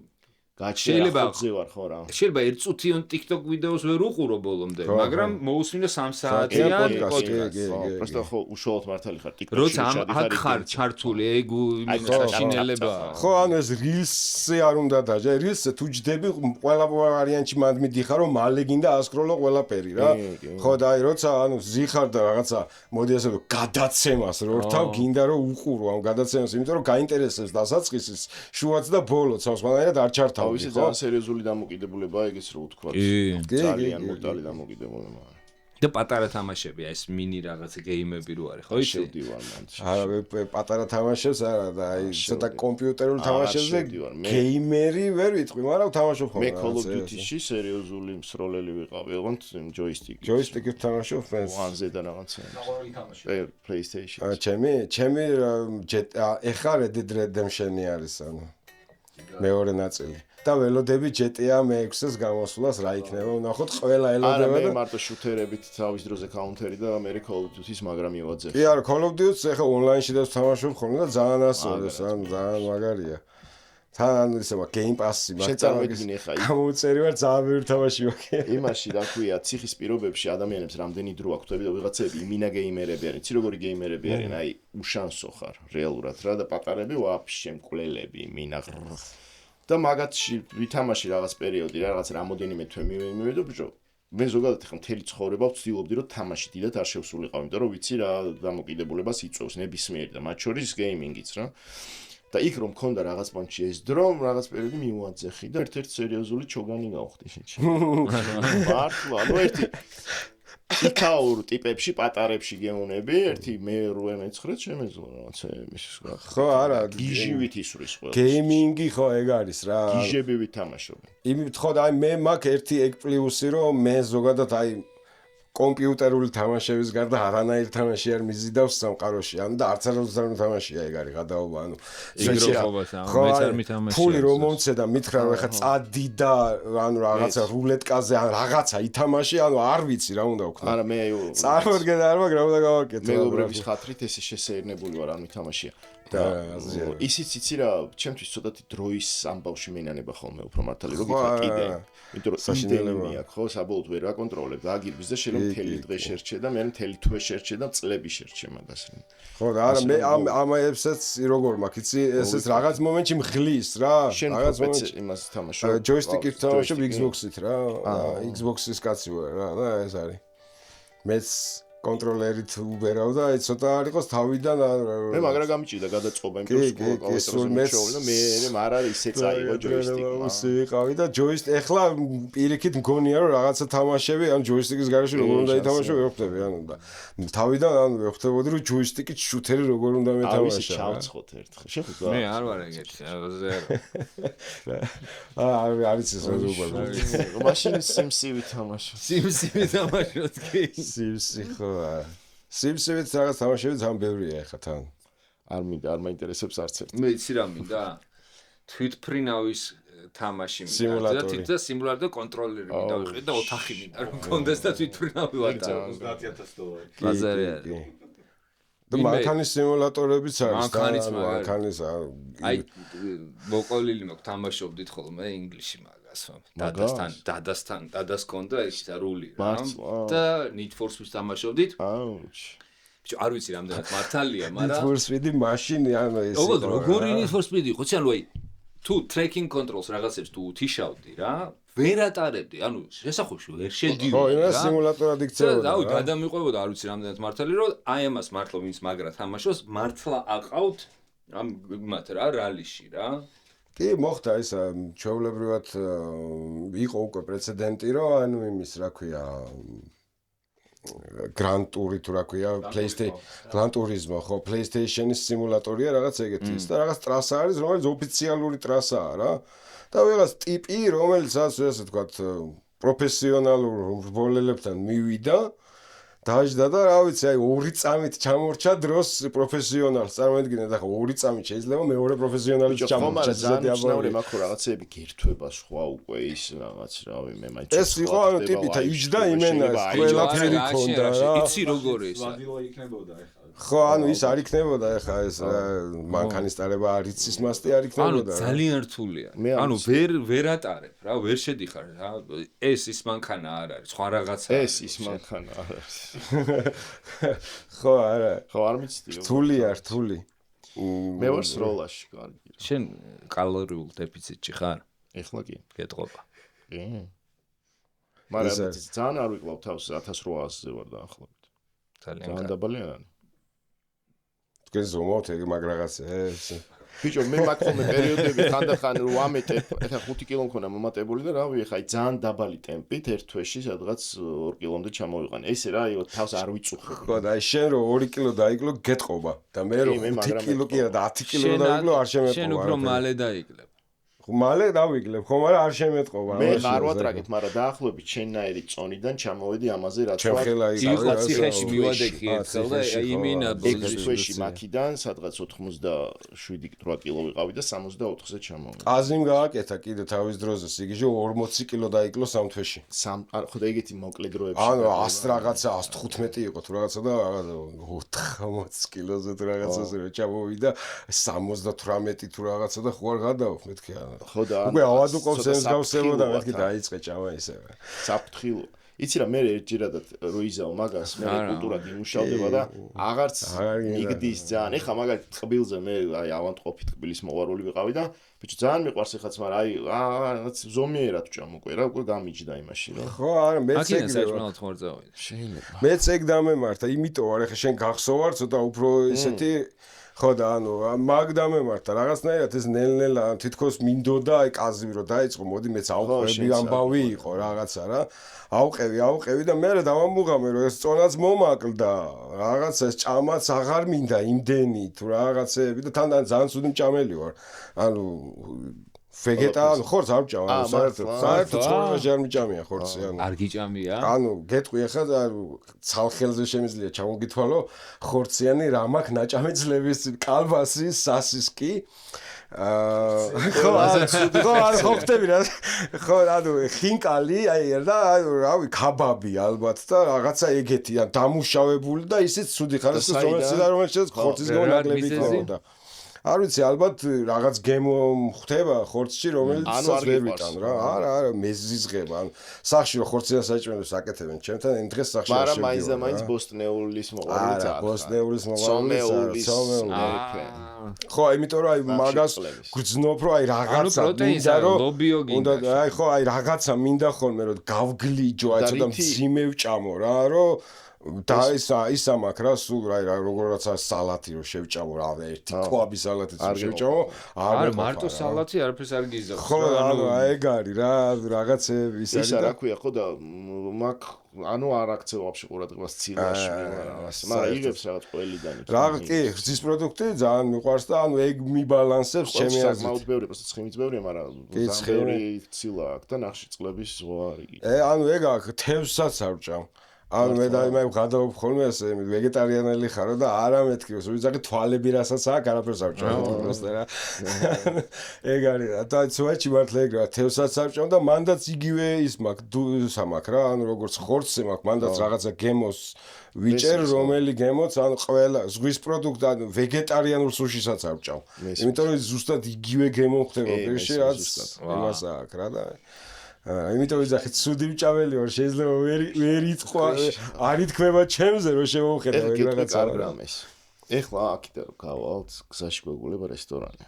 შეიძლება ვარ ხო რა. შეიძლება ერთწუთიან TikTok ვიდეოს ვერ უყურო ბოლომდე, მაგრამ მოусმინო 3 საათიან პოდკასტი. просто ხო უშუალოდ მართალი ხარ TikTok-ში. როცა აქ ხარ ჩართული ეგ შინელება. ხო ანუ ეს Reels-ზე არ უნდა დაჟე. Reels-ზე თუ ჯდები ყველა ვარიანტში მანდ მიდიხარ რომ მალე გინდა ასკროლო ყველაფერი რა. ხო და აი როცა ანუ ზიხარ და რაღაცა მოდი ასე რომ გადაცემას რო რთავ გინდა რომ უყურო ამ გადაცემას, იმიტომ რომ გაინტერესებს დასაწყისის შუაც და ბოლოც, სხვანაირად არ ჩართავ. თავისი ძალიან სერიოზული დამოკიდებულებაა ეგეც რო ვთქვა. ძალიან მოტალი დამოკიდებულება. და პატარა თამაშებია ეს მინი რაღაცა გეიმები რო არის, ხო იცი? შევდივარ მანდ. არა პატარა თამაშებს არა და აი ცოტა კომპიუტერულ თამაშებზე გეიმერი ვერ ვიტყვი, მაგრამ ვთამაშობ ხოლმე. მე Call of Duty-ში სერიოზული მსროლელი ვიყავი, ოღონდ ჯოისტიკი. ჯოისტიკით თამაშობ ფენს. One-ზე და რაღაცა. PlayStation. ჩემი ეხა Red Dead Redemption-ი არის ანუ მეორე ნაწილი. და ველოდები GTA მე-6-ს გამოსვლას რა იქნება ვნახოთ ყველა ელოდება და არა მე მარტო შუთერებით თავის დროზე კაუნტერი და მე Call of Duty-ს მაგრამ მივაძებ. კი არა Call of Duty-ს ეხა ონლაინში და ვთამაშობ ხოლმე და ძალიან ასწორებს ან ძალიან მაგარია. თან ისე Game Pass-ი შეწარმოდგინე ხა გამოვწერი ვარ ძალიან ბევრი თამაში ვაკე. იმაში რა ქვია ციხის პირობებში ადამიანებს რამდენი დრო აქვთ და ვიღაცები იმინა გეიმერები არიან, ცი როგორი გეიმერები არიან, აი უშანსო ხარ რეალურად რა და პატარები ვაფშე მკვლელები მინა და მაგათში ვითამაში რაღაც პერიოდი რაღაც რამოდენიმე თვე მივედო ბიჭო მე ზოგადად ხა მთელი ცხოვრება ვცდილობდი რომ თამაში დიდად არ შევსულიყავ იმიტომ რომ ვიცი რა დამოკიდებულებას იწვევს ნებისმიერი და მათ შორის გეიმინგიც რა და იქ რომ მქონდა რაღაც პონჩი ეს დრო რაღაც პერიოდი მიუაძეხი და ერთ-ერთი სერიოზული ჩოგანი გავხდი შენში. მართლა, ანუ ერთი იქაურ ტიპებში, პატარებში გეუნები, ერთი მე 8-9 შემეძლო რაღაცა იმის სხვა. ხო, არა, გიჟივით ისვრის ყველა. გეიმინგი ხო ეგ არის რა. გიჟები ვითამაშობენ. იმით ხო და აი მე მაქვს ერთი ეგ პლუსი რომ მე ზოგადად აი კომპიუტერული თამაშების გარდა არანაირ თამაში არ მიზიდავს სამყაროში. ანუ და არც არ თამაშია ეგ არის გადაობა, ანუ მეც არ მითამაშია. ფული რომ მომცე და მითხრა რომ ეხა წადი და ანუ რაღაცა რულეტკაზე ან რაღაცა ითამაში, ანუ არ ვიცი რა უნდა ვქნა. არა მე წარმოგედა არ მაგ რა უნდა გავაკეთო. მეუბრების ხათრით ესე შესაერნებული ვარ ამ ითამაშია. და ისიც იცი რა, ჩემთვის ცოტათი დროის ამბავში მენანება ხოლმე უფრო მართალი რომ გითხრა კიდე. იმიტომ რომ საშინელება აქვს, ხო, საბოლოოდ ვერ აკონტროლებ და აგირბის და შენ მთელი დღე შერჩე და მე მთელი თვე შერჩე და წლები შერჩე მაგას. ხო და არა მე ამ ეპსაც როგორ მაქვს, იცი, ესეც რაღაც მომენტში მხლის რა. რაღაც მომენტში იმას თამაშობ. ჯოისტიკით თამაშობ Xbox-ით რა. Xbox-ის კაცი ვარ რა და ეს არის. მეც კონტროლერით უბერავ და აი ცოტა არ იყოს თავიდან მე მაგრა გამიჭირდა გადაწყობა იმ დროს სკოლაში და მე არ არის ისე წაიღო ჯოისტიკი. ისე ვიყავი და ჯოისტიკი ეხლა პირიქით მგონია რომ რაღაცა თამაშები ან ჯოისტიკის გარეშე როგორ უნდა ითამაშო ვერ ხვდები ანუ და თავიდან ანუ ვერ ხვდებოდი რომ ჯოისტიკით შუთერი როგორ უნდა მეთამაშა. აი ჩავცხოთ ერთხელ. შეხვდა? მე არ ვარ ეგეთი. არის ეს როგორ მაშინ სიმსივი თამაშობ. სიმსივი თამაშობ კი. სიმსი ხო სიმსივით რაღაც თამაშები ძალიან ბევრია ეხლა თან. არ მაინტერესებს არც ერთი. მე იცი რა მინდა? თვითფრინავის თამაში მინდა და თვითონ სიმულატორი და კონტროლერი მინდა ვიყიდე და ოთახი მინდა რომ კონდეს და თვითფრინავი ვატარო. 30000 ბაზარი არის. და მანქანის სიმულატორებიც არის და მანქანის აი მოყოლილი მაქვს თამაშობდით ხოლმე ინგლისში მაგას დადასთან კონდა ის რული რა და Need for Speed თამაშობდით ბიჭო არ ვიცი რამდენად მართალია მაგრამ Need for Speed მაშინი ანუ ეს როგორი Need for Speed იყო ცი ანუ აი თუ tracking controls რაღაცებს თუ თიშავდი რა ვერ ატარებდი ანუ შესახვევში ვერ შედივდი ხო იმას სიმულატორად იქცეოდა და აი გადამიყვებოდა არ ვიცი რამდენად მართალი რომ აი ამას მართლა ვინც მაგრა თამაშობს მართლა აყავთ ამ მათ რა რალიში რა კი მოხდა ეს ჩვეულებრივად იყო უკვე პრეცედენტი რომ ანუ იმის რა ქვია Grand Tour თუ რა ქვია PlayStation Gran Turismo ხო PlayStation-ის სიმულატორია რაღაც ეგეთი ის და რაღაც ტრასა არის რომელიც ოფიციალური ტრასაა რა და ვიღაც ტიპი რომელიც ასე ვთქვათ პროფესიონალურ რბოლელებთან მივიდა დაждდა და რა ვიცი აი 2 წამით ჩამორჩა დროს პროფესიონალს წარმოედგინეთ ახლა 2 წამით შეიძლება მეორე პროფესიონალის ჩამორჩა ზედიაბოლი მაქო რაღაცები გირთვება სხვა უკვე ის რაღაც რავი მე მაინც ეს იყო ანუ ტიპი და იჯდა იმენა ყველაფერი ქონდა რა იცი როგორ ეს ვადილო იქნებოდა ახლა ხო ანუ ის არ იქნებოდა ახლა ეს მანქანის ტარება არ იცის მასტი არ იქნებოდა ანუ ძალიან რთულია ანუ ვერ ატარებ რა ვერ შედიხარ რა ეს ის მანქანა არ არის სხვა რაღაცა ეს ის მანქანა არ არის ხო არა ხო არ მიცდიო რთულია რთული მე ვარ სროლაში კარგი შენ კალორიულ დეფიციტში ხარ ეხლა კი გეტყობა მაგრამ ძალიან არ ვიკლავ თავს 1800-ზე ვარ დაახლოებით ძალიან დაბალი არ არის თქვენ ზომოთ ეგ მაგ რაღაცა ეს ბიჭო მე მაქვს პერიოდები ხანდახან რომ ამეტებ ეხა 5 კილო მქონა მომატებული და რავი ეხა ძალიან დაბალი ტემპით ერთ თვეში სადღაც 2 კილომდე ჩამოვიყანე ესე რა იყო თავს არ ვიწუხებ ხო და აი შენ რო 2 კილო დაიკლო გეტყობა და მე რო 5 კილო კი და 10 კილო დაიკლო არ შემეტყობა შენ უფრო მალე დაიკლებ მალე დავიკლებ ხო მაგრამ არ შემეტყობა მე არ ვატრაგებ მაგრამ დაახლოებით შენნაირი წონიდან ჩამოვედი ამაზე რაც ვარ ციხეში მივადექი ერთხელ და იმინა ბოლოში მაქიდან სადღაც 87 კილო ვიყავი და 64-ზე ჩამოვედი ყაზიმ გააკეთა კიდე თავის დროზე სიგიჟე 40 კილო დაიკლო სამ თვეში ხო და ეგეთი მოკლე დროებში ანუ 100 რაღაცა 115 იყო თუ რაღაცა და 80 კილოზე თუ რაღაცაზე რა ჩამოვიდა 78 თუ რაღაცა და ხო არ გადავა მეთქი ხო და უკვე ავადუკოვს ეს გავსებოდა მეთქი დაიწყე ჭამა ისევე საფრთხილო იცი რა მე ერთჯერადად როიზაო მაგას მე კულტურად იმუშავდება და აღარც მიგდის ძალიან ეხა მაგალითად ტყბილზე მე აი ავანტყოფი ტყბილის მოყვარული ვიყავი და ბიჭო ძალიან მიყვარს ეხაც, მაგრამ აი რაღაც ზომიერად ვჭამ უკვე რა, უკვე გამიჯდა იმაში რა. ხო, არა, მეც ეგ აქედან საჭმელად ხმორძავი. შეიძლება. მეც ეგ დამემართა, იმიტომ არა ხე შენ გახსოვარ ცოტა უფრო ისეთი ხო და ანუ მაგ დამემართა რაღაცნაირად ეს ნელ-ნელა თითქოს მინდოდა აი კაზი რო დაიწყო მოდი მეც ავყევი ამბავი იყო რაღაცა რა ავყევი და მე დავამუღამე რომ ეს წონაც მომაკლდა რაღაცა ეს ჭამაც აღარ მინდა იმდენი თუ რაღაცეები და თან ძალიან ცუდი მჭამელი ვარ ანუ ვეგეტარიан ხორცს არ ვჭამ ანუ საერთოდ ცხოვრებაში არ მიჭამია ხორცი ანუ არ გიჭამია? ანუ გეტყვი ახლა ცალხელზე შემიძლია ჩამოგითვალო ხორციანი რა მაქვს ნაჭამი ძლების კალბასის სასის კი ხო ხო ხტები რა ხო ანუ ხინკალი აი და რავი ქაბაბი ალბათ და რაღაცა ეგეთი ან დამუშავებული და ისიც ცუდი ხარისხის რომელიც ხორცის გონაკლები იქნებოდა არ ვიცი ალბათ რაღაც გემო ხდება ხორცში რომელიცაც ვერ ვიტან რა არა მეზიზღება ან სახში რო ხორციან საჭმელებს აკეთებენ ჩემთან იმ დღეს სახში არ შევდივარ მაგრამ მაინც და მაინც ბოსტნეულის მოყოლიც არა ბოსტნეულის მოყოლიც ხო იმიტომ რომ აი მაგას გრძნობ რომ აი რაღაცა მინდა რომ უნდა აი ხო აი რაღაცა მინდა ხოლმე რომ გავგლიჯო აი ცოტა მძიმე ვჭამო რა რომ და ის ამაკ რა სულ რა როგორაც სალათი რო შევჭამო რა ერთი კვაბი სალათიც რო შევჭამო არა მარტო სალათი არაფერს არ გიზავს ხო ანუ ეგ არის რა რაღაცები ის არის და რა ქვია ხო და მაგ ანუ არ აქცევ ვაფშე ყურადღებას ცილაში მაგრამ იღებს რაღაც ყველიდან რა კი რძის პროდუქტი ძალიან მიყვარს და ანუ ეგ მიბალანსებს ჩემი აზრით საკმაოდ ბევრი პროცესი ცხიმიც ბევრია მაგრამ ბევრი ცილა აქვს და ნახში წყლების ზღვა არის ანუ ეგ აქ თევზსაც არ ვჭამ ანუ მე და მე ვღადავ ხოლმე ასე ვეგეტარიანელი ხარო და არა მეთქიოს ვიზაღი თვალები რასაც აქვს არაფერს არ ვჭამ პროსტა რა ეგ არის და ცუაჩი მართლა ეგ რა თევსაც არ ვჭამ და მანდაც იგივე ის მაქვს სამაკ რა ანუ როგორც ხორცზე მაქვს მანდაც რაღაცა გემოს ვიჭერ რომელი გემოც ანუ ყველა ზღვის პროდუქტი ანუ ვეგეტარიანულ სუშისაც არ ვჭამ იმიტომ რომ ზუსტად იგივე გემო ხდება პირში რაც იმას აქვს რა და იმიტომ ვიზახი ცუდი მჭამელი ვარ შეიძლება ვერ იწყვა არ ითქმება ჩემზე რომ შემოვხედავ ეგ რაღაცა პროგრამის ეხლა აქიდან რომ გავალთ გზაში გვეგულება რესტორანი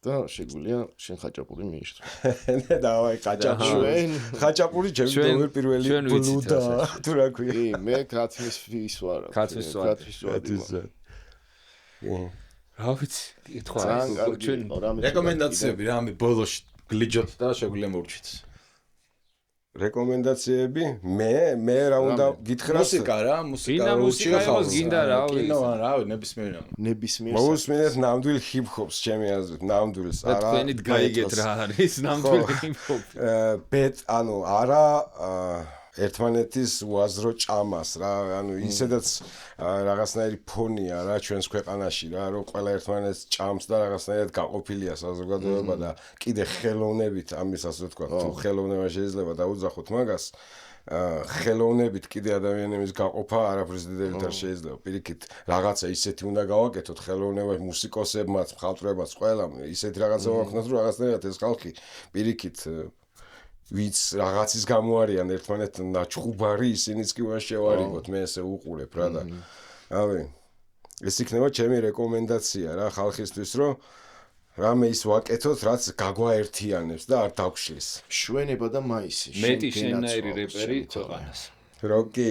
და შეგვიძლია შენ ხაჭაპური მიიშთრო ნე დავაი ხაჭაპური ჩემი პირველი ბლუდა თუ რა ქვია კი მე კაცის ფის ვარ კაცის ვარ რა ვიცი კითხვა ჩვენ რეკომენდაციები რა ამი ბოლოში გლიჯოთ და შეგვიძლია მოვჭით რეკომენდაციები მე რა უნდა გითხრას მუსიკა რა მუსიკა რუსიკაოს გინდა რა კინო რავი ნებისმიერ მოусმინეთ ნამდვილ ჰიპ-ჰოპს ჩემი აზრით ნამდვილს არა თქვენით გაიგეთ რა არის ნამდვილ ჰიპ-ჰოპი ბეთ ანუ არა ერთმანეთის უაზრო ჭამას რა ანუ ისედაც რაღაცნაირი ფონია რა ჩვენს ქვეყანაში რა რომ ყველა ერთმანეთს ჭამს და რაღაცნაირად გაყოფილია საზოგადოება და კიდე ხელოვნებით ამის ასე ვთქვა თუ ხელოვნება შეიძლება დაუძახოთ მაგას ხელოვნებით კიდე ადამიანების გაყოფა არაფრის დიდებით არ შეიძლება პირიქით რაღაცა ისეთი უნდა გავაკეთოთ ხელოვნება მუსიკოსებმაც მხატვრებმაც ყველამ ისეთი რაღაცა ვახნათ რომ რაღაცნაირად ეს ხალხი პირიქით ვიც რაღაცის გამოარიან ერთმანეთთან ნაჩხუბარი ისინიც კი ვერ შევარიგოთ მე ესე უყურებ რა და რავი ეს იქნება ჩემი რეკომენდაცია რა ხალხისთვის რომ რამე ის ვაკეთოთ რაც გაგვაერთიანებს და არ დაგვშლის შვენება და მაისი მეტი შენნაირი რეპერი ქვეყანას როკი